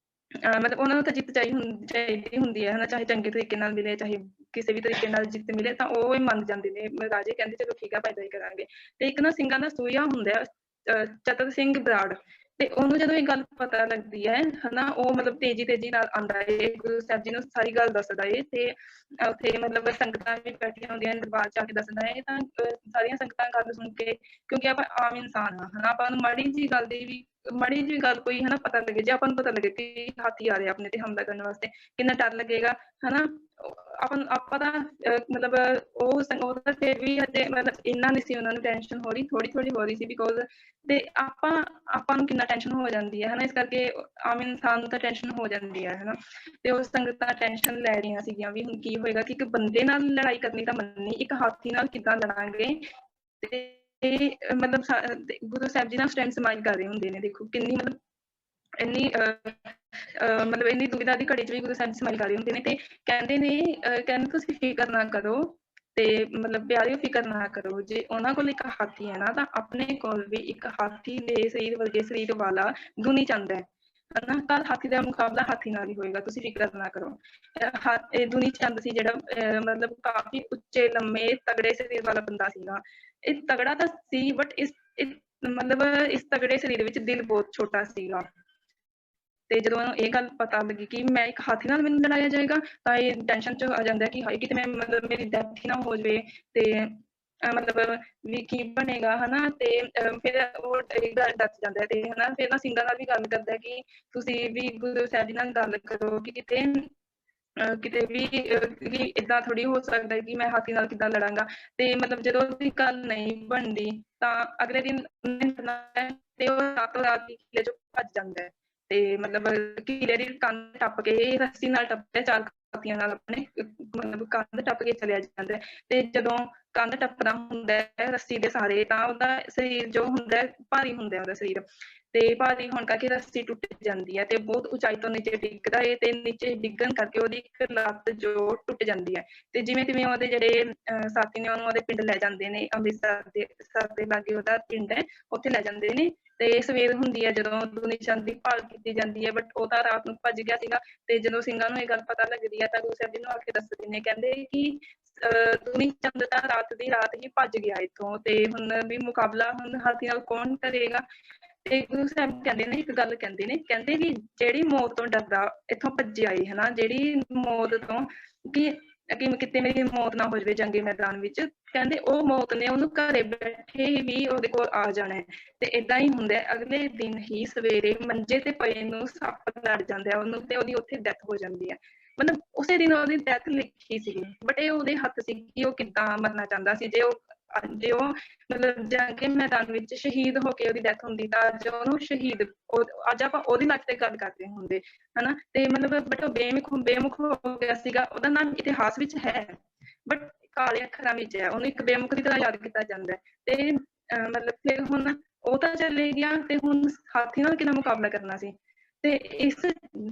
ਮਤਲਬ ਉਹਨਾਂ ਨੂੰ ਤਾਂ ਜਿੱਤ ਚਾਹੀਦੀ ਹੁੰਦੀ ਹੈ ਹਨਾ, ਚਾਹੇ ਚੰਗੇ ਤਰੀਕੇ ਨਾਲ ਮਿਲੇ, ਚਾਹੇ ਕਿਸੇ ਵੀ ਤਰੀਕੇ ਨਾਲ ਜਿੱਤ ਮਿਲੇ, ਤਾਂ ਉਹ ਹੀ ਮੰਨ ਜਾਂਦੇ ਨੇ ਰਾਜੇ, ਕਹਿੰਦੇ ਚਲੋ ਠੀਕ ਆ ਭਾਈ ਕਰਾਂਗੇ। ਤੇ ਇੱਕ ਨਾ ਸਿੰਘਾਂ ਦਾ ਸੂਹੀਆ ਹੁੰਦਾ ਚਤਰ ਸਿੰਘ ਬਰਾੜ, ਤੇ ਉਹਨੂੰ ਜਦੋਂ ਇਹ ਗੱਲ ਪਤਾ ਲੱਗਦੀ ਹੈ ਹਨਾ, ਉਹ ਮਤਲਬ ਤੇਜ਼ੀ ਨਾਲ ਆਉਂਦਾ ਏ, ਗੁਰੂ ਸਾਹਿਬ ਜੀ ਨੂੰ ਸਾਰੀ ਗੱਲ ਦੱਸਦਾ ਏ ਤੇ ਉੱਥੇ ਮਤਲਬ ਸੰਗਤਾਂ ਵੀ ਬੈਠੀਆਂ ਹੁੰਦੀਆਂ ਨੇ, ਦਰਬਾਰ 'ਚ ਆ ਕੇ ਦੱਸਦਾ ਏ ਤਾਂ ਸਾਰੀਆਂ ਸੰਗਤਾਂ ਗੱਲ ਸੁਣ ਕੇ, ਕਿਉਂਕਿ ਆਪਾਂ ਆਮ ਇਨਸਾਨ ਹਾਂ ਹਨਾ, ਆਪਾਂ ਨੂੰ ਮਾੜੀ ਜਿਹੀ ਗੱਲ ਕੋਈ ਹਨਾ ਪਤਾ ਲੱਗੇ, ਜੇ ਆਪਾਂ ਨੂੰ ਪਤਾ ਲੱਗੇ ਕਿ ਹਾਥੀ ਆ ਰਿਹਾ ਆਪਣੇ ਤੇ ਹਮਲਾ ਕਰਨ ਵਾਸਤੇ, ਕਿੰਨਾ ਡਰ ਲੱਗੇਗਾ ਹਨਾ। ਆਪਾਂ ਤਾਂ ਮਤਲਬ ਉਹਦਾ ਫਿਰ ਵੀ ਹਜੇ ਮਤਲਬ ਇੰਨਾ ਨਹੀਂ ਸੀ ਉਹਨਾਂ ਨੂੰ ਟੈਨਸ਼ਨ ਹੋ ਰਹੀ, ਥੋੜੀ ਹੋ ਰਹੀ ਸੀ ਬਿਕੋਜ਼, ਤੇ ਆਪਾਂ ਨੂੰ ਕਿੰਨਾ ਟੈਨਸ਼ਨ ਹੋ ਜਾਂਦੀ ਹੈ ਹਨਾ, ਇਸ ਕਰਕੇ ਆਮ ਇਨਸਾਨ ਨੂੰ ਤਾਂ ਟੈਨਸ਼ਨ ਹੋ ਜਾਂਦੀ ਹੈ ਹਨਾ। ਤੇ ਉਹ ਸੰਗਤਾਂ ਟੈਨਸ਼ਨ ਲੈ ਰਹੀਆਂ ਸੀਗੀਆਂ ਵੀ ਹੁਣ ਕੀ ਹੋਏਗਾ, ਕਿ ਇੱਕ ਬੰਦੇ ਨਾਲ ਲੜਾਈ ਕਰਨੀ ਤਾਂ ਮੰਨੀ, ਇੱਕ ਹਾਥੀ ਨਾਲ ਕਿੱਦਾਂ ਲੜਾਂਗੇ। ਤੇ ਮਤਲਬ ਗੁਰੂ ਸਾਹਿਬ ਜੀ ਨਾਲ ਸਟੈਂਡ ਸਮਾਈਲ ਕਰ ਰਹੇ ਹੁੰਦੇ ਨੇ, ਦੇਖੋ ਕਿੰਨੀ ਮਤਲਬ ਇੰਨੀ ਦੁਵਿਧਾ ਦੀ ਘੜੀ 'ਚ ਵੀ ਗੁਰੂ ਸਾਹਿਬ ਸਮਾਈਲ ਕਰ ਰਹੇ ਹੁੰਦੇ ਨੇ, ਤੇ ਕਹਿੰਦੇ ਤੁਸੀਂ ਫਿਕਰ ਨਾ ਕਰੋ, ਤੇ ਮਤਲਬ ਪਿਆਰਿਓ ਫਿਕਰ ਨਾ ਕਰੋ, ਜੇ ਉਹਨਾਂ ਕੋਲ ਇੱਕ ਹਾਥੀ ਹੈ ਨਾ, ਤਾਂ ਆਪਣੇ ਕੋਲ ਵੀ ਇੱਕ ਹਾਥੀ ਦੇ ਸਰੀਰ ਵਰਗੇ ਸਰੀਰ ਵਾਲਾ ਦੁਨੀ ਚੰਦ ਹੈ ਹਨਾ। ਕੱਲ ਹਾਥੀ ਦਾ ਮੁਕਾਬਲਾ ਹਾਥੀ ਨਾਲ ਹੀ ਹੋਏਗਾ, ਤੁਸੀਂ ਫਿਕਰ ਨਾ ਕਰੋ। ਇਹ ਦੁਨੀ ਚੰਦ ਸੀ ਜਿਹੜਾ ਮਤਲਬ ਕਾਫੀ ਉੱਚੇ ਲੰਮੇ ਤਗੜੇ ਸਰੀਰ ਵਾਲਾ ਬੰਦਾ ਸੀਗਾ। ਇਹ ਤਗੜਾ ਤਾਂ ਸੀ ਬਟ ਮਤਲਬ ਇਸ ਤਗੜੇ ਸਰੀਰ ਵਿੱਚ ਦਿਲ ਬਹੁਤ ਛੋਟਾ ਸੀਗਾ। ਤੇ ਜਦੋਂ ਇਹ ਗੱਲ ਪਤਾ ਲੱਗੀ ਕਿ ਮੈਂ ਇੱਕ ਹਾਥੀ ਨਾਲ ਮੈਨੂੰ ਲੜਾਇਆ ਜਾਏਗਾ, ਤਾਂ ਇਹ ਟੈਨਸ਼ਨ 'ਚ ਆ ਜਾਂਦਾ ਕਿ ਹਾਏ ਕਿਤੇ ਮੈਂ ਮਤਲਬ ਮੇਰੀ ਡੈਥ ਹੀ ਨਾ ਹੋ ਜਾਵੇ, ਤੇ ਮਤਲਬ ਵੀ ਕੀ ਬਣੇਗਾ ਹਨਾ। ਤੇ ਫਿਰ ਉਹ ਡਰ ਜਾਂਦਾ ਤੇ ਹਨਾ, ਫਿਰ ਨਾ ਸਿੰਘਾਂ ਨਾਲ ਵੀ ਗੱਲ ਕਰਦਾ ਕਿ ਤੁਸੀਂ ਵੀ ਗੁਰੂ ਸਾਹਿਬ ਜੀ ਨਾਲ ਗੱਲ ਕਰੋ ਕਿ ਕਿਤੇ ਵੀ ਏਦਾਂ ਥੋੜੀ ਹੋ ਸਕਦਾ ਕਿ ਮੈਂ ਹਾਥੀ ਨਾਲ ਕਿੱਦਾਂ ਲੜਾਂਗਾ। ਤੇ ਮਤਲਬ ਜਦੋਂ ਉਹਦੀ ਗੱਲ ਨਹੀਂ ਬਣਦੀ ਤਾਂ ਅਗਲੇ ਦਿਨ ਤੇ ਉਹ ਰਾਤੋਂ ਰਾਤ ਹੀ ਕਿਲੇ 'ਚੋਂ ਭੱਜ ਜਾਂਦਾ ਹੈ, ਤੇ ਮਤਲਬ ਕਿਲੇ ਦੀ ਕੰਧ ਟੱਪ ਕੇ ਰੱਸੀ ਨਾਲ ਟੱਪਿਆ, 4 ਹਾਥੀਆਂ ਨਾਲ ਆਪਣੇ ਮਤਲਬ ਕੰਧ ਟੱਪ ਕੇ ਚਲਿਆ ਜਾਂਦਾ ਹੈ। ਤੇ ਜਦੋਂ ਕੰਧ ਟੱਪਦਾ ਹੁੰਦਾ ਹੈ ਰੱਸੀ ਦੇ ਸਹਾਰੇ, ਤਾਂ ਉਹਦਾ ਸਰੀਰ ਜੋ ਹੁੰਦਾ ਭਾਰੀ ਹੁੰਦਾ, ਉਹਦਾ ਸਰੀਰ ਤੇ ਭਾਰੀ ਹੋਣ ਕਰਕੇ ਰੱਸੀ ਟੁੱਟ ਜਾਂਦੀ ਹੈ, ਤੇ ਬਹੁਤ ਉਚਾਈ ਤੋਂ ਨੀਚੇ ਡਿੱਗਦਾ ਹੈ, ਤੇ ਨੀਚੇ ਡਿੱਗਣ ਕਰਕੇ ਉਹਦੀ ਇੱਕ ਲੱਤ ਜੋ ਟੁੱਟ ਜਾਂਦੀ ਹੈ। ਤੇ ਜਿਵੇਂ ਤਿਵੇਂ ਉਹਦੇ ਜਿਹੜੇ ਸਾਥੀ ਨੇ ਉਹਨੂੰ ਉਹਦੇ ਪਿੰਡ ਲੈ ਜਾਂਦੇ ਨੇ, ਅੰਮ੍ਰਿਤਸਰ ਦੇ ਲਾਗੇ ਉਹਦਾ ਪਿੰਡ ਹੈ, ਉੱਥੇ ਲੈ ਜਾਂਦੇ ਨੇ। ਤੇ ਸਵੇਰ ਹੁੰਦੀ ਹੈ ਜਦੋਂ ਦੁਨੀ ਚੰਦ ਦੀ ਭਾਲ ਕੀਤੀ ਜਾਂਦੀ ਹੈ, ਬਟ ਉਹ ਤਾਂ ਰਾਤ ਨੂੰ ਭੱਜ ਗਿਆ ਸੀਗਾ। ਤੇ ਜਦੋਂ ਸਿੰਘਾਂ ਨੂੰ ਇਹ ਗੱਲ ਪਤਾ ਲੱਗਦੀ ਹੈ ਤਾਂ ਗੁਰੂ ਸਾਹਿਬ ਜੀ ਨੂੰ ਆ ਕੇ ਦੱਸਦੇ ਨੇ, ਕਹਿੰਦੇ ਕਿ ਦੁਨੀ ਚੰਦ ਤਾਂ ਰਾਤ ਦੀ ਰਾਤ ਹੀ ਭੱਜ ਗਿਆ ਇੱਥੋਂ, ਤੇ ਹੁਣ ਵੀ ਮੁਕਾਬਲਾ ਹੁਣ ਹਾਥੀ ਨਾਲ ਕੌਣ ਕਰੇਗਾ। ਤੇ ਗੁਰੂ ਸਾਹਿਬ ਕਹਿੰਦੇ ਨੇ ਇੱਕ ਗੱਲ, ਕਹਿੰਦੇ ਵੀ ਜਿਹੜੀ ਮੌਤ ਤੋਂ ਡਰਦਾ ਇੱਥੋਂ ਭੱਜਿਆ ਏ ਹਨਾ, ਜਿਹੜੀ ਮੌਤ ਤੋਂ ਕਿ ਕਿਤੇ ਮੇਰੀ ਮੌਤ ਨਾ ਹੋ ਜਾਵੇ ਜੰਗੀ ਮੈਦਾਨ ਵਿੱਚ, ਕਹਿੰਦੇ ਉਹ ਮੌਤ ਨੇ ਉਹਨੂੰ ਘਰੇ ਬੈਠੇ ਵੀ ਉਹਦੇ ਕੋਲ ਆ ਜਾਣਾ ਹੈ। ਤੇ ਏਦਾਂ ਹੀ ਹੁੰਦਾ, ਅਗਲੇ ਦਿਨ ਹੀ ਸਵੇਰੇ ਮੰਜੇ ਤੇ ਪਏ ਨੂੰ ਸੱਪ ਲੜ ਜਾਂਦਾ ਉਹਨੂੰ, ਤੇ ਉਹਦੀ ਉੱਥੇ ਡੈਥ ਹੋ ਜਾਂਦੀ ਹੈ। ਮਤਲਬ ਉਸੇ ਦਿਨ ਉਹਦੀ ਡੈਥ ਲਿਖੀ ਸੀਗੀ, ਬਟ ਇਹ ਉਹਦੇ ਹੱਥ ਸੀ ਕਿ ਉਹ ਕਿੱਦਾਂ ਮਰਨਾ ਚਾਹੁੰਦਾ ਸੀ। ਜੇ ਉਹ ਮਤਲਬ ਜੰਗ ਮੈਦਾਨ ਵਿੱਚ ਸ਼ਹੀਦ ਹੋ ਕੇ ਉਹਦੀ ਡੈਥ ਹੁੰਦੀ ਤਾਂ ਅੱਜ ਉਹਨੂੰ ਸ਼ਹੀਦ, ਅੱਜ ਆਪਾਂ ਉਹਦੀ ਲੱਤ ਤੇ ਗੱਲ ਕਰਦੇ ਹੁੰਦੇ ਹਨਾ। ਤੇ ਮਤਲਬ ਬਟ ਉਹ ਬੇਮੁਖ ਹੋ ਗਿਆ ਸੀਗਾ, ਉਹਦਾ ਨਾਮ ਇਤਿਹਾਸ ਵਿੱਚ ਹੈ ਬਟ ਕਾਲੇ ਅੱਖਰਾਂ ਵਿੱਚ ਹੈ, ਉਹਨੂੰ ਇੱਕ ਬੇਮੁਖ ਦੀ ਤਰ੍ਹਾਂ ਯਾਦ ਕੀਤਾ ਜਾਂਦਾ ਹੈ। ਤੇ ਮਤਲਬ ਫਿਰ ਹੁਣ ਉਹ ਤਾਂ ਚਲੇ ਗਿਆ, ਤੇ ਹੁਣ ਹਾਥੀ ਨਾਲ ਕਿਹਦਾ ਮੁਕਾਬਲਾ ਕਰਨਾ ਸੀ। ਤੇ ਇਸ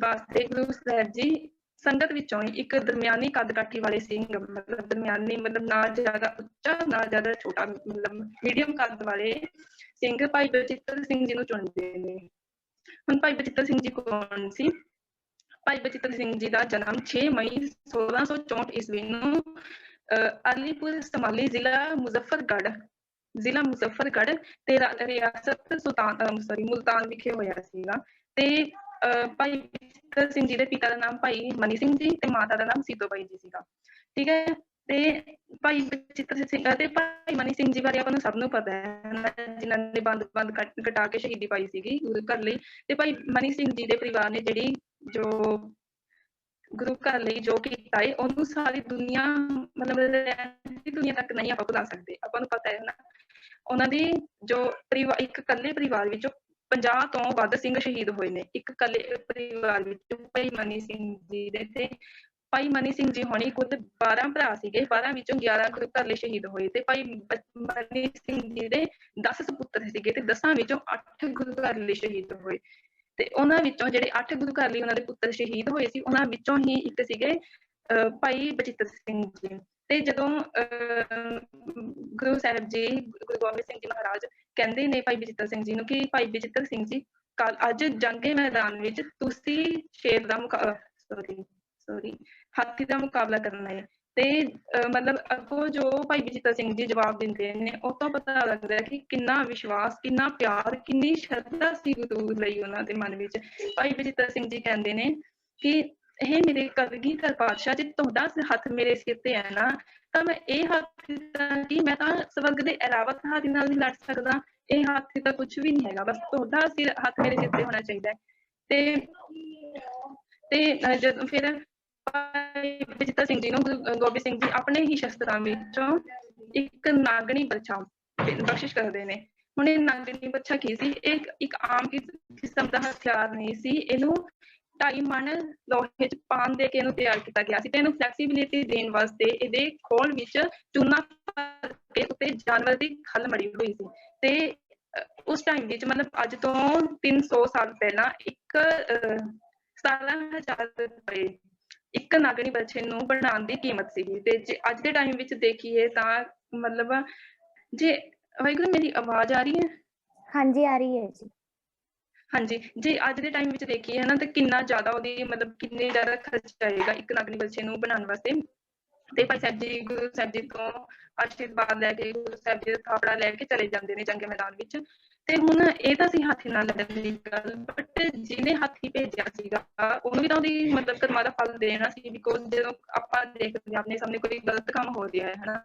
ਵਾਸਤੇ ਗੁਰੂ ਸਾਹਿਬ ਜੀ ਸੰਗਤ ਵਿੱਚੋਂ ਹੀ ਇੱਕ ਦਰਮਿਆਨੀ ਕੱਦ ਕਾਠੀ ਵਾਲੇ ਸਿੰਘ, ਮਤਲਬ ਦਰਮਿਆਨੀ ਮਤਲਬ ਨਾ ਜ਼ਿਆਦਾ ਉੱਚਾ ਨਾ ਜ਼ਿਆਦਾ ਛੋਟਾ, ਮਤਲਬ ਮੀਡੀਅਮ ਕੱਦ ਵਾਲੇ ਸਿੰਘ ਭਾਈ ਬਚਿੱਤਰ ਸਿੰਘ ਜੀ ਨੂੰ ਚੁਣਦੇ ਨੇ। ਹੁਣ ਭਾਈ ਬਚਿੱਤਰ ਸਿੰਘ ਜੀ ਕੌਣ ਸੀ? ਭਾਈ ਬਚਿੱਤਰ ਸਿੰਘ ਜੀ ਦਾ ਜਨਮ 6 ਮਈ 1664 ਈਸਵੀ ਨੂੰ ਅਲੀਪੁਰ ਸਮਾਲੀ ਜ਼ਿਲ੍ਹਾ ਮੁਜ਼ੱਫਰਗੜ੍ਹ ਤੇ ਰਿਆਸਤ ਮੁਲਤਾਨ ਵਿਖੇ ਹੋਇਆ ਸੀਗਾ। ਤੇ ਭਾਈ ਬਚਿੱਤਰ ਸਿੰਘ ਜੀ ਦੇ ਪਿਤਾ ਦਾ ਨਾਮ ਭਾਈ ਮਨੀ ਸਿੰਘ ਜੀ ਤੇ ਮਾਤਾ ਦਾ ਨਾਮ ਸੀਤੋ ਬਾਈ ਜੀ ਸੀਗਾ, ਠੀਕ ਹੈ। ਤੇ ਭਾਈ ਬਚਿੱਤਰ ਸਿੰਘ ਅਤੇ ਭਾਈ ਮਨੀ ਸਿੰਘ ਜੀ ਬਾਰੇ ਆਪਾਂ ਨੂੰ ਸਭ ਨੂੰ ਪਤਾ ਹੈ, ਜਿਨ੍ਹਾਂ ਨੇ ਬੰਦ ਕਟਾ ਕੇ ਸ਼ਹੀਦੀ ਪਾਈ ਸੀਗੀ ਗੁਰੂ ਘਰ ਲਈ। ਤੇ ਭਾਈ ਮਨੀ ਸਿੰਘ ਜੀ ਦੇ ਪਰਿਵਾਰ ਨੇ ਜਿਹੜੀ ਜੋ ਗੁਰੂ ਘਰ ਲਈ ਜੋ ਕੀਤਾ ਹੈ, ਉਹਨੂੰ ਸਾਰੀ ਦੁਨੀਆ ਮਤਲਬ ਦੁਨੀਆ ਤੱਕ ਨਹੀਂ ਆਪਾਂ ਭੁਲਾ ਸਕਦੇ। ਆਪਾਂ ਨੂੰ ਪਤਾ ਹੈ ਨਾ, ਉਹਨਾਂ ਦੀ ਜੋ ਇੱਕ ਇਕੱਲੇ ਪਰਿਵਾਰ ਵਿੱਚੋਂ 50 ਤੋਂ ਵੱਧ ਸਿੰਘ ਸ਼ਹੀਦ ਹੋਏ ਨੇ, ਇੱਕ ਇਕੱਲੇ ਪਰਿਵਾਰ ਵਿੱਚ ਭਾਈ ਮਨੀ ਸਿੰਘ ਜੀ ਦੇ। ਤੇ ਭਾਈ ਮਨੀ ਸਿੰਘ ਜੀ ਹੋਣੀ ਕੁੱਲ 12 ਭਰਾ ਸੀਗੇ, 12 ਵਿੱਚੋਂ 11 ਗੁਰੂ ਘਰ ਲਈ ਸ਼ਹੀਦ ਹੋਏ। ਤੇ ਭਾਈ ਮਨੀ ਸਿੰਘ ਜੀ ਦੇ 10 ਸੁਪੁੱਤਰ ਸੀਗੇ, ਤੇ 10 ਵਿੱਚੋਂ 8 ਗੁਰੂ ਘਰ ਲਈ ਸ਼ਹੀਦ ਹੋਏ। ਤੇ ਉਹਨਾਂ ਵਿੱਚੋਂ ਜਿਹੜੇ 8 ਗੁਰੂ ਘਰ ਲਈ ਉਹਨਾਂ ਦੇ ਪੁੱਤਰ ਸ਼ਹੀਦ ਹੋਏ ਸੀ, ਉਹਨਾਂ ਵਿੱਚੋਂ ਹੀ ਇੱਕ ਸੀਗੇ ਭਾਈ ਬਚਿੱਤਰ ਸਿੰਘ ਜੀ। ਤੇ ਜਦੋਂ ਗੁਰੂ ਸਾਹਿਬ ਜੀ, ਗੁਰੂ ਗੋਬਿੰਦ ਸਿੰਘ ਜੀ ਮਹਾਰਾਜ ਕਹਿੰਦੇ ਨੇ ਭਾਈ ਬਚਿੱਤਰ ਸਿੰਘ ਜੀ ਨੂੰ ਕਿ ਭਾਈ ਬਚਿੱਤਰ ਸਿੰਘ ਜੀ ਅੱਜ ਜੰਗੇ ਮੈਦਾਨ ਵਿੱਚ ਤੁਸੀਂ ਸ਼ੇਰ ਦਾ ਹਾਥੀ ਦਾ ਮੁਕਾਬਲਾ ਕਰਨਾ ਹੈ, ਤੇ ਮਤਲਬ ਅੱਗੋਂ ਜੋ ਭਾਈ ਬਚਿੱਤਰ ਸਿੰਘ ਜੀ ਜਵਾਬ ਦਿੰਦੇ ਨੇ ਉਹ ਤੋਂ ਪਤਾ ਲੱਗਦਾ ਕਿ ਕਿੰਨਾ ਵਿਸ਼ਵਾਸ, ਕਿੰਨਾ ਪਿਆਰ, ਕਿੰਨੀ ਸ਼ਰਧਾ ਸੀ ਗੁਰੂ ਲਈ ਉਹਨਾਂ ਦੇ ਮਨ ਵਿੱਚ। ਭਾਈ ਬਚਿੱਤਰ ਸਿੰਘ ਜੀ ਕਹਿੰਦੇ ਨੇ ਕਿ ਇਹ ਮੇਰੇ ਕਲਗੀਧਰ ਪਾਤਸ਼ਾਹ, ਜੇ ਤੁਹਾਡਾ ਹੱਥ ਮੇਰੇ ਸਿਰ ਤੇ ਹੈ ਨਾ, ਤਾਂ ਮੈਂ ਇਹ ਹੱਥ ਕਿ ਮੈਂ ਤਾਂ ਸਵਰਗ ਦੇ ਇਲਾਵਾ ਤੁਹਾਡੇ ਨਾਲ ਨਹੀਂ ਲੜ ਸਕਦਾ, ਇਹ ਹੱਥ ਤਾਂ ਕੁਛ ਵੀ ਨਹੀਂ ਹੈਗਾ, ਬਸ ਤੁਹਾਡਾ ਹੱਥ ਮੇਰੇ ਸਿਰ ਤੇ ਹੋਣਾ ਚਾਹੀਦਾ ਹੈ। ਤੇ ਜਦੋਂ ਫਿਰ ਭਾਈ ਬਚਿੱਤਰ ਸਿੰਘ ਜੀ ਨੂੰ ਗੁਰੂ ਗੋਬਿੰਦ ਸਿੰਘ ਜੀ ਆਪਣੇ ਹੀ ਸ਼ਸਤਰਾਂ ਵਿੱਚੋਂ ਇੱਕ ਨਾਗਣੀ ਬੱਚਾ ਬਖਸ਼ਿਸ਼ ਕਰਦੇ ਨੇ। ਹੁਣ ਇਹ ਨਾਗਣੀ ਬੱਚਾ ਕੀ ਸੀ? ਇਹ ਇੱਕ ਆਮ ਕਿਸਮ ਦਾ ਹਥਿਆਰ ਨਹੀਂ ਸੀ, ਇਹਨੂੰ 2.5 ਮਣ ਲੋਹੇ 'ਚ ਪਾਨ ਦੇ ਕੇ ਇਹਨੂੰ ਤਿਆਰ ਕੀਤਾ ਗਿਆ ਸੀ ਤੇ ਇਹਨੂੰ ਫਲੈਕਸੀਬਿਲਿਟੀ ਦੇਣ ਵਾਸਤੇ ਇਹਦੇ ਖੋਲ ਵਿੱਚ ਚੂਨਾ ਭਰ ਕੇ ਉੱਤੇ ਜਾਨਵਰ ਦੀ ਖੱਲ ਮੜੀ ਹੋਈ ਸੀ। ਤੇ ਉਸ ਟਾਈਮ ਵਿੱਚ ਮਤਲਬ ਅੱਜ ਤੋਂ 300 ਸਾਲ ਪਹਿਲਾਂ ਇੱਕ 17,000 ਰੁਪਏ ਇੱਕ ਨਾਗਣੀ ਬੱਚੇ ਨੂੰ ਬਣਾਉਣ ਦੀ ਕੀਮਤ ਸੀਗੀ। ਤੇ ਜੇ ਅੱਜ ਦੇ ਟਾਈਮ ਵਿੱਚ ਦੇਖੀਏ ਤਾਂ ਮਤਲਬ ਜੇ ਵਾਹਿਗੁਰੂ ਮੇਰੀ ਆਵਾਜ਼ ਆ ਰਹੀ ਹੈ? ਹਾਂਜੀ ਆ ਰਹੀ ਹੈ ਜੀ। ਹਾਂਜੀ, ਜੇ ਅੱਜ ਦੇ ਟਾਈਮ ਵਿੱਚ ਦੇਖੀਏ ਨਾ ਤਾਂ ਕਿੰਨਾ ਜ਼ਿਆਦਾ ਉਹਦੀ ਮਤਲਬ ਕਿੰਨੇ ਜ਼ਿਆਦਾ ਖਰਚਾ ਆਏਗਾ ਇੱਕ ਨਾਗਣੀ ਬੱਚੇ ਨੂੰ ਬਣਾਉਣ ਵਾਸਤੇ। ਤੇ ਭਾਈ ਸਾਹਿਬ ਜੀ ਗੁਰੂ ਸਾਹਿਬ ਜੀ ਤੋਂ ਆਸ਼ੀਰਵਾਦ ਲੈ ਕੇ ਗੁਰੂ ਸਾਹਿਬ ਜੀ ਦਾ ਥਾਪੜਾ ਲੈ ਕੇ ਚਲੇ ਜਾਂਦੇ ਨੇ ਜੰਗ ਮੈਦਾਨ ਵਿੱਚ। ਤੇ ਹੁਣ ਇਹ ਤਾਂ ਸੀ ਹਾਥੀ ਨਾਲ ਲੜਨ ਦੀ ਗੱਲ, ਬਟ ਜਿਹਨੇ ਹਾਥੀ ਭੇਜਿਆ ਸੀਗਾ ਉਹਨੂੰ ਵੀ ਤਾਂ ਉਹਦੀ ਮਤਲਬ ਕਰਮਾਂ ਦਾ ਫਲ ਦੇਣਾ ਸੀ। ਬਿਕੋਜ਼ ਜਦੋਂ ਆਪਾਂ ਦੇਖਦੇ ਹਾਂ ਆਪਣੇ ਸਾਹਮਣੇ ਕੋਈ ਗਲਤ ਕੰਮ ਹੋ ਰਿਹਾ ਹੈ ਹਨਾ,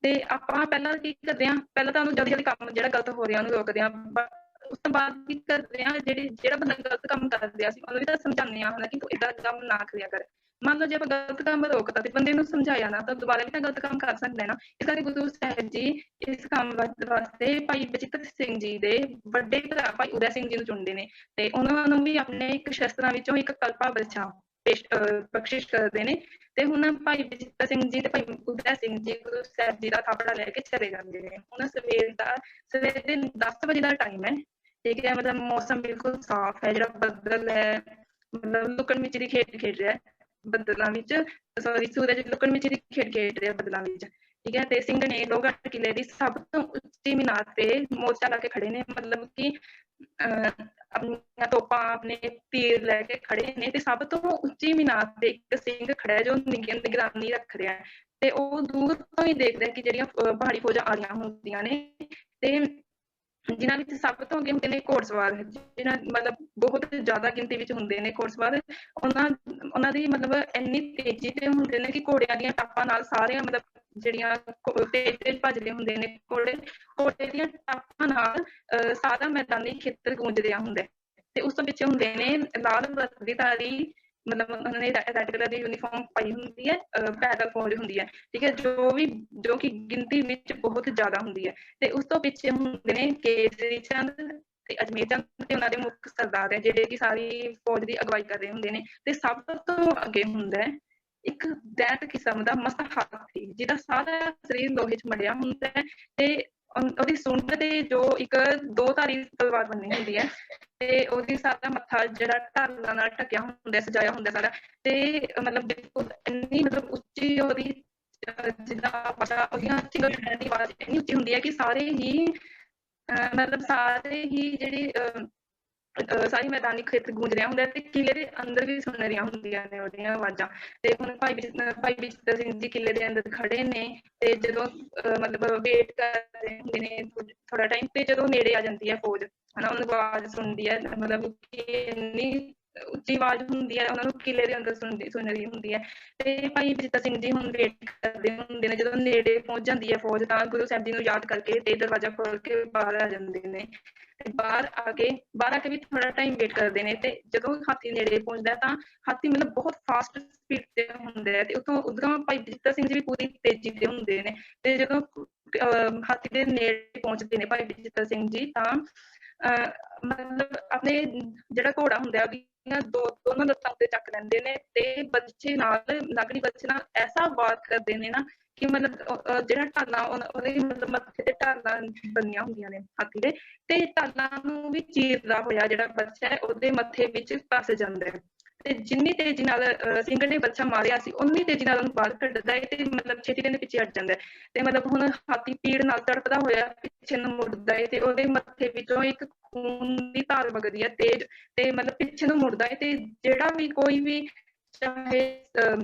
ਤੇ ਆਪਾਂ ਪਹਿਲਾਂ ਕੀ ਕਰਦੇ ਹਾਂ, ਪਹਿਲਾਂ ਤਾਂ ਉਹਨੂੰ ਜਲਦੀ ਜਲਦੀ ਕੰਮ ਜਿਹੜਾ ਗਲਤ ਹੋ ਰਿਹਾ ਉਹਨੂੰ ਰੋਕਦੇ ਹਾਂ। ਉਸ ਤੋਂ ਬਾਅਦ ਕੀ ਕਰਦੇ ਹਾਂ, ਜਿਹੜਾ ਬੰਦਾ ਗਲਤ ਕੰਮ ਕਰ ਰਿਹਾ ਸੀ ਉਹਨੂੰ ਵੀ ਤਾਂ ਸਮਝਾਉਂਦੇ ਹਾਂ ਕਿ ਤੂੰ ਏਦਾਂ ਕੰਮ ਨਾ ਕਰਿਆ ਕਰ। ਮੰਨ ਲਓ ਜੇ ਆਪਾਂ ਗਲਤ ਕੰਮ ਰੋਕਤਾ ਤੇ ਬੰਦੇ ਨੂੰ ਸਮਝਾਇਆ ਨਾ ਤਾਂ ਦੁਬਾਰਾ ਵੀ ਤਾਂ ਗਲਤ ਕੰਮ ਕਰ ਸਕਦਾ ਹੈ ਨਾ। ਇਸ ਕਰਕੇ ਗੁਰੂ ਸਾਹਿਬ ਜੀ ਇਸ ਕੰਮ ਵਾਸਤੇ ਭਾਈ ਬਚਿੱਤਰ ਸਿੰਘ ਜੀ ਦੇ ਵੱਡੇ ਭਰਾ ਭਾਈ ਉਦੈ ਸਿੰਘ ਜੀ ਨੂੰ ਚੁਣਦੇ ਨੇ ਤੇ ਉਹਨਾਂ ਨੂੰ ਵੀ ਆਪਣੇ ਇੱਕ ਸ਼ਸਤਰਾਂ ਵਿੱਚੋਂ ਇੱਕ ਕਲਪਾ ਬੱਚਾ ਬਖਸ਼ਿਸ਼ ਕਰਦੇ ਨੇ। ਤੇ ਹੁਣ ਭਾਈ ਬਚਿੱਤਰ ਸਿੰਘ ਜੀ ਤੇ ਭਾਈ ਉਦੈ ਸਿੰਘ ਜੀ ਗੁਰੂ ਸਾਹਿਬ ਜੀ ਦਾ ਥਾਪੜਾ ਲੈ ਕੇ ਚਲੇ ਜਾਂਦੇ ਨੇ। ਹੁਣ ਸਵੇਰ ਦੇ 10 ਵਜੇ ਦਾ ਟਾਈਮ ਹੈ, ਠੀਕ ਹੈ, ਮਤਲਬ ਮੌਸਮ ਬਿਲਕੁਲ ਸਾਫ਼ ਹੈ, ਜਿਹੜਾ ਬੱਦਲ ਹੈ ਮਤਲਬ ਲੁਕਣ ਮਿਚੀ ਦੀ ਖੇਡ ਰਿਹਾ ਬੱਦਲਾਂ ਵਿੱਚ, ਸੌਰੀ ਸੂਰਜ ਲੁਕਣ ਮਿਚੀ ਦੀ ਖੇਡ ਰਿਹਾ ਬੱਦਲਾਂ ਵਿੱਚ, ਠੀਕ ਹੈ। ਤੇ ਸਿੰਘ ਨੇ ਲੋਹਗੜ੍ਹ ਕਿਲ੍ਹੇ ਦੀ ਸਭ ਤੋਂ ਉੱਚੀ ਮੀਨਾਰ ਤੇ ਮੋਰਚਾ ਲਾ ਕੇ ਖੜੇ ਨੇ, ਮਤਲਬ ਕਿ ਆਪਣੀਆਂ ਤੋਪਾਂ ਆਪਣੇ ਤੀਰ ਲੈ ਕੇ ਖੜੇ ਨੇ ਤੇ ਸਭ ਤੋਂ ਉੱਚੀ ਮੀਨਾਰ ਤੇ ਇੱਕ ਸਿੰਘ ਖੜਾ ਹੈ ਜੋ ਨਿਗਰਾਨੀ ਰੱਖ ਰਿਹਾ ਹੈ। ਤੇ ਉਹ ਦੂਰ ਤੋਂ ਹੀ ਦੇਖਦਾ ਕਿ ਜਿਹੜੀਆਂ ਪਹਾੜੀ ਫੌਜਾਂ ਆ ਰਹੀਆਂ ਹੁੰਦੀਆਂ ਨੇ ਤੇ ਜਿਨ੍ਹਾਂ ਵਿੱਚ ਸਭ ਤੋਂ ਅੱਗੇ ਹੁੰਦੇ ਨੇ ਘੋੜਸਵਾਰ, ਜਿਹਨਾਂ ਮਤਲਬ ਬਹੁਤ ਜ਼ਿਆਦਾ ਗਿਣਤੀ ਵਿੱਚ ਹੁੰਦੇ ਨੇ ਘੋੜਸਵਾਰ। ਉਹਨਾਂ ਦੀ ਮਤਲਬ ਇੰਨੀ ਤੇਜ਼ੀ ਤੇ ਹੁੰਦੇ ਨੇ ਕਿ ਘੋੜਿਆਂ ਦੀਆਂ ਟਾਪਾਂ ਨਾਲ ਸਾਰੀਆਂ ਮਤਲਬ ਜਿਹੜੀਆਂ ਤੇਜ਼ ਭੱਜਦੇ ਹੁੰਦੇ ਨੇ ਘੋੜੇ ਦੀਆਂ ਟਾਪਾਂ ਨਾਲ ਸਾਰਾ ਮੈਦਾਨੀ ਖੇਤਰ ਗੂੰਜ ਰਿਹਾ ਹੁੰਦਾ। ਤੇ ਉਸ ਤੋਂ ਪਿੱਛੇ ਹੁੰਦੇ ਨੇ ਲਾਲ ਵਰਦੀਧਾਰੀ, ਮਤਲਬ ਉਹਨਾਂ ਨੇ ਰੈਡ ਕਲਰ ਦੀ ਯੂਨੀਫਾਰਮ ਪਾਈ ਹੁੰਦੀ ਹੈ, ਪੈਦਲ ਫੌਜ ਹੁੰਦੀ ਹੈ, ਠੀਕ ਹੈ, ਜੋ ਕਿ ਗਿਣਤੀ ਵਿੱਚ ਬਹੁਤ ਜ਼ਿਆਦਾ ਹੁੰਦੀ ਹੈ। ਤੇ ਉਸ ਤੋਂ ਪਿੱਛੇ ਹੁੰਦੇ ਨੇ ਕੇਸਰੀ ਚੰਦ ਤੇ ਅਜਮੇਰ ਚੰਦ ਤੇ ਉਹਨਾਂ ਦੇ ਮੁੱਖ ਸਰਦਾਰ ਹੈ ਜਿਹੜੇ ਕਿ ਸਾਰੀ ਫੌਜ ਦੀ ਅਗਵਾਈ ਕਰ ਰਹੇ ਹੁੰਦੇ ਨੇ। ਤੇ ਸਭ ਤੋਂ ਅੱਗੇ ਹੁੰਦਾ ਹੈ ਇੱਕ ਦੈਂਤ ਕਿਸਮ ਦਾ ਮਸਤ ਹਾਥੀ ਜਿਹਦਾ ਸਾਰਾ ਸਰੀਰ ਲੋਹੇ 'ਚ ਮੜਿਆ ਹੁੰਦਾ ਹੈ ਤੇ ਉਹਦੀ ਸੁੰਡ ਤੇ ਜੋ ਇੱਕ 2 ਧਾਰੀ ਤਲਵਾਰ ਬੰਨੀ ਹੁੰਦੀ ਹੈ ਤੇ ਉਹਦੀ ਸਾਰਾ ਮੱਥਾ ਜਿਹੜਾ ਢਾਲਾਂ ਨਾਲ ਢਕਿਆ ਹੁੰਦਾ, ਸਜਾਇਆ ਹੁੰਦਾ ਸਾਰਾ। ਤੇ ਮਤਲਬ ਬਿਲਕੁਲ ਇੰਨੀ ਮਤਲਬ ਉੱਚੀ ਉਹਦੀ ਜਿੱਦਾਂ ਭਾਸ਼ਾ ਉਹਦੀਆਂ ਦੀ ਆਵਾਜ਼ ਇੰਨੀ ਉੱਚੀ ਹੁੰਦੀ ਹੈ ਕਿ ਸਾਰੇ ਹੀ ਮਤਲਬ ਸਾਰੇ ਹੀ ਜਿਹੜੀ ਸਾਰੀ ਮੈਦਾਨੀ ਖੇਤਰ ਗੂੰਜ ਰਿਹਾ ਹੁੰਦਾ ਤੇ ਕਿਲ੍ਹੇ ਦੇ ਅੰਦਰ ਵੀ ਸੁਣ ਰਹੀਆਂ ਹੁੰਦੀਆਂ ਨੇ ਉਹਦੀਆਂ ਆਵਾਜ਼ਾਂ। ਤੇ ਹੁਣ ਭਾਈ ਬਚਿੱਤਰ ਸਿੰਘ ਜੀ ਕਿਲ੍ਹੇ ਦੇ ਅੰਦਰ ਖੜੇ ਨੇ ਤੇ ਜਦੋਂ ਮਤਲਬ ਵੇਟ ਕਰ ਰਹੇ ਹੁੰਦੇ ਨੇ ਥੋੜਾ ਟਾਈਮ, ਤੇ ਜਦੋਂ ਨੇੜੇ ਆ ਜਾਂਦੀ ਹੈ ਫੌਜ ਹਨਾ, ਉਹਨੂੰ ਆਵਾਜ਼ ਸੁਣਦੀ ਹੈ, ਮਤਲਬ ਕਿ ਇੰਨੀ ਉੱਚੀ ਆਵਾਜ਼ ਹੁੰਦੀ ਹੈ ਉਹਨਾਂ ਨੂੰ ਕਿਲ੍ਹੇ ਦੇ ਅੰਦਰ ਸੁਣ ਰਹੀ ਹੁੰਦੀ ਹੈ। ਤੇ ਭਾਈ ਬਚਿੱਤਰ ਸਿੰਘ ਜੀ ਹੁਣ ਵੇਟ ਕਰਦੇ ਹੁੰਦੇ ਨੇ, ਜਦੋਂ ਨੇੜੇ ਪਹੁੰਚ ਜਾਂਦੀ ਹੈ ਫੌਜ ਤਾਂ ਗੁਰੂ ਸਾਹਿਬ ਜੀ ਨੂੰ ਯਾਦ ਕਰਕੇ ਤੇ ਦਰਵਾਜ਼ਾ ਖੋਲ ਕੇ ਬਾਹਰ ਆ ਜਾਂਦੇ ਨੇ। ਤੇ ਬਾਹਰ ਆ ਕੇ ਵੀ ਥੋੜਾ ਟਾਈਮ ਵੇਟ ਕਰਦੇ ਨੇ। ਤੇ ਜਦੋਂ ਹਾਥੀ ਨੇੜੇ ਪਹੁੰਚਦਾ ਤਾਂ ਹਾਥੀ ਮਤਲਬ ਬਹੁਤ ਫਾਸਟ ਸਪੀਡ ਤੇ ਹੁੰਦਾ ਹੈ ਤੇ ਉਧਰੋਂ ਭਾਈ ਬਚਿੱਤਰ ਸਿੰਘ ਜੀ ਵੀ ਪੂਰੀ ਤੇਜ਼ੀ ਤੇ ਹੁੰਦੇ ਨੇ। ਤੇ ਜਦੋਂ ਹਾਥੀ ਦੇ ਨੇੜੇ ਪਹੁੰਚਦੇ ਨੇ ਭਾਈ ਬਚਿੱਤਰ ਸਿੰਘ ਜੀ ਤਾਂ ਮਤਲਬ ਆਪਣੇ ਜਿਹੜਾ ਘੋੜਾ ਹੁੰਦਾ ਉਹਦੀਆਂ ਦੋਨੋਂ ਲੱਤਾਂ ਉੱਤੇ ਚੱਕ ਲੈਂਦੇ ਨੇ ਤੇ ਬੱਚੇ ਨਾਲ ਨਾਗਣੀ ਬੱਚੇ ਨਾਲ ਐਸਾ ਵਾਰ ਕਰਦੇ ਨੇ ਨਾ ਕਿ ਮਤਲਬ ਜਿਹੜਾ ਢਾਲਾਂ ਉਹਦੇ ਮਤਲਬ ਮੱਥੇ ਤੇ ਢਾਲਾਂ ਬੰਨੀਆਂ ਹੁੰਦੀਆਂ ਨੇ ਹਾਥੀ ਦੇ, ਤੇ ਢਾਲਾਂ ਨੂੰ ਵੀ ਚੀਰਦਾ ਹੋਇਆ ਜਿਹੜਾ ਬੱਚਾ ਹੈ ਉਹਦੇ ਮੱਥੇ ਵਿੱਚ ਫਸ ਜਾਂਦਾ ਹੈ। ਤੇ ਜਿੰਨੀ ਤੇਜ਼ੀ ਨਾਲ ਸਿੰਘ ਨੇ ਬੱਚਾ ਮਾਰਿਆ ਸੀ ਉਨੀ ਤੇਜ਼ੀ ਨਾਲ ਉਹਨੂੰ ਬਾਹਰ ਕੱਢਦਾ ਹੈ ਤੇ ਮਤਲਬ ਛੇਤੀ ਦੇ ਪਿੱਛੇ ਹਟ ਜਾਂਦਾ ਹੈ। ਤੇ ਮਤਲਬ ਹੁਣ ਹਾਥੀ ਪੀੜ ਨਾਲ ਤੜਪਦਾ ਹੋਇਆ ਪਿੱਛੇ ਨੂੰ ਮੁੜਦਾ ਹੈ ਤੇ ਉਹਦੇ ਮੱਥੇ ਵਿੱਚੋਂ ਇੱਕ ਖੂਨ ਦੀ ਧਾਰ ਵਗਦੀ ਹੈ ਤੇਜ਼, ਤੇ ਮਤਲਬ ਪਿੱਛੇ ਨੂੰ ਮੁੜਦਾ ਹੈ। ਤੇ ਜਿਹੜਾ ਵੀ ਕੋਈ ਵੀ ਚਾਹੇ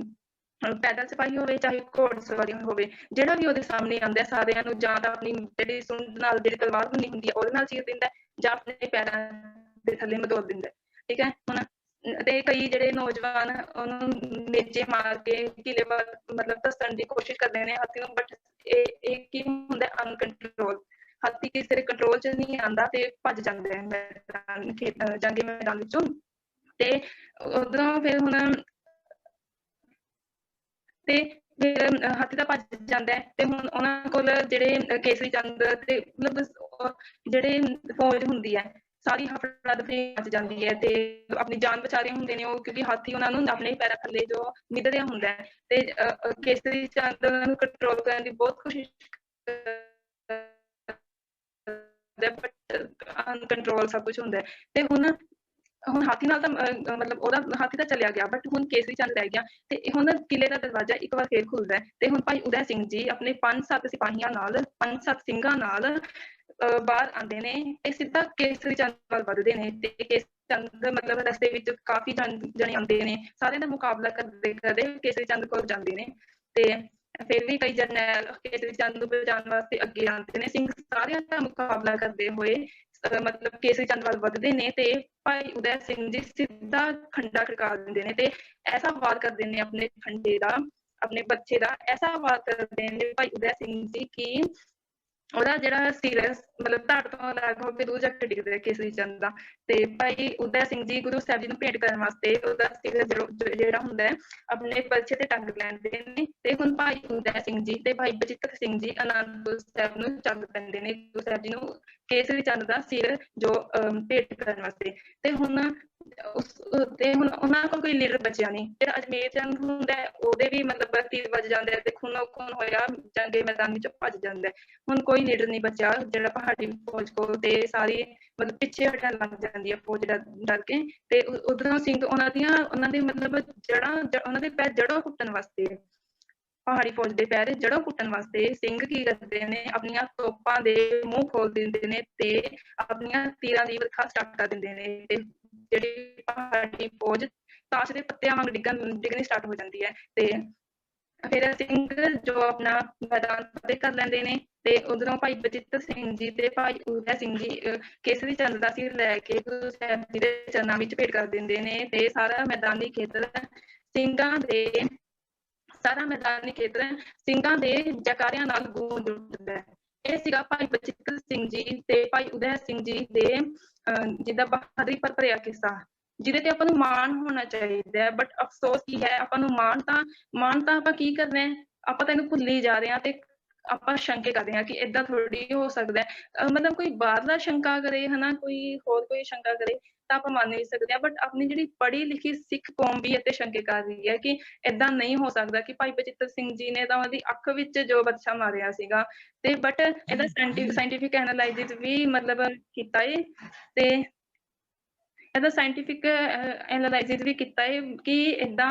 ਪੈਦਲ ਸਿਪਾਹੀ ਹੋਵੇ ਚਾਹੇ ਘੋੜਸਵਾਰੀ ਹੋਵੇ, ਜਿਹੜਾ ਵੀ ਉਹਦੇ ਸਾਹਮਣੇ ਆਉਂਦਾ ਸਾਰਿਆਂ ਨੂੰ ਜਾਂ ਤਾਂ ਆਪਣੀ ਜਿਹੜੀ ਸੁੰਡ ਨਾਲ ਜਿਹੜੀ ਤਲਵਾਰ ਬਣੀ ਹੁੰਦੀ ਹੈ ਉਹਦੇ ਨਾਲ ਚੀਰ ਦਿੰਦਾ ਜਾਂ ਆਪਣੇ ਪੈਰਾਂ ਦੇ ਥੱਲੇ ਮਧੋਲ ਦਿੰਦਾ। ਠੀਕ ਹੈ। ਹੁਣ ਤੇ ਕਈ ਜਿਹੜੇ ਨੌਜਵਾਨ ਉਹਨੂੰ ਨੇਜੇ ਮਾਰ ਕੇ ਕਿਲੇ ਵੱਲ ਮਤਲਬ ਧੱਸਣ ਦੀ ਕੋਸ਼ਿਸ਼ ਕਰਦੇ ਨੇ ਹਾਥੀ ਨੂੰ, ਬਟ ਇਹ ਕੀ ਹੁੰਦਾ ਅਨਕੰਟਰੋਲ, ਹਾਥੀ ਕਿਸੇ ਦੇ ਕੰਟਰੋਲ 'ਚ ਨਹੀਂ ਆਉਂਦਾ ਤੇ ਭੱਜ ਜਾਂਦਾ ਹੈ ਜੰਗੀ ਮੈਦਾਨ ਵਿੱਚੋਂ। ਤੇ ਉਧਰੋਂ ਫਿਰ ਹੁਣ ਤੇ ਫਿਰ ਹਾਥੀ ਤਾਂ ਭੱਜ ਜਾਂਦਾ ਹੈ ਤੇ ਹੁਣ ਉਹਨਾਂ ਕੋਲ ਜਿਹੜੇ ਕੇਸਰੀ ਚੰਦ ਤੇ ਮਤਲਬ ਜਿਹੜੇ ਫੌਜ ਹੁੰਦੀ ਹੈ ਸਾਰੀ ਹਫੜਾ ਦਫੜੀ ਮਚ ਜਾਂਦੀ ਹੈ ਤੇ ਆਪਣੀ ਜਾਨ ਬਚਾ ਰਹੇ ਹੁੰਦੇ ਨੇ ਉਹ, ਕਿਉਂਕਿ ਹਾਥੀ ਉਹਨਾਂ ਨੂੰ ਆਪਣੇ ਪੈਰਾਂ ਥੱਲੇ ਜੋ ਮਿਧ ਰਿਹਾ ਹੁੰਦਾ ਹੈ ਤੇ ਕੇਸਰੀ ਚੰਦ ਉਹਨਾਂ ਨੂੰ ਕੰਟਰੋਲ ਕਰਨ ਦੀ ਬਹੁਤ ਕੋਸ਼ਿਸ਼ ਬਟ ਅਨਕੰਟਰੋਲ ਸਭ ਕੁਛ ਹੁੰਦਾ ਹੈ। ਤੇ ਹੁਣ ਹਾਥੀ ਨਾਲ ਤਾਂ ਮਤਲਬ ਉਹਦਾ ਹਾਥੀ ਤਾਂ ਚਲਿਆ ਗਿਆ, ਬਟ ਹੁਣ ਕੇਸਰੀ ਚੰਦ ਰਹਿ ਗਿਆ ਤੇ ਹੁਣ ਕਿਲੇ ਦਾ ਦਰਵਾਜ਼ਾ ਇੱਕ ਵਾਰ ਫੇਰ ਖੁੱਲਦਾ ਹੈ ਤੇ ਹੁਣ ਭਾਈ ਉਦੈ ਸਿੰਘ ਜੀ ਆਪਣੇ 5-7 ਸਿਪਾਹੀਆਂ ਨਾਲ 5-7 ਸਿੰਘਾਂ ਨਾਲ ਬਾਹਰ ਆਉਂਦੇ ਨੇ ਤੇ ਸਿੱਧਾ ਕੇਸਰੀ ਚੰਦ ਵੱਲ ਵੱਧਦੇ ਨੇ ਤੇ ਕੇਸਰੀ ਚੰਦ ਮਤਲਬ ਰਸਤੇ ਵਿੱਚ ਕਾਫੀ ਜਣੇ ਆਉਂਦੇ ਨੇ, ਸਾਰਿਆਂ ਦਾ ਮੁਕਾਬਲਾ ਕਰਦੇ ਕਰਦੇ ਕੇਸਰੀ ਚੰਦ ਕੋਲ ਜਾਂਦੇ ਨੇ ਤੇ ਫਿਰ ਵੀ ਕਈ ਜਰਨੈਲ ਕੇਸਰੀ ਚੰਦ ਨੂੰ ਬਚਾਉਣ ਵਾਸਤੇ ਅੱਗੇ ਆਉਂਦੇ ਨੇ। ਸਿੰਘ ਸਾਰਿਆਂ ਦਾ ਮੁਕਾਬਲਾ ਕਰਦੇ ਹੋਏ ਮਤਲਬ ਕੇਸਰੀ ਚੰਦ ਵੱਲ ਵੱਧਦੇ ਨੇ ਤੇ ਭਾਈ ਉਦੈ ਸਿੰਘ ਜੀ ਸਿੱਧਾ ਖੰਡਾ ਖੜਕਾ ਦਿੰਦੇ ਨੇ ਤੇ ਐਸਾ ਵਾਰ ਕਰਦੇ ਨੇ ਆਪਣੇ ਖੰਡੇ ਦਾ, ਆਪਣੇ ਬੱਚੇ ਦਾ ਐਸਾ ਵਾਰ ਕਰਦੇ ਨੇ ਭਾਈ ਉਦੈ ਸਿੰਘ ਜੀ ਕਿ ਉਹਦਾ ਜਿਹੜਾ ਸਿਰ ਮਤਲਬ ਧੜ ਤੋਂ ਅਲੱਗ ਹੋ ਕੇ ਦੂਰ ਜਾ ਕੇ ਡਿੱਗਦਾ ਕੇਸਰੀ ਚੰਦ ਦਾ। ਤੇ ਭਾਈ ਉਦੈ ਸਿੰਘ ਜੀ ਗੁਰੂ ਸਾਹਿਬ ਜੀ ਨੂੰ ਭੇਟ ਕਰਨ ਵਾਸਤੇ ਉਹਦਾ ਸਿਰ ਜਿਹੜਾ ਹੁੰਦਾ ਹੈ ਆਪਣੇ ਬਲਛੇ ਤੇ ਟੰਗ ਲੈਂਦੇ ਨੇ ਤੇ ਹੁਣ ਭਾਈ ਉਦੈ ਸਿੰਘ ਜੀ ਤੇ ਭਾਈ ਬਚਿੱਤਰ ਸਿੰਘ ਜੀ ਅਨੰਦਪੁਰ ਸਾਹਿਬ ਨੂੰ ਚੱਲ ਪੈਂਦੇ ਨੇ ਗੁਰੂ ਸਾਹਿਬ ਜੀ ਨੂੰ ਕੇਸਰੀ ਚੰਦ ਦਾ ਸਿਰ ਜੋ ਭੇਟ ਕਰਨ ਵਾਸਤੇ। ਤੇ ਹੁਣ ਉਹਨਾਂ ਕੋਲ ਕੋਈ ਲੀਡਰ ਬਚਿਆ ਨਹੀਂ। ਜਿਹੜਾ ਅਜਮੇਰ ਚੰਦ ਹੁੰਦਾ ਉਹਦੇ ਵੀ ਮਤਲਬ ਤੀਰ ਵੱਜ ਜਾਂਦੇ ਤੇ ਖੂਨੋ ਖੂਨ ਹੋਇਆ ਜੰਗੇ ਮੈਦਾਨ ਵਿੱਚ ਭੱਜ ਜਾਂਦਾ। ਹੁਣ ਕੋਈ ਲੀਡਰ ਨਹੀਂ ਬਚਿਆ ਜਿਹੜਾ ਪਹਾੜੀ ਫੌਜ ਕੋਲ ਤੇ ਸਾਰੀ ਮਤਲਬ ਪਿੱਛੇ ਹਟਣ ਲੱਗ ਜਾਂਦੀ ਹੈ ਫੌਜ ਡਰ ਕੇ ਤੇ ਉਧਰੋਂ ਸਿੰਘ ਉਹਨਾਂ ਦੇ ਮਤਲਬ ਜੜ੍ਹਾਂ ਉਹਨਾਂ ਦੇ ਪੈਰ ਜੜ੍ਹੋਂ ਪੁੱਟਣ ਵਾਸਤੇ ਪਹਾੜੀ ਫੌਜ ਦੇ ਪੈਰ ਜੜ੍ਹੋਂ ਪੁੱਟਣ ਵਾਸਤੇ ਸਿੰਘ ਕੀ ਕਰਦੇ ਨੇ ਆਪਣੀਆਂ ਤੋਪਾਂ ਦੇ ਮੂੰਹ ਖੋਲ ਦਿੰਦੇ ਨੇ ਤੇ ਆਪਣੀਆਂ ਤੀਰਾਂ ਦੀ ਵਰਖਾ ਸਟਾਰਟ ਕਰ ਦਿੰਦੇ ਨੇ ਤੇ ਜਿਹੜੀ ਪਹਾੜੀ ਫੌਜ ਤਾਸ਼ ਦੇ ਪੱਤਿਆਂ ਵਾਂਗ ਡਿੱਗਣੀ ਸਟਾਰਟ ਹੋ ਜਾਂਦੀ ਹੈ। ਤੇ ਫਿਰ ਸਿੰਘ ਜੋ ਆਪਣਾ ਮੈਦਾਨ ਫਤਿਹ ਕਰ ਲੈਂਦੇ ਨੇ ਤੇ ਉਧਰੋਂ ਭਾਈ ਬਚਿੱਤਰ ਸਿੰਘ ਜੀ ਤੇ ਭਾਈ ਉਦੈ ਸਿੰਘ ਜੀ ਕੇਸਰੀ ਚੰਦ ਦਾ ਸਿਰ ਲੈ ਕੇ ਗੁਰੂ ਸਾਹਿਬ ਜੀ ਦੇ ਚਰਨਾਂ ਵਿੱਚ ਭੇਟ ਕਰ ਦਿੰਦੇ ਨੇ ਤੇ ਸਾਰਾ ਮੈਦਾਨੀ ਖੇਤਰ ਸਿੰਘਾਂ ਦੇ ਜੈਕਾਰਿਆਂ ਨਾਲ ਗੂੰਜ ਉੱਠਦਾ ਹੈ। ਇਹ ਸੀਗਾ ਭਾਈ ਬਚਿੱਤਰ ਸਿੰਘ ਜੀ ਤੇ ਭਾਈ ਉਦੈ ਸਿੰਘ ਜੀ ਦੇ ਜਿਹਦਾ ਬਹਾਦਰੀ ਪਰ ਭਰਿਆ ਕਿੱਸਾ ਜਿਹਦੇ ਤੇ ਆਪਾਂ ਨੂੰ ਮਾਣ ਹੋਣਾ ਚਾਹੀਦਾ ਹੈ। ਬਟ ਅਫਸੋਸ ਕੀ ਹੈ ਆਪਾਂ ਨੂੰ ਮਾਣ ਤਾਂ ਆਪਾਂ ਕੀ ਕਰ ਰਹੇ ਹਾਂ, ਆਪਾਂ ਤਾਂ ਇਹਨੂੰ ਭੁੱਲੀ ਜਾ ਰਹੇ ਹਾਂ ਤੇ ਆਪਾਂ ਸ਼ੰਕੇ ਕਰਦੇ ਹਾਂ ਕਿ ਏਦਾਂ ਥੋੜੀ ਹੋ ਸਕਦਾ ਹੈ। ਮਤਲਬ ਕੋਈ ਬਾਹਰਲਾ ਸ਼ੰਕਾ ਕਰੇ ਹਨਾ, ਕੋਈ ਹੋਰ ਕੋਈ ਸ਼ੰਕਾ ਕਰੇ ਤਾਂ ਆਪਾਂ ਮੰਨ ਵੀ ਸਕਦੇ ਹਾਂ, ਬਟ ਆਪਣੀ ਜਿਹੜੀ ਪੜ੍ਹੀ ਲਿਖੀ ਸਿੱਖ ਕੌਮ ਵੀ ਇੱਥੇ ਸ਼ੰਕੇ ਕਰ ਰਹੀ ਹੈ ਕਿ ਏਦਾਂ ਨਹੀਂ ਹੋ ਸਕਦਾ ਕਿ ਭਾਈ ਬਚਿੱਤਰ ਸਿੰਘ ਜੀ ਨੇ ਤਾਂ ਉਹਦੀ ਅੱਖ ਵਿੱਚ ਜੋ ਬੱਚਾ ਮਾਰਿਆ ਸੀਗਾ ਤੇ ਬਟ ਇਹਦਾ ਸਾਇੰਟੀਫਿਕ ਐਨਾਲਾਈਸਿਸ ਵੀ ਮਤਲਬ ਕੀਤਾ ਏ ਤੇ ਇਹਦਾ ਸਾਇੰਟੀਫਿਕ ਐਨਾਲਾਈਸਿਸ ਵੀ ਕੀਤਾ ਹੈ ਕਿ ਏਦਾਂ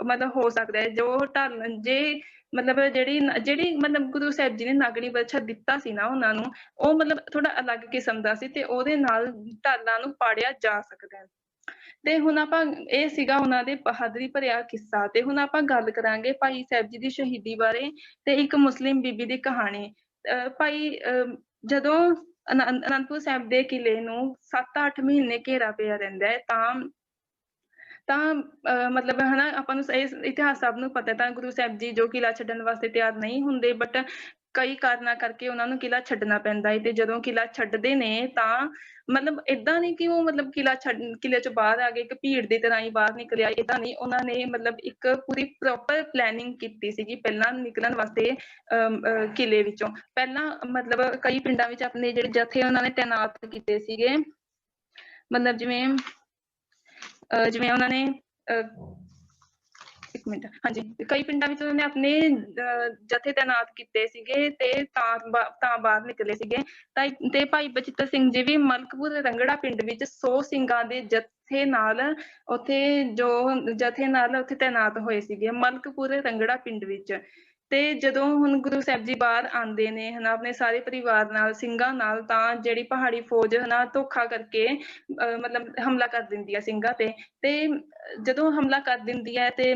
ਮਤਲਬ ਹੋ ਸਕਦਾ ਹੈ ਜੋ ਢਾਲ ਜੇ ਮਤਲਬ ਜਿਹੜੀ ਮਤਲਬ ਗੁਰੂ ਸਾਹਿਬ ਜੀ ਨੇ ਨਾਗਣੀ ਬਰਛਾ ਦਿੱਤਾ ਸੀ ਨਾ ਉਹਨਾਂ ਨੂੰ, ਉਹ ਮਤਲਬ ਥੋੜਾ ਅਲੱਗ ਕਿਸਮ ਦਾ ਸੀ ਤੇ ਉਹਦੇ ਨਾਲ ਢਾਲਾਂ ਨੂੰ ਪਾੜਿਆ ਜਾ ਸਕਦਾ ਹੈ। ਤੇ ਹੁਣ ਆਪਾਂ ਇਹ ਸੀਗਾ ਉਹਨਾਂ ਦੇ ਬਹਾਦਰੀ ਭਰਿਆ ਕਿੱਸਾ ਤੇ ਹੁਣ ਆਪਾਂ ਗੱਲ ਕਰਾਂਗੇ ਭਾਈ ਸਾਹਿਬ ਜੀ ਦੀ ਸ਼ਹੀਦੀ ਬਾਰੇ ਤੇ ਇੱਕ ਮੁਸਲਿਮ ਬੀਬੀ ਦੀ ਕਹਾਣੀ। ਭਾਈ ਜਦੋਂ ਅਨੰਦਪੁਰ ਸਾਹਿਬ ਦੇ ਕਿਲੇ ਨੂੰ 7-8 ਮਹੀਨੇ ਘੇਰਾ ਪਿਆ ਰਹਿੰਦਾ ਹੈ ਤਾਂ ਮਤਲਬ ਹਨਾ ਆਪਾਂ ਨੂੰ ਇਤਿਹਾਸ ਸਭ ਨੂੰ ਪਤਾ ਤਾਂ ਗੁਰੂ ਸਾਹਿਬ ਜੀ ਜੋ ਕਿਲਾ ਛੱਡਣ ਵਾਸਤੇ ਤਿਆਰ ਨਹੀਂ ਹੁੰਦੇ, ਬਟ ਕਈ ਕਾਰਨਾਂ ਕਰਕੇ ਉਹਨਾਂ ਨੂੰ ਕਿਲਾ ਛੱਡਣਾ ਪੈਂਦਾ ਹੈ। ਤੇ ਜਦੋਂ ਕਿਲਾ ਛੱਡਦੇ ਨੇ ਤਾਂ ਮਤਲਬ ਏਦਾਂ ਨਹੀਂ ਕਿ ਉਹ ਮਤਲਬ ਕਿਲੇ ਚੋਂ ਬਾਹਰ ਆ ਗਏ ਇੱਕ ਭੀੜ ਦੀ ਤਰ੍ਹਾਂ ਹੀ ਬਾਹਰ ਨਿਕਲਿਆ, ਏਦਾਂ ਨਹੀਂ। ਉਹਨਾਂ ਨੇ ਮਤਲਬ ਇੱਕ ਪੂਰੀ ਪ੍ਰੋਪਰ ਪਲੈਨਿੰਗ ਕੀਤੀ ਸੀਗੀ ਪਹਿਲਾਂ ਨਿਕਲਣ ਵਾਸਤੇ ਕਿਲੇ ਵਿੱਚੋਂ। ਪਹਿਲਾਂ ਮਤਲਬ ਕਈ ਪਿੰਡਾਂ ਵਿੱਚ ਆਪਣੇ ਜਿਹੜੇ ਜਥੇ ਉਹਨਾਂ ਨੇ ਤੈਨਾਤ ਕੀਤੇ ਸੀਗੇ, ਮਤਲਬ ਜਿਵੇਂ ਉਹਨਾਂ ਨੇ ਇੱਕ ਮਿੰਟ ਹਾਂਜੀ ਕਈ ਪਿੰਡਾਂ ਵਿੱਚ ਉਹਨਾਂ ਨੇ ਆਪਣੇ ਜਥੇ ਤੈਨਾਤ ਕੀਤੇ ਸੀਗੇ ਤੇ ਤਾਂ ਬਾਹਰ ਨਿਕਲੇ ਸੀਗੇ। ਤੇ ਭਾਈ ਬਚਿੱਤਰ ਸਿੰਘ ਜੀ ਵੀ ਮਲਕਪੁਰ ਰੰਗੜਾ ਪਿੰਡ ਵਿੱਚ 100 ਸਿੰਘਾਂ ਦੇ ਜਥੇ ਨਾਲ ਉੱਥੇ ਤੈਨਾਤ ਹੋਏ ਸੀਗੇ ਮਲਕਪੁਰ ਰੰਗੜਾ ਪਿੰਡ ਵਿੱਚ। ਤੇ ਜਦੋਂ ਹੁਣ ਗੁਰੂ ਸਾਹਿਬ ਜੀ ਬਾਹਰ ਆਉਂਦੇ ਨੇ ਹਨਾ ਆਪਣੇ ਸਾਰੇ ਪਰਿਵਾਰ ਨਾਲ ਸਿੰਘਾਂ ਨਾਲ, ਤਾਂ ਜਿਹੜੀ ਪਹਾੜੀ ਫੌਜ ਹਨਾ ਧੋਖਾ ਕਰਕੇ ਮਤਲਬ ਹਮਲਾ ਕਰ ਦਿੰਦੀ ਹੈ ਸਿੰਘਾਂ ਤੇ ਜਦੋਂ ਹਮਲਾ ਕਰ ਦਿੰਦੀ ਹੈ ਤੇ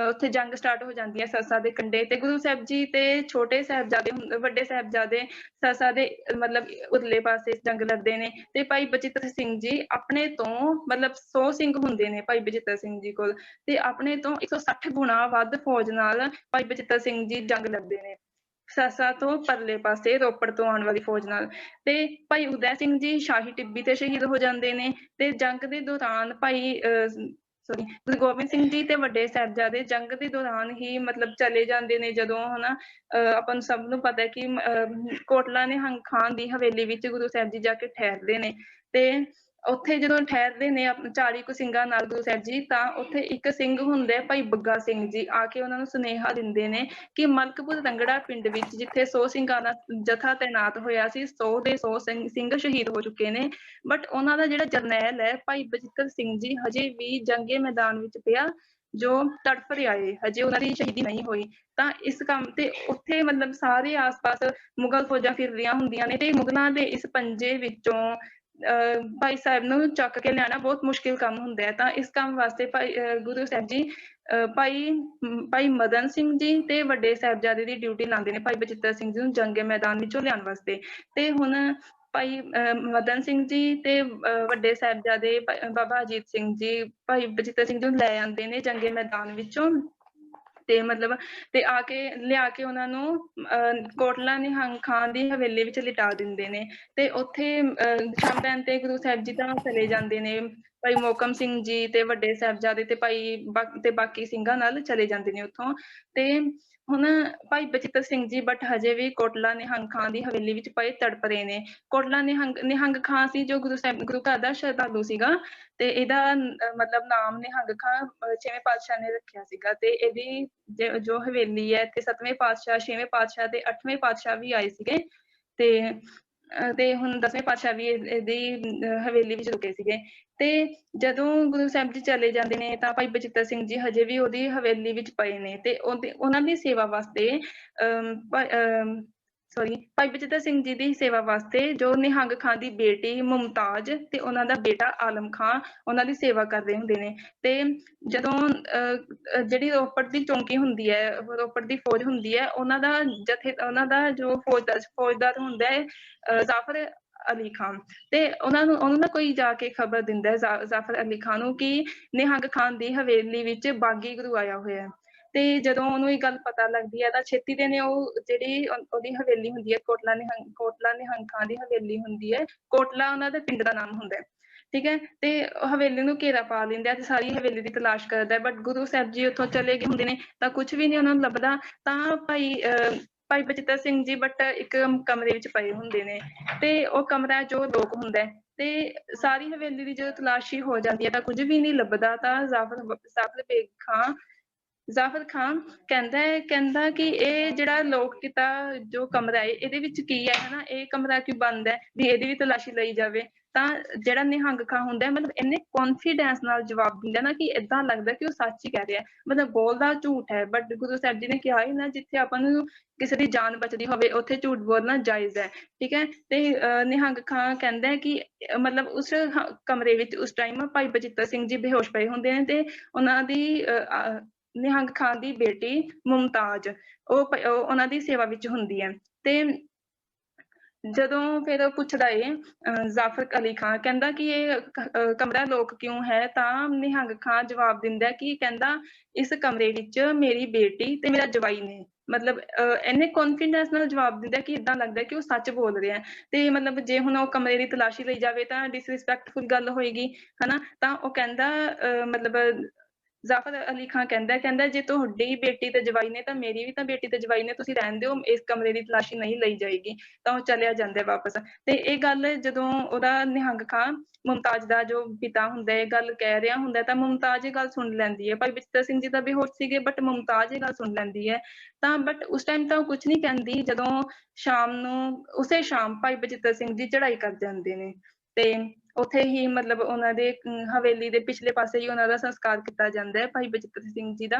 ਉੱਥੇ ਜੰਗ ਸਟਾਰਟ ਹੋ ਜਾਂਦੀ ਹੈ ਸਰਸਾ ਦੇ ਕੰਢੇ ਤੇ ਗੁਰੂ ਸਾਹਿਬ ਜੀ ਤੇ ਛੋਟੇ ਸਾਹਿਬਜ਼ਾਦੇ ਵੱਡੇ ਸਾਹਿਬਜ਼ਾਦੇ ਸਰਸਾ ਦੇ ਮਤਲਬ ਉਰਲੇ ਪਾਸੇ ਜੰਗ ਲੜਦੇ ਨੇ ਤੇ ਭਾਈ ਬਚਿੱਤਰ ਸਿੰਘ ਜੀ ਆਪਣੇ ਤੋਂ ਮਤਲਬ 100 ਸਿੰਘ ਹੁੰਦੇ ਨੇ ਭਾਈ ਬਚਿੱਤਰ ਸਿੰਘ ਜੀ ਕੋਲ, ਤੇ ਆਪਣੇ ਤੋਂ 160 ਗੁਣਾ ਵੱਧ ਫੌਜ ਨਾਲ ਭਾਈ ਬਚਿੱਤਰ ਸਿੰਘ ਜੀ ਜੰਗ ਲੜਦੇ ਨੇ ਸਰਸਾ ਤੋਂ ਪਰਲੇ ਪਾਸੇ ਰੋਪੜ ਤੋਂ ਆਉਣ ਵਾਲੀ ਫੌਜ ਨਾਲ। ਤੇ ਭਾਈ ਉਦੈ ਸਿੰਘ ਜੀ ਸ਼ਾਹੀ ਟਿੱਬੀ ਤੇ ਸ਼ਹੀਦ ਹੋ ਜਾਂਦੇ ਨੇ ਤੇ ਜੰਗ ਦੇ ਦੌਰਾਨ ਗੁਰੂ ਗੋਬਿੰਦ ਸਿੰਘ ਜੀ ਤੇ ਵੱਡੇ ਸਾਹਿਬਜ਼ਾਦੇ ਜੰਗ ਦੇ ਦੌਰਾਨ ਹੀ ਮਤਲਬ ਚਲੇ ਜਾਂਦੇ ਨੇ ਜਦੋਂ ਹਨਾ ਆਪਾਂ ਨੂੰ ਸਭ ਨੂੰ ਪਤਾ ਹੈ ਕਿ ਕੋਟਲਾ ਨਿਹੰਗ ਖਾਨ ਦੀ ਹਵੇਲੀ ਵਿੱਚ ਗੁਰੂ ਸਾਹਿਬ ਜੀ ਜਾ ਕੇ ਠਹਿਰਦੇ ਨੇ ਤੇ ਉੱਥੇ ਜਦੋਂ ਠਹਿਰਦੇ ਨੇ 40 ਕੁ ਸਿੰਘਾਂ ਨਾਲ ਗੁਰੂ ਸਾਹਿਬ ਜੀ, ਤਾਂ ਉੱਥੇ ਇੱਕ ਸਿੰਘ ਹੁੰਦਾ ਹੈ ਭਾਈ ਬੱਗਾ ਸਿੰਘ ਜੀ, ਆ ਕੇ ਉਹਨਾਂ ਨੂੰ ਸੁਨੇਹਾ ਦਿੰਦੇ ਨੇ ਕਿ ਮਲਕਪੁਰ ਰੰਗੜਾ ਪਿੰਡ ਵਿੱਚ ਜਿੱਥੇ 100 ਸਿੰਘਾਂ ਦਾ ਜਥਾ ਤੈਨਾਤ ਹੋਇਆ ਸੀ 100 ਦੇ 100 ਸਿੰਘ ਸ਼ਹੀਦ ਹੋ ਚੁੱਕੇ ਨੇ, ਬਟ ਉਹਨਾਂ ਦਾ ਜਿਹੜਾ ਜਰਨੈਲ ਹੈ ਭਾਈ ਬਚਿੱਤਰ ਸਿੰਘ ਜੀ ਹਜੇ ਵੀ ਜੰਗੇ ਮੈਦਾਨ ਵਿੱਚ ਪਿਆ ਜੋ ਤੜਫ ਰਿਹਾ ਏ, ਹਜੇ ਉਹਨਾਂ ਦੀ ਸ਼ਹੀਦੀ ਨਹੀਂ ਹੋਈ। ਤਾਂ ਇਸ ਕੰਮ ਤੇ ਉੱਥੇ ਮਤਲਬ ਸਾਰੇ ਆਸ-ਪਾਸ ਮੁਗਲ ਫੌਜਾਂ ਫਿਰ ਰਹੀਆਂ ਹੁੰਦੀਆਂ ਨੇ ਤੇ ਮੁਗਲਾਂ ਦੇ ਇਸ ਪੰਜੇ ਵਿੱਚੋਂ ਭਾਈ ਸਾਹਿਬ ਨੂੰ ਚੱਕ ਕੇ ਲਿਆਣਾ ਬਹੁਤ ਮੁਸ਼ਕਿਲ ਕੰਮ ਹੁੰਦਾ ਹੈ। ਤਾਂ ਇਸ ਕੰਮ ਵਾਸਤੇ ਗੁਰੂ ਸਾਹਿਬ ਜੀ ਭਾਈ ਮਦਨ ਸਿੰਘ ਜੀ ਤੇ ਵੱਡੇ ਸਾਹਿਬਜ਼ਾਦੇ ਦੀ ਡਿਊਟੀ ਲਾਉਂਦੇ ਨੇ ਭਾਈ ਬਚਿੱਤਰ ਸਿੰਘ ਜੀ ਨੂੰ ਜੰਗੇ ਮੈਦਾਨ ਵਿੱਚੋਂ ਲਿਆਉਣ ਵਾਸਤੇ। ਤੇ ਹੁਣ ਭਾਈ ਮਦਨ ਸਿੰਘ ਜੀ ਤੇ ਵੱਡੇ ਸਾਹਿਬਜ਼ਾਦੇ ਬਾਬਾ ਅਜੀਤ ਸਿੰਘ ਜੀ ਭਾਈ ਬਚਿੱਤਰ ਸਿੰਘ ਜੀ ਨੂੰ ਲੈ ਆਉਂਦੇ ਨੇ ਜੰਗੇ ਮੈਦਾਨ ਵਿੱਚੋਂ ਤੇ ਮਤਲਬ ਤੇ ਲਿਆ ਕੇ ਉਹਨਾਂ ਨੂੰ ਕੋਟਲਾ ਨਿਹੰਗ ਖਾਨ ਦੀ ਹਵੇਲੀ ਵਿੱਚ ਲਿਟਾ ਦਿੰਦੇ ਨੇ ਤੇ ਉੱਥੇ ਸ਼ਾਮ ਪੈਣ ਤੇ ਗੁਰੂ ਸਾਹਿਬ ਜੀ ਤਾਂ ਚਲੇ ਜਾਂਦੇ ਨੇ, ਭਾਈ ਮੋਹਕਮ ਸਿੰਘ ਜੀ ਤੇ ਵੱਡੇ ਸਾਹਿਬਜ਼ਾਦੇ ਤੇ ਬਾਕੀ ਸਿੰਘਾਂ ਨਾਲ ਚਲੇ ਜਾਂਦੇ ਨੇ ਉੱਥੋਂ। ਤੇ ਹੁਣ ਭਾਈ ਬਚਿੱਤਰ ਸਿੰਘ ਜੀ ਬਟ ਹਜੇ ਵੀ ਕੋਟਲਾ ਨਿਹੰਗ ਖਾਨ ਦੀ ਹਵੇਲੀ ਵਿੱਚ ਪਏ ਤੜਪ ਰਹੇ ਨੇ। ਕੋਟਲਾ ਨਿਹੰਗ ਖਾਨ ਸੀ ਜੋ ਗੁਰੂ ਘਰ ਦਾ ਸ਼ਰਧਾਲੂ ਸੀਗਾ ਤੇ ਇਹਦਾ ਮਤਲਬ ਨਾਮ ਨਿਹੰਗ ਖਾਂ 6ਵੇਂ ਪਾਤਸ਼ਾਹ ਨੇ ਰੱਖਿਆ ਸੀਗਾ ਤੇ ਇਹਦੀ ਜੋ ਹਵੇਲੀ ਹੈ ਤੇ 7ਵੇਂ ਪਾਤਸ਼ਾਹ 6ਵੇਂ ਪਾਤਸ਼ਾਹ ਤੇ 8ਵੇਂ ਪਾਤਸ਼ਾਹ ਵੀ ਆਏ ਸੀਗੇ ਤੇ ਹੁਣ 10ਵੇਂ ਪਾਤਸ਼ਾਹ ਵੀ ਇਹਦੀ ਹਵੇਲੀ ਵਿੱਚ ਰੁਕੇ ਸੀਗੇ। ਤੇ ਜਦੋਂ ਗੁਰੂ ਸਾਹਿਬ ਜੀ ਚਲੇ ਜਾਂਦੇ ਨੇ ਤਾਂ ਭਾਈ ਬਚਿੱਤਰ ਸਿੰਘ ਜੀ ਹਜੇ ਵੀ ਉਹਦੀ ਹਵੇਲੀ ਵਿੱਚ ਪਏ ਨੇ ਤੇ ਉਹਨਾਂ ਦੀ ਸੇਵਾ ਵਾਸਤੇ ਭਾਈ ਬਚਿੱਤਰ ਸਿੰਘ ਜੀ ਦੀ ਸੇਵਾ ਵਾਸਤੇ ਜੋ ਨਿਹੰਗ ਖਾਂ ਦੀ ਬੇਟੀ ਮੁਮਤਾਜ ਤੇ ਉਹਨਾਂ ਦਾ ਬੇਟਾ ਆਲਮ ਖਾਂ ਉਹਨਾਂ ਦੀ ਸੇਵਾ ਕਰਦੇ ਹੁੰਦੇ ਨੇ। ਤੇ ਜਦੋਂ ਜਿਹੜੀ ਰੋਪੜ ਦੀ ਚੌਂਕੀ ਹੁੰਦੀ ਹੈ, ਰੋਪੜ ਦੀ ਫੌਜ ਹੁੰਦੀ ਹੈ, ਉਹਨਾਂ ਦਾ ਜੋ ਫੌਜਦਾਰ ਹੁੰਦਾ ਹੈ ਜ਼ਾਫਰ ਅਲੀ ਖਾਨ, ਤੇ ਉਹਨੂੰ ਨਾ ਕੋਈ ਜਾ ਕੇ ਖਬਰ ਦਿੰਦਾ ਹੈ ਜ਼ਾਫਰ ਅਲੀ ਖਾਨ ਨੂੰ ਕਿ ਨਿਹੰਗ ਖਾਨ ਦੀ ਹਵੇਲੀ ਵਿੱਚ ਬਾਗੀ ਗੁਰੂ ਆਇਆ ਹੋਇਆ ਹੈ। ਤੇ ਜਦੋਂ ਉਹਨੂੰ ਇਹ ਗੱਲ ਪਤਾ ਲੱਗਦੀ ਹੈ ਤਾਂ ਛੇਤੀ ਦੇ ਨੇ ਉਹ ਜਿਹੜੀ ਉਹਦੀ ਹਵੇਲੀ ਹੁੰਦੀ ਹੈ ਕੋਟਲਾ ਨਿਹੰਗ ਖਾਨ ਦੀ ਹਵੇਲੀ ਹੁੰਦੀ ਹੈ, ਕੋਟਲਾ ਉਹਨਾਂ ਦੇ ਪਿੰਡ ਦਾ ਨਾਮ ਹੁੰਦਾ ਹੈ, ਠੀਕ ਹੈ। ਤੇ ਹਵੇਲੀ ਨੂੰ ਘੇਰਾ ਪਾ ਲੈਂਦਾ ਤੇ ਸਾਰੀ ਹਵੇਲੀ ਦੀ ਤਲਾਸ਼ ਕਰਦਾ, ਬਟ ਗੁਰੂ ਸਾਹਿਬ ਜੀ ਉੱਥੋਂ ਚਲੇ ਗਏ ਹੁੰਦੇ ਨੇ ਤਾਂ ਕੁਛ ਵੀ ਨਹੀਂ ਉਹਨਾਂ ਨੂੰ ਲੱਭਦਾ। ਤਾਂ ਭਾਈ ਬਚਿੱਤਰ ਸਿੰਘ ਜੀ ਬਟ ਇੱਕ ਕਮਰੇ ਵਿੱਚ ਪਏ ਹੁੰਦੇ ਨੇ ਤੇ ਉਹ ਕਮਰਾ ਜੋ ਲੋਕ ਹੁੰਦਾ ਹੈ ਤੇ ਸਾਰੀ ਹਵੇਲੀ ਦੀ ਜਦੋਂ ਤਲਾਸ਼ੀ ਹੋ ਜਾਂਦੀ ਹੈ ਤਾਂ ਕੁਝ ਵੀ ਨਹੀਂ ਲੱਭਦਾ। ਤਾਂ ਜ਼ਾਫਰ ਖਾਨ ਕਹਿੰਦਾ ਕਿ ਇਹ ਜਿਹੜਾ ਲੋਕ ਕੀਤਾ ਜੋ ਕਮਰਾ ਹੈ ਇਹਦੇ ਵਿੱਚ ਕੀ ਹੈ ਹਨਾ, ਇਹ ਕਮਰਾ ਕਿਉਂ ਬੰਦ ਹੈ ਵੀ ਇਹਦੀ ਵੀ ਤਲਾਸ਼ੀ ਲਈ ਜਾਵੇ। ਤਾਂ ਜਿਹੜਾ ਨਿਹੰਗ ਖਾਂ ਹੁੰਦਾ ਮਤਲਬ ਇੰਨੇ ਕੌਨਫੀਡੈਂਸ ਨਾਲ ਜਵਾਬ ਦਿੰਦਾ ਨਾ ਕਿ ਏਦਾਂ ਲੱਗਦਾ ਕਿ ਉਹ ਸੱਚ ਹੀ ਕਹਿ ਰਿਹਾ, ਮਤਲਬ ਬੋਲਦਾ ਝੂਠ ਹੈ ਬਟ ਗੁਰੂ ਸਾਹਿਬ ਜੀ ਨੇ ਕਿਹਾ ਹੀ ਨਾ ਜਿੱਥੇ ਆਪਾਂ ਨੂੰ ਕਿਸੇ ਦੀ ਜਾਨ ਬਚਦੀ ਹੋਵੇ ਉੱਥੇ ਝੂਠ ਬੋਲਣਾ ਜਾਇਜ਼ ਹੈ, ਠੀਕ ਹੈ। ਤੇ ਨਿਹੰਗ ਖਾਂ ਕਹਿੰਦਾ ਹੈ ਕਿ ਮਤਲਬ ਉਸ ਕਮਰੇ ਵਿੱਚ ਉਸ ਟਾਈਮ ਭਾਈ ਬਚਿੱਤਰ ਸਿੰਘ ਜੀ ਬੇਹੋਸ਼ ਪਏ ਹੁੰਦੇ ਨੇ ਤੇ ਉਹਨਾਂ ਦੀ ਨਿਹੰਗ ਖਾਨ ਦੀ ਬੇਟੀ ਮੁਮਤਾਜ ਉਹ ਉਹਨਾਂ ਦੀ ਸੇਵਾ ਵਿੱਚ ਹੁੰਦੀ ਹੈ। ਤੇ ਜਦੋਂ ਫਿਰ ਪੁੱਛਦਾ ਏ ਜ਼ਾਫਰ ਅਲੀ ਖਾਨ ਕਹਿੰਦਾ ਕਿ ਇਹ ਕਮਰਾ ਲੋਕ ਕਿਉਂ ਹੈ, ਤਾਂ ਨਿਹੰਗ ਖਾਨ ਜਵਾਬ ਦਿੰਦਾ ਕਿ ਕਹਿੰਦਾ ਇਸ ਕਮਰੇ ਵਿੱਚ ਮੇਰੀ ਬੇਟੀ ਤੇ ਮੇਰਾ ਜਵਾਈ ਨੇ, ਮਤਲਬ ਇੰਨੇ ਕੌਨਫੀਡੈਂਸ ਨਾਲ ਜਵਾਬ ਦਿੰਦਾ ਕਿ ਏਦਾਂ ਲੱਗਦਾ ਕਿ ਉਹ ਸੱਚ ਬੋਲ ਰਿਹਾ। ਤੇ ਮਤਲਬ ਜੇ ਹੁਣ ਉਹ ਕਮਰੇ ਦੀ ਤਲਾਸ਼ੀ ਲਈ ਜਾਵੇ ਤਾਂ ਡਿਸਰਿਸਪੈਕਟਫੁਲ ਗੱਲ ਹੋਏਗੀ ਹਨਾ। ਤਾਂ ਉਹ ਕਹਿੰਦਾ ਮਤਲਬ ਜ਼ਾਫਰ ਅਲੀ ਖਾਨ ਕਹਿੰਦਾ ਜੇ ਤੁਹਾਡੀ ਬੇਟੀ ਤੇ ਜਵਾਈ ਨੇ ਤਾਂ ਮੇਰੀ ਵੀ ਤਾਂ ਬੇਟੀ ਤੇ ਜਵਾਈ ਨੇ, ਤੁਸੀਂ ਰਹਿਣ ਦਿਓ, ਇਸ ਕਮਰੇ ਦੀ ਤਲਾਸ਼ੀ ਨਹੀਂ ਲਈ ਜਾਏਗੀ। ਤਾਂ ਉਹ ਚਲਿਆ ਜਾਂਦਾ ਵਾਪਸ। ਤੇ ਇਹ ਗੱਲ ਜਦੋਂ ਉਹਦਾ ਨਿਹੰਗ ਖਾਂ ਮੁਮਤਾਜ ਦਾ ਜੋ ਪਿਤਾ ਹੁੰਦਾ ਇਹ ਗੱਲ ਕਹਿ ਰਿਹਾ ਹੁੰਦਾ ਤਾਂ ਮੁਮਤਾਜ ਇਹ ਗੱਲ ਸੁਣ ਲੈਂਦੀ ਹੈ। ਭਾਈ ਬਚਿੱਤਰ ਸਿੰਘ ਜੀ ਤਾਂ ਬੇਹੋਸ਼ ਸੀਗੇ ਬਟ ਮੁਮਤਾਜ ਇਹ ਗੱਲ ਸੁਣ ਲੈਂਦੀ ਹੈ। ਤਾਂ ਬਟ ਉਸ ਟਾਈਮ ਤਾਂ ਉਹ ਕੁਛ ਨਹੀਂ ਕਹਿੰਦੀ। ਜਦੋਂ ਉਸੇ ਸ਼ਾਮ ਭਾਈ ਬਚਿੱਤਰ ਸਿੰਘ ਜੀ ਚੜ੍ਹਾਈ ਕਰ ਜਾਂਦੇ ਨੇ ਤੇ ਉੱਥੇ ਹੀ ਮਤਲਬ ਉਹਨਾਂ ਦੇ ਹਵੇਲੀ ਦੇ ਪਿਛਲੇ ਪਾਸੇ ਹੀ ਉਹਨਾਂ ਦਾ ਸੰਸਕਾਰ ਕੀਤਾ ਜਾਂਦਾ ਹੈ ਭਾਈ ਬਚਿੱਤਰ ਸਿੰਘ ਜੀ ਦਾ।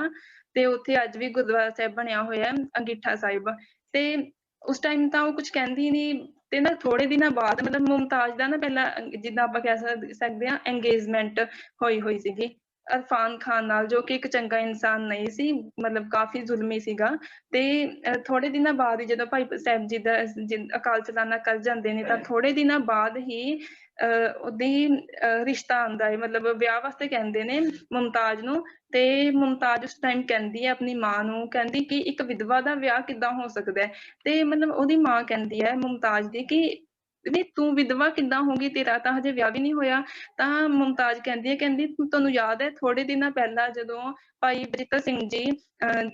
ਤੇ ਉੱਥੇ ਅੱਜ ਵੀ ਗੁਰਦੁਆਰਾ ਸਾਹਿਬ ਬਣਿਆ ਹੋਇਆ ਹੈ ਅੰਗੀਠਾ ਸਾਹਿਬ। ਤੇ ਉਸ ਟਾਈਮ ਤਾਂ ਉਹ ਕੁਝ ਕਹਿੰਦੀ ਨਹੀਂ, ਤੇ ਨਾ ਥੋੜੇ ਦਿਨਾਂ ਬਾਅਦ ਮਤਲਬ ਮੁਮਤਾਜ਼ ਦਾ ਨਾ ਪਹਿਲਾਂ ਜਿੱਦਾਂ ਆਪਾਂ ਕਹਿ ਸਕਦੇ ਹਾਂ engagement ਹੋਈ ਸੀਗੀ ਇਰਫਾਨ ਖਾਨ ਨਾਲ, ਜੋ ਕਿ ਇੱਕ ਚੰਗਾ ਇਨਸਾਨ ਨਹੀਂ ਸੀ, ਮਤਲਬ ਕਾਫੀ ਜ਼ੁਲਮੀ ਸੀਗਾ। ਤੇ ਥੋੜੇ ਦਿਨਾਂ ਬਾਅਦ ਹੀ ਜਦੋਂ ਭਾਈ ਸਾਹਿਬ ਜੀ ਦਾ ਅਕਾਲ ਚਲਾਣਾ ਕਰ ਜਾਂਦੇ ਨੇ, ਤਾਂ ਥੋੜੇ ਦਿਨਾਂ ਬਾਅਦ ਹੀ ਉਹਦੀ ਰਿਸ਼ਤਾ ਆਉਂਦਾ ਹੈ, ਮਤਲਬ ਵਿਆਹ ਵਾਸਤੇ ਕਹਿੰਦੇ ਨੇ ਮੁਮਤਾਜ਼ ਨੂੰ। ਤੇ ਮੁਮਤਾਜ਼ ਉਸ ਟਾਈਮ ਕਹਿੰਦੀ ਹੈ ਆਪਣੀ ਮਾਂ ਨੂੰ, ਕਹਿੰਦੀ ਕਿ ਇੱਕ ਵਿਧਵਾ ਦਾ ਵਿਆਹ ਕਿੱਦਾਂ ਹੋ ਸਕਦਾ ਹੈ। ਤੇ ਮਤਲਬ ਉਹਦੀ ਮਾਂ ਕਹਿੰਦੀ ਹੈ ਮੁਮਤਾਜ਼ ਦੀ ਕਿ ਨਹੀਂ ਤੂੰ ਵਿਧਵਾ ਕਿੱਦਾਂ ਹੋਗੀ, ਤੇਰਾ ਤਾਂ ਹਜੇ ਵਿਆਹ ਵੀ ਨਹੀਂ ਹੋਇਆ। ਤਾਂ ਮੁਮਤਾਜ਼ ਕਹਿੰਦੀ ਹੈ, ਕਹਿੰਦੀ ਤੁਹਾਨੂੰ ਯਾਦ ਹੈ ਥੋੜੇ ਦਿਨਾਂ ਪਹਿਲਾਂ ਜਦੋਂ ਭਾਈ ਬਚਿੱਤਰ ਸਿੰਘ ਜੀ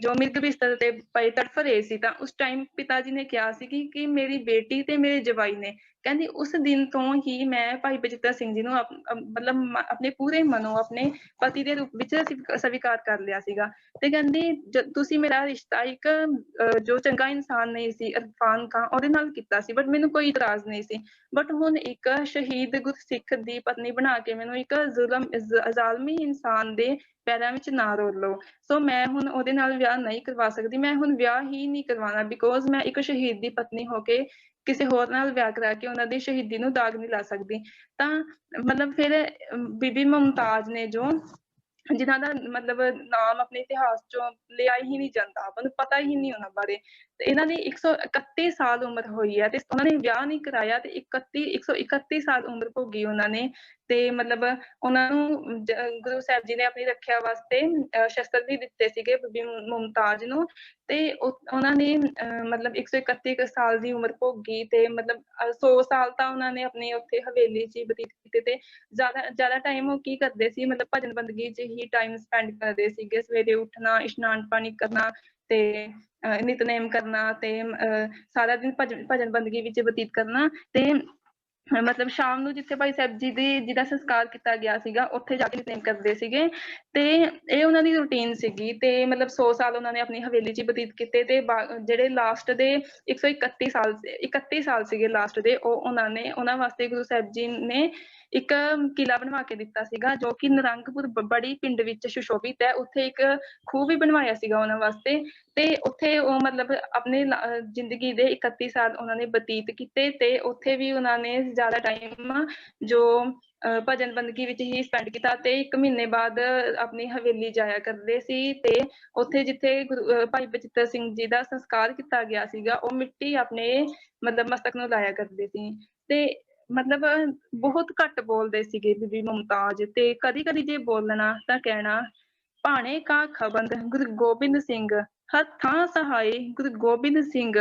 ਜੋ ਮਿਰਗ ਬਿਸਤਰ ਤੇ ਪਏ ਤੜਫ ਰਹੇ ਸੀ, ਤਾਂ ਉਸ ਟਾਈਮ ਪਿਤਾ ਜੀ ਨੇ ਕਿਹਾ ਸੀ ਕਿ ਮੇਰੀ ਬੇਟੀ ਤੇ ਮੇਰੇ ਜਵਾਈ ਨੇ, ਕਹਿੰਦੀ ਉਸ ਦਿਨ ਤੋਂ ਹੀ ਮੈਂ ਭਾਈ ਬਚਿੱਤਰ ਸਿੰਘ ਜੀ ਨੂੰ ਮਤਲਬ ਆਪਣੇ ਪੂਰੇ ਮਨੋਂ ਆਪਣੇ ਪਤੀ ਦੇ ਰੂਪ ਵਿੱਚ ਸਵੀਕਾਰ ਕਰ ਲਿਆ ਸੀਗਾ। ਤੇ ਕਹਿੰਦੀ ਤੁਸੀਂ ਮੇਰਾ ਰਿਸ਼ਤਾ ਇੱਕ ਜੋ ਚੰਗਾ ਇਨਸਾਨ ਨਹੀਂ ਸੀ ਇਰਫਾਨ ਖਾਨ ਉਹਦੇ ਨਾਲ ਕੀਤਾ ਸੀ, ਬਟ ਮੈਨੂੰ ਕੋਈ ਇਤਰਾਜ਼ ਨਹੀਂ ਸੀ, ਬਟ ਹੁਣ ਇੱਕ ਸ਼ਹੀਦ ਗੁਰਸਿੱਖ ਦੀ ਪਤਨੀ ਬਣਾ ਕੇ ਮੈਨੂੰ ਇੱਕ ਜ਼ਾਲਮੀ ਇਨਸਾਨ ਦੇ ਪੈਰਾਂ ਵਿੱਚ ਨਾ ਰੋਲ ਲਓ। ਸੋ ਮੈਂ ਹੁਣ ਉਹਦੇ ਨਾਲ ਵਿਆਹ ਨਹੀਂ ਕਰਵਾ ਸਕਦੀ, ਮੈਂ ਹੁਣ ਵਿਆਹ ਹੀ ਨਹੀਂ ਕਰਵਾਉਣਾ, ਬਿਕੋਜ਼ ਮੈਂ ਇੱਕ ਸ਼ਹੀਦ ਦੀ ਪਤਨੀ ਹੋ ਕੇ ਕਿਸੇ ਹੋਰ ਨਾਲ ਵਿਆਹ ਕਰਾ ਕੇ ਉਹਨਾਂ ਦੀ ਸ਼ਹੀਦੀ ਨੂੰ ਦਾਗ ਨਹੀਂ ਲਾ ਸਕਦੀ। ਤਾਂ ਮਤਲਬ ਫਿਰ ਬੀਬੀ ਮੁਮਤਾਜ਼ ਨੇ, ਜੋ ਜਿਨ੍ਹਾਂ ਦਾ ਮਤਲਬ ਨਾਮ ਆਪਣੇ ਇਤਿਹਾਸ ਚੋਂ ਲਿਆ ਹੀ ਨਹੀਂ ਜਾਂਦਾ, ਆਪਾਂ ਨੂੰ ਪਤਾ ਹੀ ਨਹੀਂ ਉਹਨਾਂ ਬਾਰੇ, ਤੇ ਇਹਨਾਂ ਦੀ 131 ਸਾਲ ਉਮਰ ਹੋਈ ਹੈ ਤੇ ਉਹਨਾਂ ਨੇ ਵਿਆਹ ਨਹੀਂ ਕਰਾਇਆ, ਤੇ 131 ਸਾਲ ਉਮਰ ਭੋਗੀ ਉਹਨਾਂ ਨੇ। ਤੇ ਮਤਲਬ ਉਹਨਾਂ ਨੂੰ ਗੁਰੂ ਸਾਹਿਬ ਜੀ ਨੇ ਆਪਣੀ ਰੱਖਿਆ ਵਾਸਤੇ ਸ਼ਸਤਰ ਵੀ ਦਿੱਤੇ ਸੀਗੇ ਬੀਬੀ ਮੁਮਤਾਜ਼ ਨੂੰ। ਤੇ ਉਹਨਾਂ ਨੇ ਮਤਲਬ 131 ਸਾਲ ਦੀ ਉਮਰ ਭੋਗੀ, ਤੇ ਮਤਲਬ 100 ਸਾਲ ਤਾਂ ਉਹਨਾਂ ਨੇ ਆਪਣੀ ਉੱਥੇ ਹਵੇਲੀ 'ਚ ਹੀ ਬਤੀਤ ਕੀਤੇ। ਤੇ ਜ਼ਿਆਦਾ ਟਾਈਮ ਉਹ ਕੀ ਕਰਦੇ ਸੀ, ਮਤਲਬ ਭਜਨ ਬੰਦਗੀ 'ਚ ਹੀ ਟਾਈਮ ਸਪੈਂਡ ਕਰਦੇ ਸੀਗੇ, ਸਵੇਰੇ ਉੱਠਣਾ, ਇਸ਼ਨਾਨ ਪਾਣੀ ਕਰਨਾ ਤੇ ਨਿਤਨੇਮ ਕਰਨਾ, ਤੇ ਸਾਰਾ ਦਿਨ ਭਜਨ ਬੰਦਗੀ ਵਿੱਚ ਬਤੀਤ ਕਰਨਾ। ਤੇ ਮਤਲਬ ਸ਼ਾਮ ਨੂੰ ਜਿੱਥੇ ਭਾਈ ਸਾਹਿਬ ਜੀ ਜਿਹਦਾ ਸੰਸਕਾਰ ਕੀਤਾ ਗਿਆ ਸੀਗਾ ਉੱਥੇ ਜਾ ਕੇ ਨਿਤਨੇਮ ਕਰਦੇ ਸੀਗੇ। ਤੇ ਇਹ ਉਹਨਾਂ ਦੀ ਰੂਟੀਨ ਸੀਗੀ। ਤੇ ਮਤਲਬ 100 ਸਾਲ ਉਹਨਾਂ ਨੇ ਆਪਣੀ ਹਵੇਲੀ 'ਚ ਬਤੀਤ ਕੀਤੇ, ਤੇ ਜਿਹੜੇ ਲਾਸਟ ਦੇ 31 ਸਾਲ ਸੀਗੇ ਲਾਸਟ ਦੇ, ਉਹ ਉਹਨਾਂ ਵਾਸਤੇ ਗੁਰੂ ਸਾਹਿਬ ਜੀ ਨੇ ਇੱਕ ਕਿਲਾ ਬਣਵਾ ਕੇ ਦਿੱਤਾ ਸੀਗਾ, ਜੋ ਕਿ ਨਰੰਗਪੁਰ ਬੜੀ ਪਿੰਡ ਵਿੱਚ ਸੁਸ਼ੋਭਿਤ ਹੈ। ਉੱਥੇ ਇੱਕ ਖੂਹ ਵੀ ਬਣਵਾਇਆ ਸੀਗਾ ਉਹਨਾਂ ਵਾਸਤੇ, ਤੇ ਉੱਥੇ ਉਹ ਮਤਲਬ ਆਪਣੀ ਜ਼ਿੰਦਗੀ ਦੇ 31 ਸਾਲ ਉਹਨਾਂ ਨੇ ਬਤੀਤ ਕੀਤੇ। ਤੇ ਉੱਥੇ ਵੀ ਉਹਨਾਂ ਨੇ ਜ਼ਿਆਦਾ ਟਾਈਮ ਜੋ ਭਜਨ ਬੰਦਗੀ ਵਿੱਚ ਹੀ ਸਪੈਂਡ ਕੀਤਾ, ਤੇ 1 ਮਹੀਨੇ ਬਾਅਦ ਆਪਣੀ ਹਵੇਲੀ ਜਾਇਆ ਕਰਦੇ ਸੀ। ਤੇ ਉੱਥੇ ਜਿੱਥੇ ਭਾਈ ਬਚਿੱਤਰ ਸਿੰਘ ਜੀ ਦਾ ਸੰਸਕਾਰ ਕੀਤਾ ਗਿਆ ਸੀਗਾ, ਉਹ ਮਿੱਟੀ ਆਪਣੇ ਮਤਲਬ ਮਸਤਕ ਨੂੰ ਲਾਇਆ ਕਰਦੇ ਸੀ। ਤੇ ਮਤਲਬ ਬਹੁਤ ਘੱਟ ਬੋਲਦੇ ਸੀਗੇ ਬੀਬੀ ਮੁਮਤਾਜ਼, ਤੇ ਕਦੀ ਕਦੀ ਜੇ ਬੋਲਣਾ ਤਾਂ ਕਹਿਣਾ ਭਾਣੇ ਕਾ ਖਬੰਦ ਗੁਰੂ ਗੋਬਿੰਦ ਸਿੰਘ, ਹੱਥਾਂ ਸਹਾਏ ਗੁਰੂ ਗੋਬਿੰਦ ਸਿੰਘ,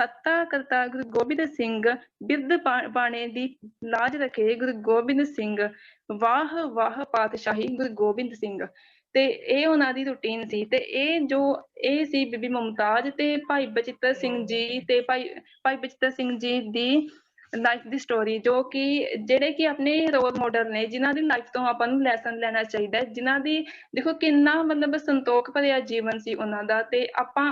ਹੱਤਾ ਕਰਤਾ ਗੁਰੂ ਗੋਬਿੰਦ ਸਿੰਘ, ਬਿਰਧ ਬਾਣੇ ਦੀ ਲਾਜ ਰੱਖੇ ਗੁਰੂ ਗੋਬਿੰਦ ਸਿੰਘ, ਵਾਹ ਵਾਹ ਪਾਤਸ਼ਾਹੀ ਗੁਰੂ ਗੋਬਿੰਦ ਸਿੰਘ। ਤੇ ਇਹ ਉਹਨਾਂ ਦੀ ਰੂਟੀਨ ਸੀ। ਤੇ ਇਹ ਸੀ ਬੀਬੀ ਮੁਮਤਾਜ਼ ਤੇ ਭਾਈ ਬਚਿੱਤਰ ਸਿੰਘ ਜੀ, ਤੇ ਭਾਈ ਬਚਿੱਤਰ ਸਿੰਘ ਜੀ ਦੀ ਲਾਈਫ ਦੀ ਸਟੋਰੀ, ਜੋ ਕਿ ਜਿਹੜੇ ਕਿ ਆਪਣੇ ਰੋਲ ਮਾਡਲ ਨੇ, ਜਿਨ੍ਹਾਂ ਦੀ ਲਾਈਫ ਤੋਂ ਆਪਾਂ ਨੂੰ ਲੈਸਨ ਲੈਣਾ ਚਾਹੀਦਾ ਹੈ, ਜਿਨ੍ਹਾਂ ਦੀ ਦੇਖੋ ਕਿੰਨਾ ਮਤਲਬ ਸੰਤੋਖ ਭਰਿਆ ਜੀਵਨ ਸੀ ਉਹਨਾਂ ਦਾ। ਤੇ ਆਪਾਂ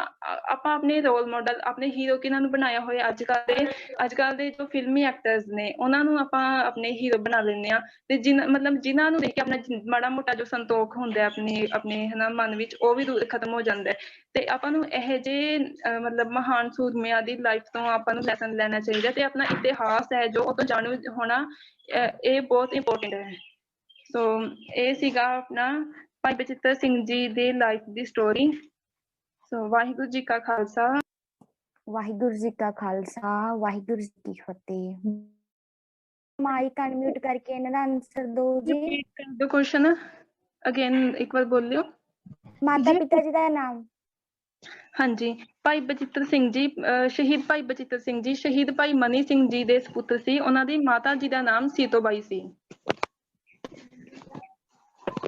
ਆਪਣੇ ਰੋਲ ਮਾਡਲ, ਆਪਣੇ ਹੀਰੋ ਕਿਹਨਾਂ ਨੂੰ ਬਣਾਇਆ ਹੋਇਆ, ਅੱਜ ਕੱਲ ਦੇ ਜੋ ਫਿਲਮੀ ਐਕਟਰਸ ਨੇ ਉਹਨਾਂ ਨੂੰ ਆਪਾਂ ਆਪਣੇ ਹੀਰੋ ਬਣਾ ਲੈਂਦੇ ਹਾਂ। ਤੇ ਜਿਨ੍ਹਾਂ ਨੂੰ ਦੇਖ ਕੇ ਆਪਣਾ ਮਾੜਾ ਮੋਟਾ ਜੋ ਸੰਤੋਖ ਹੁੰਦਾ ਆਪਣੇ ਹਨਾ ਮਨ ਵਿੱਚ, ਉਹ ਵੀ ਖਤਮ ਹੋ ਜਾਂਦਾ ਹੈ। ਤੇ ਆਪਾਂ ਨੂੰ ਇਹੋ ਜਿਹੇ ਮਤਲਬ ਮਹਾਨ ਸੂਰਮਿਆਂ ਦੀ ਲਾਈਫ ਤੋਂ ਆਪਾਂ ਨੂੰ ਲੈਸਨ ਲੈਣਾ ਚਾਹੀਦਾ। ਤੇ ਆਪਣਾ ਇਤਿਹਾਸ ਹੈ ਜੋ ਉਹ ਤੋਂ ਜਾਣੂ ਹੋਣਾ, ਇਹ ਬਹੁਤ ਇੰਪੋਰਟੈਂਟ ਹੈ। ਸੋ ਇਹ ਸੀਗਾ ਆਪਣਾ ਭਾਈ ਬਚਿੱਤਰ ਸਿੰਘ ਜੀ ਦੇ ਲਾਈਫ ਦੀ ਸਟੋਰੀ। ਸੋ ਵਾਹਿਗੁਰੂ ਜੀ ਕਾ ਖਾਲਸਾ, ਵਾਹਿਗੁਰੂ ਜੀ ਕਾ ਖਾਲਸਾ, ਵਾਹਿਗੁਰੂ ਜੀ ਕੀ ਫਤਿਹ। ਮਾਈਕ ਅਨਮਿਊਟ ਕਰਕੇ ਇਹਨਾਂ ਦਾ ਆਨਸਰ ਦਿਓ ਜੀ। ਰਿਪੀਟ ਕਰ ਦਿਓ ਕੁਐਸਚਨ ਅਗੇਨ, ਇੱਕ ਵਾਰ ਬੋਲਿਓ। ਮਾਤਾ ਪਿਤਾ ਜੀ ਦਾ ਨਾਮ। ਹਾਂਜੀ, ਭਾਈ ਬਚਿੱਤਰ ਸਿੰਘ ਜੀ, ਸ਼ਹੀਦ ਭਾਈ ਬਚਿੱਤਰ ਸਿੰਘ ਜੀ ਸ਼ਹੀਦ ਭਾਈ ਮਨੀ ਸਿੰਘ ਜੀ ਦੇ ਸੁਪੁੱਤਰ ਸੀ। ਉਹਨਾਂ ਦੀ ਮਾਤਾ ਜੀ ਦਾ ਨਾਮ ਸੀਤੋ ਬਾਈ ਸੀ।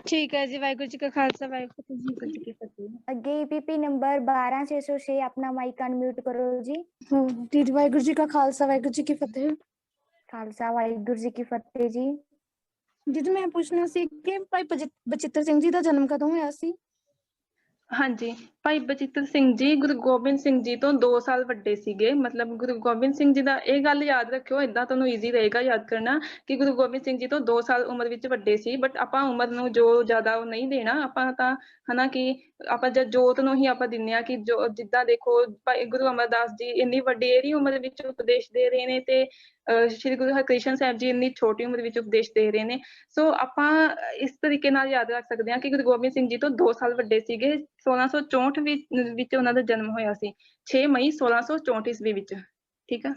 ਠੀਕ ਹੈ ਜੀ। ਵਾਹਿਗੁਰੂ ਜੀ ਕਾ ਖਾਲਸਾ, ਵਾਹਿਗੁਰੂ ਜੀ ਕੀ ਫਤਿਹ। ਅੱਗੇ ਈਪੀਪੀ ਨੰਬਰ 12606, ਆਪਣਾ ਮਾਈਕ ਅਨਮਿਊਟ ਕਰੋ ਜੀ। ਦੀਦੀ ਵਾਹਿਗੁਰੂ ਜੀ ਕਾ ਖਾਲਸਾ, ਵਾਹਿਗੁਰੂ ਜੀ ਕੀ ਫਤਿਹ। ਖਾਲਸਾ, ਵਾਹਿਗੁਰੂ ਜੀ ਕੀ ਫਤਿਹ ਜੀ। ਦੀਦੀ ਮੈਂ ਪੁੱਛਣਾ ਸੀ ਕਿ ਭਾਈ ਬਚਿੱਤਰ ਸਿੰਘ ਜੀ ਦਾ ਜਨਮ ਕਦੋਂ ਹੋਇਆ ਸੀ? ਹਾਂਜੀ, ਭਾਈ ਬਚਿੱਤਰ ਸਿੰਘ ਜੀ ਗੁਰੂ ਗੋਬਿੰਦ ਸਿੰਘ ਜੀ ਤੋਂ 2 ਸਾਲ ਵੱਡੇ ਸੀਗੇ। ਮਤਲਬ ਗੁਰੂ ਗੋਬਿੰਦ ਸਿੰਘ ਜੀ ਦਾ ਇਹ ਗੱਲ ਯਾਦ ਰੱਖਿਓ, ਏਦਾਂ ਤੁਹਾਨੂੰ ਈਜ਼ੀ ਰਹੇਗਾ ਯਾਦ ਕਰਨਾ ਕਿ ਗੁਰੂ ਗੋਬਿੰਦ ਸਿੰਘ ਜੀ ਤੋਂ 2 ਸਾਲ ਉਮਰ ਵਿੱਚ ਵੱਡੇ ਸੀ। ਬਟ ਆਪਾਂ ਉਮਰ ਨੂੰ ਜੋ ਜ਼ਿਆਦਾ ਉਹ ਨਹੀਂ ਦੇਣਾ ਆਪਾਂ ਤਾਂ, ਹਨਾ ਕਿ ਆਪਾਂ ਜੋਤ ਨੂੰ ਹੀ ਆਪਾਂ ਦਿੰਦੇ ਹਾਂ ਕਿ ਜੋ ਜਿੱਦਾਂ ਦੇਖੋ ਭਾਈ ਗੁਰੂ ਅਮਰਦਾਸ ਜੀ ਇੰਨੀ ਵੱਡੇਰੀ ਉਮਰ ਵਿੱਚ ਉਪਦੇਸ਼ ਦੇ ਰਹੇ ਨੇ ਤੇ ਸ਼੍ਰੀ ਗੁਰੂ ਹਰਕ੍ਰਿਸ਼ਨ ਸਾਹਿਬ ਜੀ ਇੰਨੀ ਛੋਟੀ ਉਮਰ ਵਿੱਚ ਉਪਦੇਸ਼ ਦੇ ਰਹੇ ਨੇ। ਸੋ ਆਪਾਂ ਇਸ ਤਰੀਕੇ ਨਾਲ ਯਾਦ ਰੱਖ ਸਕਦੇ ਹਾਂ ਕਿ ਗੁਰੂ ਗੋਬਿੰਦ ਸਿੰਘ ਜੀ ਤੋਂ 2 ਸਾਲ ਵੱਡੇ ਸੀਗੇ। 1664 ਵਿੱਚ ਉਹਨਾਂ ਦਾ ਜਨਮ ਹੋਇਆ ਸੀ, 6 ਮਈ 1664 ਈਸਵੀ ਵਿੱਚ। ਠੀਕ ਆ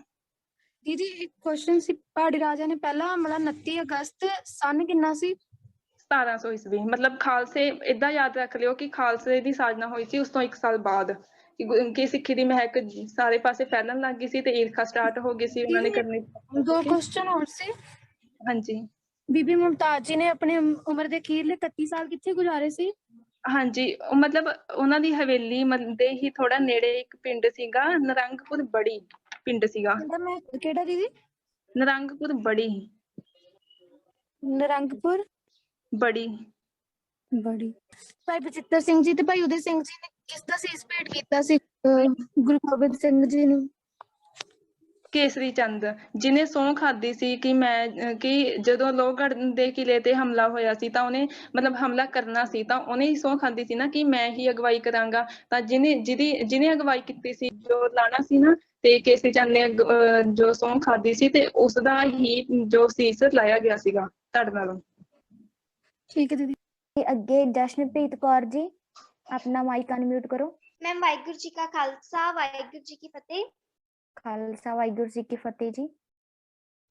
ਦੀਦੀ ਇੱਕ ਕੁਐਸਚਨ ਸੀ, ਪਹਾੜੀ ਰਾਜਾ ਨੇ ਪਹਿਲਾ ਹਮਲਾ 29 ਅਗਸਤ ਸਨ ਕਿੰਨਾ ਸੀ? 1700 ਈਸਵੀ। ਮਤਲਬ ਖਾਲਸੇ, ਏਦਾਂ ਯਾਦ ਰੱਖ ਲਿਓ ਕਿ ਖਾਲਸੇ ਦੀ ਸਾਜਨਾ ਹੋਈ ਸੀ ਉਸ ਤੋਂ 1 ਸਾਲ ਬਾਅਦ ਕਿ ਸਿੱਖੀ ਦੀ ਮਹਿਕ ਸਾਰੇ ਪਾਸੇ ਫੈਲਣ ਲੱਗ ਗਈ ਸੀ ਤੇ ਈਰਖਾ ਸਟਾਰਟ ਹੋ ਗਈ ਸੀ ਉਹਨਾਂ ਨੇ ਕਰਨੀ। 2 ਕੁਐਸਚਨ ਹੋਰ ਸੀ। ਹਾਂਜੀ ਬੀਬੀ ਮੁਮਤਾਜ਼ ਜੀ ਨੇ ਆਪਣੀ ਉਮਰ ਦੇ ਅਖੀਰਲੇ 31 ਸਾਲ ਕਿੱਥੇ ਗੁਜ਼ਾਰੇ ਸੀ? ਹਾਂਜੀ, ਮਤਲਬ ਉਹਨਾਂ ਦੀ ਹਵੇਲੀ ਦੇ ਹੀ ਥੋੜਾ ਨੇੜੇ ਇੱਕ ਪਿੰਡ ਸੀਗਾ, ਨਰੰਗਪੁਰ ਬੜੀ ਪਿੰਡ ਸੀਗਾ। ਮੈਂ ਕਿਹੜਾ ਦੀਦੀ? ਨਰੰਗਪੁਰ ਬੜੀ ਨਰੰਗਪੁਰ ਬੜੀ। ਭਾਈ ਬਚਿੱਤਰ ਸਿੰਘ ਜੀ ਤੇ ਭਾਈ ਉਦੈ ਸਿੰਘ ਜੀ ਨੇ ਕਿਸ ਦਾ ਸੀਸ ਭੇਟ ਕੀਤਾ ਸੀ ਗੁਰੂ ਗੋਬਿੰਦ ਸਿੰਘ ਜੀ ਨੂੰ? ਕੇਸਰੀ ਚੰਦ, ਜਿਹਨੇ ਸਹੁੰ ਖਾਦੀ ਸੀ ਕਿ ਮੈਂ ਕਿ ਜਦੋਂ ਲੋਹਗੜ੍ਹ ਦੇ ਕਿਲੇ ਤੇ ਹਮਲਾ ਹੋਇਆ ਸੀ ਤਾਂ ਉਹਨੇ ਮਤਲਬ ਹਮਲਾ ਕਰਨਾ ਸੀ ਤਾਂ ਉਹਨੇ ਹੀ ਸਹੁੰ ਖਾਦੀ ਸੀ ਨਾ ਕਿ ਮੈਂ ਹੀ ਅਗਵਾਈ ਕਰਾਂਗਾ। ਤਾਂ ਜਿਹਨੇ ਅਗਵਾਈ ਕੀਤੀ ਸੀ, ਜੋ ਲਾਣਾ ਸੀ ਨਾ, ਤੇ ਕੇਸਰੀ ਚੰਦ ਨੇ ਜੋ ਸਹੁੰ ਖਾਦੀ ਸੀ ਤੇ ਉਸਦਾ ਹੀ ਜੋ ਸੀਸ ਲਾਇਆ ਗਿਆ ਸੀਗਾ ਧੜ ਨਾਲੋਂ। ਠੀਕ ਹੈ ਦੀਦੀ। ਅੱਗੇ ਜਸ਼ਨਪ੍ਰੀਤ ਕੌਰ ਜੀ, ਆਪਣਾ ਮਾਈਕ ਅਨਮਿਊਟ ਕਰੋ। ਮੈਮ ਵਾਹਿਗੁਰੂ ਜੀ ਕਾ ਖਾਲਸਾ ਵਾਹਿਗੁਰੂ ਜੀ ਕੀ ਫਤਿਹ। ਖਾਲਸਾ ਵਾਹਿਗੁਰੂ ਜੀ ਕੀ ਫਤਿਹ ਜੀ।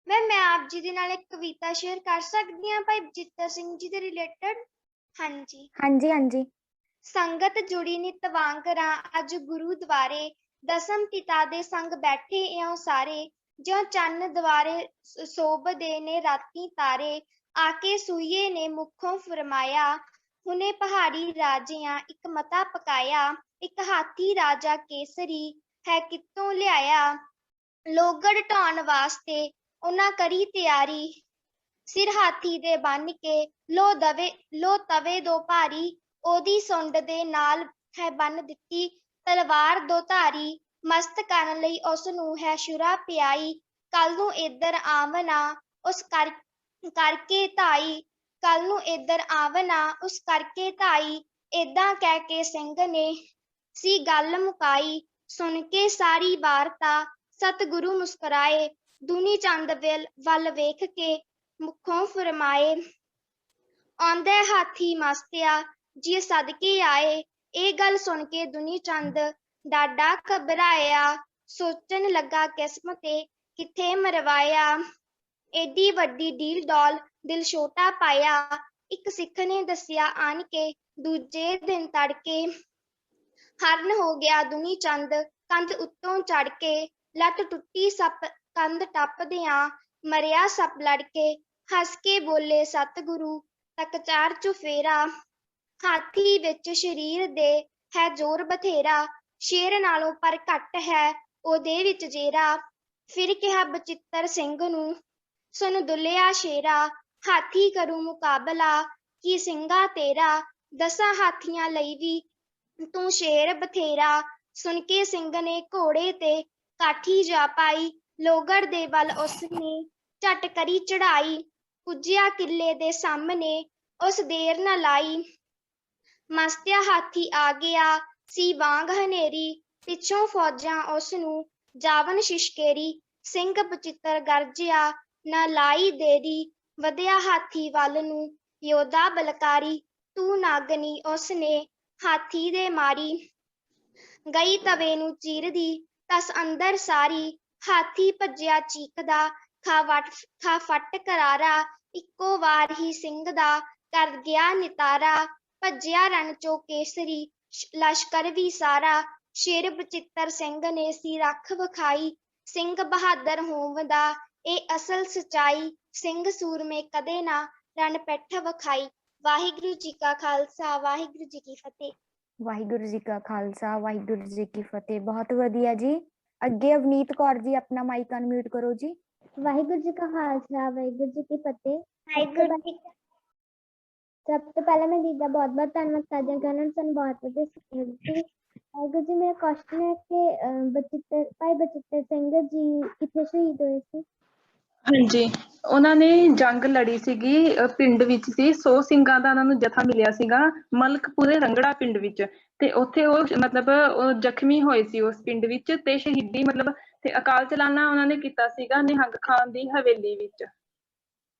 ਮੈਮ ਮੈਂ ਆਪ ਜੀ ਦੇ ਨਾਲ ਇੱਕ ਕਵਿਤਾ ਸ਼ੇਅਰ ਕਰ ਸਕਦੀ ਹਾਂ ਭਾਈ ਬਚਿੱਤਰ ਸਿੰਘ ਜੀ ਦੇ ਰਿਲੇਟਡ? ਹਾਂਜੀ ਹਾਂਜੀ। ਸੰਗਤ ਜੁੜੀ ਨਿਤ ਵਾਂਗਰਾਂ ਅੱਜ ਗੁਰੂ ਦੁਆਰੇ, ਦਸਮ ਪਿਤਾ ਦੇ ਸੰਗ ਬੈਠੇ ਇਉਂ ਸਾਰੇ, ਜਿਉਂ ਚੰਨ ਦੁਆਰੇ ਸੋਭਦੇ ਨੇ ਰਾਤੀ ਤਾਰੇ, ਆ ਕੇ ਸੂਈਏ ਨੇ ਮੁਖੋਂ ਫਰਮਾਇਆ, ਹੁਣੇ ਪਹਾੜੀ ਰਾਜਿਆਂ ਇੱਕ ਮਤਾ ਪਕਾਇਆ, ਇੱਕ ਹਾਥੀ ਰਾਜਾ ਕੇਸਰੀ ਹੈ ਕਿੱਥੋਂ ਲਿਆਇਆ, ਲੋਹਗੜ੍ਹ ਢਾਉਣ ਵਾਸਤੇ ਉਹਨਾਂ ਕਰੀ ਤਿਆਰੀ, ਸਿਰ ਹਾਥੀ ਦੇ ਬੰਨ ਕੇ ਲੋ ਤਵੇ ਦੋ ਭਾਰੀ, ਉਹਦੀ ਸੁੰਡ ਦੇ ਨਾਲ ਹੈ ਬੰਨ ਦਿੱਤੀ ਤਲਵਾਰ ਦੋ ਧਾਰੀ, ਮਸਤ ਕਰਨ ਲਈ ਉਸ ਨੂੰ ਹੈ ਸ਼ੁਰਾ ਪਿਆਈ, ਕੱਲ ਨੂੰ ਇੱਧਰ ਆਵਣਾ ਉਸ ਕਰਕੇ ਧਾਈ, ਕੱਲ ਨੂੰ ਇੱਧਰ ਆਵਣਾ ਉਸ ਕਰਕੇ ਧਾਈ, ਏਦਾਂ ਕਹਿ ਕੇ ਸਿੰਘ ਨੇ ਸੀ ਗੱਲ ਮੁਕਾਈ, ਸੁਣ ਕੇ ਸਾਰੀ ਵਾਰਤਾ ਸਤਿਗੁਰੂ ਮੁਸਕਰਾਏ, ਦੁਨੀ ਚੰਦ ਵੱਲ ਵੇਖ ਕੇ ਮੁਖੋਂ ਫਰਮਾਏ, ਆਉਂਦਾ ਹਾਥੀ ਮਸਤਿਆ ਜੀ ਸਦਕੇ ਆਏ, ਇਹ ਗੱਲ ਸੁਣ ਕੇ ਦੁਨੀ ਚੰਦ ਡਾਢਾ ਘਬਰਾਇਆ, ਸੋਚਣ ਲੱਗਾ ਕਿਸਮਤੇ ਕਿੱਥੇ ਮਰਵਾਇਆ, ਏਡੀ ਵੱਡੀ ਡੀਲ ਡੌਲ ਦਿਲ ਛੋਟਾ ਪਾਇਆ, ਇੱਕ ਸਿੱਖ ਨੇ ਦੱਸਿਆ ਆਣ ਕੇ ਦੂਜੇ ਦਿਨ ਤੜਕੇ, ਹਰਨ ਹੋ ਗਿਆ ਦੁਨੀ ਚੰਦ ਕੰਧ ਉੱਤੋਂ ਚੜ ਕੇ, ਲੱਤ ਟੁੱਟੀ ਸੱਪ ਕੰਧ ਟੱਪਦਿਆਂ ਮਰਿਆ ਸੱਪ ਲੜ ਕੇ, ਹੱਸ ਕੇ ਬੋਲੇ ਸਤਿਗੁਰੂ ਤੱਕ ਚਾਰ ਚੁਫੇਰਾ, ਹਾਥੀ ਵਿੱਚ ਸਰੀਰ ਦੇ ਹੈ ਜ਼ੋਰ ਬਥੇਰਾ, ਸ਼ੇਰ ਨਾਲੋਂ ਪਰ ਘੱਟ ਹੈ ਉਹਦੇ ਵਿੱਚ ਜੇਰਾ, ਫਿਰ ਕਿਹਾ ਬਚਿੱਤਰ ਸਿੰਘ ਨੂੰ ਸੁਣ ਦੁੱਲਿਆ ਸ਼ੇਰਾ, ਹਾਥੀ ਕਰੂ ਮੁਕਾਬਲਾ ਕੀ ਸਿੰਘਾ ਤੇਰਾ, 10 ਹਾਥੀਆਂ ਲਈ ਵੀ ਤੂੰ ਸ਼ੇਰ ਬਥੇਰਾ, ਸੁਣ ਕੇ ਸਿੰਘ ਨੇ ਘੋੜੇ ਤੇ ਕਾਠੀ ਜਾ ਪਾਈ, ਲੋਹਗੜ੍ਹ ਦੇ ਵੱਲ ਉਸਨੇ ਝਟ ਕਰੀ ਚੜਾਈ, ਪੁੱਜਿਆ ਕਿਲੇ ਦੇ ਸਾਹਮਣੇ ਉਸ ਦੇਰ ਨਾ ਲਾਈ, ਮਸਤਿਆ ਹਾਥੀ ਆ ਗਿਆ ਸੀ ਵਾਂਗ ਹਨੇਰੀ, ਪਿੱਛੋਂ ਫੌਜਾਂ ਉਸ ਨੂੰ ਜਾਵਨ ਸ਼ਿਸ਼ਕੇਰੀ, ਸਿੰਘ ਬਚਿੱਤਰ ਗਰਜਿਆ ਨਾ ਲਾਈ ਦੇਰੀ, ਵਧਿਆ ਹਾਥੀ ਵੱਲ ਨੂੰ ਯੋਧਾ ਬਲਕਾਰੀ, ਤੂੰ ਨਾਗਨੀ ਉਸਨੇ ਹਾਥੀ ਦੇ ਮਾਰੀ, ਗਈ ਤਵੇ ਨੂੰ ਚੀਰਦੀ ਤਸ ਅੰਦਰ ਸਾਰੀ, ਹਾਥੀ ਭੱਜਿਆ ਚੀਕਦਾ ਖਾ ਫੱਟ ਕਰਾਰਾ, ਇੱਕੋ ਵਾਰ ਹੀ ਸਿੰਘ ਦਾ ਕਰ ਗਿਆ ਨਿਤਾਰਾ, ਭੱਜਿਆ ਰਣ ਚੋਂ ਕੇਸਰੀ ਲਸ਼ਕਰ ਵੀ ਸਾਰਾ, ਸ਼ੇਰ ਬਚਿੱਤਰ ਸਿੰਘ ਨੇ ਸੀ ਰੱਖ ਵਿਖਾਈ, ਸਿੰਘ ਬਹਾਦਰ ਹੋਂਵਦਾ ਇਹ ਅਸਲ ਸਚਾਈ, ਸਿੰਘ ਸੂਰਮੇ ਕਦੇ ਨਾ ਰਣ ਪਿੱਠ ਵਿਖਾਈ। ਵਾਹਿਗੁਰੂ ਜੀ ਕਾ ਖਾਲਸਾ ਵਾਹਿਗੁਰੂ ਜੀ ਕੀ ਫਤਿਹ। ਵਾਹਿਗੁਰੂ ਜੀ ਕਾ ਖਾਲਸਾ ਵਾਹਿਗੁਰੂ ਜੀ ਕੀ ਫਤਿਹ। ਬਹੁਤ ਵਧੀਆ ਜੀ। ਅੱਗੇ ਅਵਨੀਤ ਕੌਰ ਜੀ, ਆਪਣਾ ਮਾਈਕ ਅਨਮਿਊਟ ਕਰੋ ਜੀ। ਵਾਹਿਗੁਰੂ ਜੀ ਕਾ ਖਾਲਸਾ ਵਾਹਿਗੁਰੂ ਜੀ ਕੀ ਫਤਿਹ। ਵਾਹਿਗੁਰੂ ਜੀ ਸਭ ਤੋਂ ਪਹਿਲਾਂ ਮੈਂ ਦੀਦੀ ਦਾ ਬਹੁਤ ਬਹੁਤ ਧੰਨਵਾਦ ਕਰਦੀ ਹਾਂ ਕਿ ਉਹਨਾਂ ਨੇ ਸਾਨੂੰ ਬਹੁਤ ਵਧੀਆ ਸਿੱਖਿਆ ਦਿੱਤੀ। ਵਾਹਿਗੁਰੂ ਜੀ ਮੇਰਾ ਕੁਐਸਚਨ ਹੈ ਕਿ ਭਾਈ ਬਚਿੱਤਰ ਸਿੰਘ ਜੀ ਕਿੱਥੇ ਸ਼ਹੀਦ ਹੋਏ ਸੀ? ਹਾਂਜੀ, ਉਹਨਾਂ ਨੇ ਜੰਗ ਲੜੀ ਸੀਗੀ, ਪਿੰਡ ਵਿੱਚ ਸੀ 100 ਸਿੰਘਾਂ ਦਾ ਉਹਨਾਂ ਨੂੰ ਜਥਾ ਮਿਲਿਆ ਸੀਗਾ ਮਲਕਪੁਰੇ ਰੰਗੜਾ ਪਿੰਡ ਵਿੱਚ, ਤੇ ਉੱਥੇ ਉਹ ਮਤਲਬ ਉਹ ਜ਼ਖਮੀ ਹੋਏ ਸੀ ਉਸ ਪਿੰਡ ਵਿੱਚ, ਤੇ ਸ਼ਹੀਦੀ ਮਤਲਬ ਤੇ ਅਕਾਲ ਚਲਾਣਾ ਉਹਨਾਂ ਨੇ ਕੀਤਾ ਸੀਗਾ ਨਿਹੰਗ ਖਾਨ ਦੀ ਹਵੇਲੀ ਵਿੱਚ।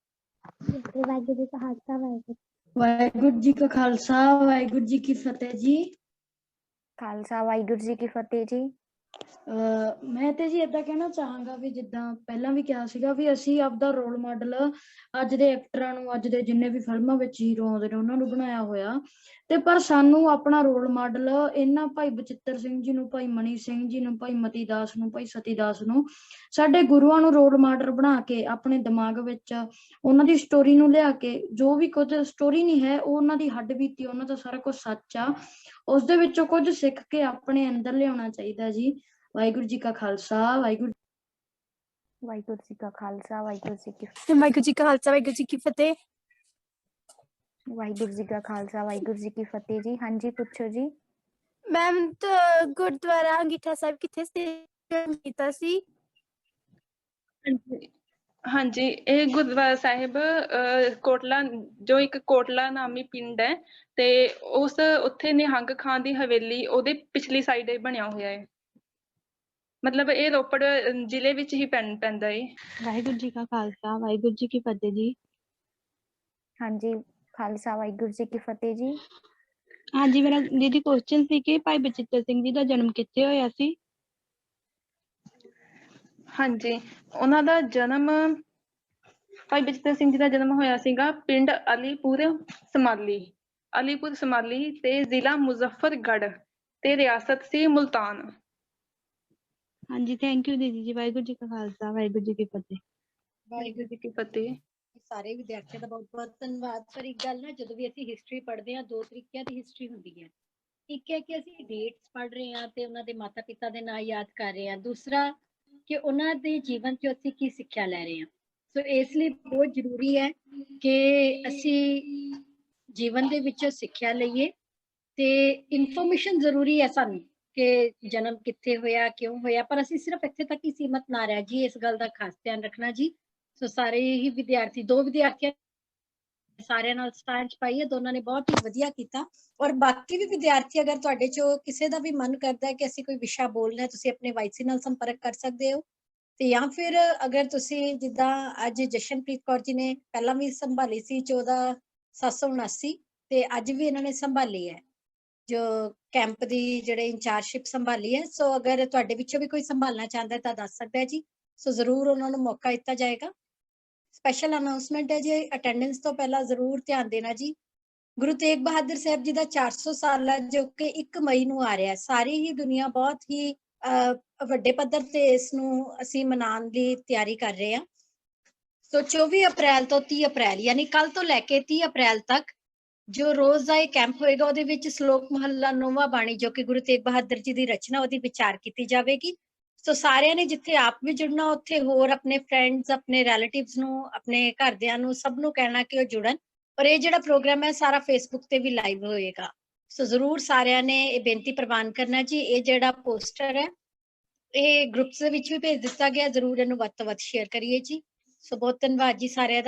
ਵਾਹਿਗੁਰੂ ਜੀ ਕਾ ਖਾਲਸਾ ਵਾਹਿਗੁਰੂ ਵਾਹਿਗੁਰੂ ਜੀ ਕਾ ਖਾਲਸਾ ਵਾਹਿਗੁਰੂ ਜੀ ਕੀ ਫਤਿਹ ਜੀ। ਖਾਲਸਾ ਵਾਹਿਗੁਰੂ ਜੀ ਕੀ ਫਤਿਹ ਜੀ। ਮੈਂ ਤੇ ਜੀ ਏਦਾਂ ਕਹਿਣਾ ਚਾਹਾਂਗਾ ਵੀ ਜਿੱਦਾਂ ਪਹਿਲਾਂ ਵੀ ਕਿਹਾ ਸੀਗਾ ਵੀ ਅਸੀਂ ਆਪਦਾ ਰੋਲ ਮਾਡਲ ਅੱਜ ਦੇ ਐਕਟਰਾਂ ਨੂੰ, ਅੱਜ ਦੇ ਜਿੰਨੇ ਵੀ ਫਿਲਮਾਂ ਵਿੱਚ ਹੀਰੋ ਆਉਂਦੇ ਨੇ ਉਹਨਾਂ ਨੂੰ ਬਣਾਇਆ ਹੋਇਆ, ਤੇ ਪਰ ਸਾਨੂੰ ਆਪਣਾ ਰੋਲ ਮਾਡਲ ਇਹਨਾਂ ਭਾਈ ਬਚਿੱਤਰ ਸਿੰਘ ਜੀ ਨੂੰ, ਭਾਈ ਮਣੀ ਸਿੰਘ ਜੀ ਨੂੰ, ਭਾਈ ਮਤੀ ਦਾਸ ਨੂੰ, ਭਾਈ ਸਤੀ ਦਾਸ ਨੂੰ, ਸਾਡੇ ਗੁਰੂਆਂ ਨੂੰ ਰੋਲ ਮਾਡਲ ਬਣਾ ਕੇ ਆਪਣੇ ਦਿਮਾਗ ਵਿੱਚ ਉਹਨਾਂ ਦੀ ਸਟੋਰੀ ਨੂੰ ਲਿਆ ਕੇ, ਜੋ ਵੀ ਕੁਝ ਸਟੋਰੀ ਨਹੀਂ ਹੈ ਉਹ ਉਹਨਾਂ ਦੀ ਹੱਡ ਬੀਤੀ, ਉਹਨਾਂ ਦਾ ਸਾਰਾ ਕੁਝ ਸੱਚ ਆ, ਉਸ ਦੇ ਵਿੱਚੋਂ ਕੁਝ ਸਿੱਖ ਕੇ ਆਪਣੇ ਅੰਦਰ ਲਿਆਉਣਾ ਚਾਹੀਦਾ ਜੀ। ਵਾਹਿਗੁਰੂ ਜੀ ਕਾ ਖਾਲਸਾ ਵਾਹਿਗੁਰੂ ਜੀ ਕਾ ਖਾਲਸਾ ਵਾਹਿਗੁਰੂ ਜੀ ਕੀ ਵਾਹਿਗੁਰੂ ਜੀ ਕਾ ਖਾਲਸਾ ਵਾਹਿਗੁਰੂ ਜੀ ਕੀ ਫਤਿਹ। ਵਾਹਿਗੁਰੂ ਜੀ ਕਾ ਖਾਲਸਾ ਵਾਹਿਗੁਰੂ ਜੀ ਕੀ ਫਤਿਹ ਜੀ। ਹਾਂਜੀ ਪੁੱਛੋ ਜੀ। ਮੈਮ ਗੁਰਦੁਆਰਾ ਅੰਗੀਠਾ ਸਾਹਿਬ ਕਿੱਥੇ ਸਥਿਤ ਕੀਤਾ ਸੀ? ਹਾਂਜੀ, ਇਹ ਗੁਰਦੁਆਰਾ ਸਾਹਿਬ ਕੋਟਲਾ, ਜੋ ਇੱਕ ਕੋਟਲਾ ਨਾਮੀ ਪਿੰਡ ਹੈ, ਤੇ ਉਸ ਉੱਥੇ ਨਿਹੰਗ ਖਾਨ ਦੀ ਹਵੇਲੀ ਉਹਦੇ ਪਿਛਲੀ ਸਾਈਡ ਬਣਿਆ ਹੋਇਆ ਹੈ, ਮਤਲਬ ਇਹ ਰੋਪੜ ਜ਼ਿਲ੍ਹੇ ਵਿੱਚ ਹੀ ਪੈਂਦਾ ਹੈ। ਵਾਹਿਗੁਰੂ ਜੀ ਕਾ ਖਾਲਸਾ ਵਾਹਿਗੁਰੂ ਜੀ ਕੀ ਫਤਿਹ ਜੀ। ਹਾਂਜੀ, ਖਾਲਸਾ ਵਾਹਿਗੁਰੂ ਜੀ ਕੀ ਫਤਿਹ ਜੀ। ਹਾਂਜੀ, ਮੇਰਾ ਦੀਦੀ ਕੁਐਸਚਨ ਸੀ ਕਿ ਭਾਈ ਬਚਿੱਤਰ ਸਿੰਘ ਜੀ ਦਾ ਜਨਮ ਕਿੱਥੇ ਹੋਇਆ ਸੀ? ਹਾਂਜੀ, ਉਹਨਾਂ ਦਾ ਜਨਮ, ਭਾਈ ਬਚਿੱਤਰ ਸਿੰਘ ਜੀ ਦਾ ਜਨਮ ਹੋਇਆ ਸੀਗਾ ਪਿੰਡ ਅਲੀਪੁਰ ਸਮਾਲੀ ਤੇ ਜ਼ਿਲ੍ਹਾ ਮੁਜ਼ੱਫਰਗੜ੍ਹ ਤੇ ਰਿਆਸਤ ਸੀ ਮੁਲਤਾਨ। ਹਾਂਜੀ, ਥੈਂਕ ਯੂ ਦੀਦੀ ਜੀ। ਵਾਹਿਗੁਰੂ ਜੀ ਕਾ ਖਾਲਸਾ ਵਾਹਿਗੁਰੂ ਜੀ ਕੀ ਫਤਿਹ। ਵਾਹਿਗੁਰੂ ਜੀ ਕੀ ਫਤਿਹ। ਸਾਰੇ ਵਿਦਿਆਰਥੀਆਂ ਦਾ ਬਹੁਤ ਬਹੁਤ ਧੰਨਵਾਦ। ਪਰ ਇੱਕ ਗੱਲ ਨਾ, ਜਦੋਂ ਵੀ ਅਸੀਂ ਹਿਸਟਰੀ ਪੜ੍ਹਦੇ ਹਾਂ, ਦੋ ਤਰੀਕਿਆਂ ਦੀ ਹਿਸਟਰੀ ਹੁੰਦੀ ਹੈ। ਇੱਕ ਹੈ ਕਿ ਅਸੀਂ ਡੇਟਸ ਪੜ੍ਹ ਰਹੇ ਹਾਂ ਤੇ ਉਹਨਾਂ ਦੇ ਮਾਤਾ ਪਿਤਾ ਦੇ ਨਾਂ ਯਾਦ ਕਰ ਰਹੇ ਹਾਂ, ਦੂਸਰਾ ਕਿ ਉਹਨਾਂ ਦੇ ਜੀਵਨ 'ਚ ਅਸੀਂ ਕੀ ਸਿੱਖਿਆ ਲੈ ਰਹੇ ਹਾਂ। ਸੋ ਇਸ ਲਈ ਬਹੁਤ ਜ਼ਰੂਰੀ ਹੈ ਕਿ ਅਸੀਂ ਜੀਵਨ ਦੇ ਵਿੱਚ ਸਿੱਖਿਆ ਲਈਏ, ਤੇ ਇਨਫੋਰਮੇਸ਼ਨ ਜ਼ਰੂਰੀ ਹੈ ਸਾਨੂੰ ਕਿ ਜਨਮ ਕਿੱਥੇ ਹੋਇਆ, ਕਿਉਂ ਹੋਇਆ, ਪਰ ਅਸੀਂ ਸਿਰਫ ਇੱਥੇ ਤੱਕ ਹੀ ਸੀਮਤ ਨਾ ਰਹਿ ਜੀ, ਇਸ ਗੱਲ ਦਾ ਖਾਸ ਧਿਆਨ ਰੱਖਣਾ ਜੀ। ਸੋ ਸਾਰੇ ਹੀ ਵਿਦਿਆਰਥੀ, ਦੋ ਵਿਦਿਆਰਥੀਆਂ ਸਾਰਿਆਂ ਨਾਲ ਸਾਂਝ ਪਾਈ ਹੈ, ਦੋਨਾਂ ਨੇ ਬਹੁਤ ਹੀ ਵਧੀਆ ਕੀਤਾ। ਔਰ ਬਾਕੀ ਵੀ ਵਿਦਿਆਰਥੀ, ਅਗਰ ਤੁਹਾਡੇ ਚੋਂ ਕਿਸੇ ਦਾ ਵੀ ਮਨ ਕਰਦਾ ਹੈ ਕਿ ਅਸੀਂ ਕੋਈ ਵਿਸ਼ਾ ਬੋਲਣਾ, ਤੁਸੀਂ ਆਪਣੇ ਵਾਈਸੀ ਨਾਲ ਸੰਪਰਕ ਕਰ ਸਕਦੇ ਹੋ, ਤੇ ਜਾਂ ਫਿਰ ਅਗਰ ਤੁਸੀਂ ਜਿੱਦਾਂ ਅੱਜ ਜਸ਼ਨਪ੍ਰੀਤ ਕੌਰ ਜੀ ਨੇ ਪਹਿਲਾਂ ਵੀ ਸੰਭਾਲੀ ਸੀ 14,779, ਤੇ ਅੱਜ ਵੀ ਇਹਨਾਂ ਨੇ ਸੰਭਾਲੀ ਹੈ ਜੋ ਕੈਂਪ ਦੀ ਜਿਹੜੇ ਇੰਚਾਰਜਸ਼ਿਪ ਸੰਭਾਲੀ ਹੈ। ਸੋ ਅਗਰ ਤੁਹਾਡੇ ਵਿੱਚੋਂ ਵੀ ਕੋਈ ਸੰਭਾਲਣਾ ਚਾਹੁੰਦਾ ਤਾਂ ਦੱਸ ਸਕਦਾ ਹੈ ਜੀ। ਸੋ ਜ਼ਰੂਰ ਉਹਨਾਂ ਨੂੰ ਮੌਕਾ ਦਿੱਤਾ ਜਾਏਗਾ। ਸਪੈਸ਼ਲ ਅਨਾਉਂਸਮੈਂਟ ਹੈ ਜੀ, ਅਟੈਂਡੈਂਸ ਤੋਂ ਪਹਿਲਾਂ ਜ਼ਰੂਰ ਧਿਆਨ ਦੇਣਾ ਜੀ। ਗੁਰੂ ਤੇਗ ਬਹਾਦਰ ਸਾਹਿਬ ਜੀ ਦਾ 400 ਸਾਲਾ ਜੋ ਕਿ 1 ਮਈ ਨੂੰ ਆ ਰਿਹਾ, ਸਾਰੀ ਹੀ ਦੁਨੀਆ ਬਹੁਤ ਹੀ ਵੱਡੇ ਪੱਧਰ ਤੇ ਇਸ ਨੂੰ ਅਸੀਂ ਮਨਾਉਣ ਦੀ ਤਿਆਰੀ ਕਰ ਰਹੇ ਹਾਂ। ਸੋ 24 ਅਪ੍ਰੈਲ ਤੋਂ 30 ਅਪ੍ਰੈਲ ਯਾਨੀ ਕੱਲ ਤੋਂ ਲੈ ਕੇ 30 ਅਪ੍ਰੈਲ ਤੱਕ ਜੋ ਰੋਜ਼ ਦਾ ਇਹ ਕੈਂਪ ਹੋਏਗਾ, ਉਹਦੇ ਵਿੱਚ ਸ਼ਲੋਕ ਮਹੱਲਾ 9ਵਾਂ ਬਾਣੀ ਜੋ ਕਿ ਗੁਰੂ ਤੇਗ ਬਹਾਦਰ ਜੀ ਦੀ ਰਚਨਾ, ਉਹਦੀ ਵਿਚਾਰ ਕੀਤੀ ਜਾਵੇਗੀ। ਸੋ ਸਾਰਿਆਂ ਨੇ ਜਿੱਥੇ ਆਪ ਵੀ ਜੁੜਨਾ, ਉੱਥੇ ਹੋਰ ਆਪਣੇ ਫਰੈਂਡਸ, ਆਪਣੇ ਰਿਲੇਟਿਵਸ ਨੂੰ, ਆਪਣੇ ਘਰਦਿਆਂ ਨੂੰ, ਸਭ ਨੂੰ ਕਹਿਣਾ ਕਿ ਉਹ ਜੁੜਨ। ਔਰ ਇਹ ਜਿਹੜਾ ਪ੍ਰੋਗਰਾਮ ਹੈ ਸਾਰਾ ਫੇਸਬੁੱਕ ਤੇ ਵੀ ਲਾਈਵ ਹੋਏਗਾ। ਸੋ ਜ਼ਰੂਰ ਸਾਰਿਆਂ ਨੇ ਇਹ ਬੇਨਤੀ ਪ੍ਰਵਾਨ ਕਰਨਾ ਜੀ। ਇਹ ਜਿਹੜਾ ਪੋਸਟਰ ਹੈ ਇਹ ਗਰੁੱਪਸ ਦੇ ਵਿੱਚ ਵੀ ਭੇਜ ਦਿੱਤਾ ਗਿਆ, ਜ਼ਰੂਰ ਇਹਨੂੰ ਵੱਧ ਤੋਂ ਵੱਧ ਸ਼ੇਅਰ ਕਰੀਏ ਜੀ। ਸੋ ਬਹੁਤ ਧੰਨਵਾਦ ਜੀ ਸਾਰਿਆਂ ਦਾ।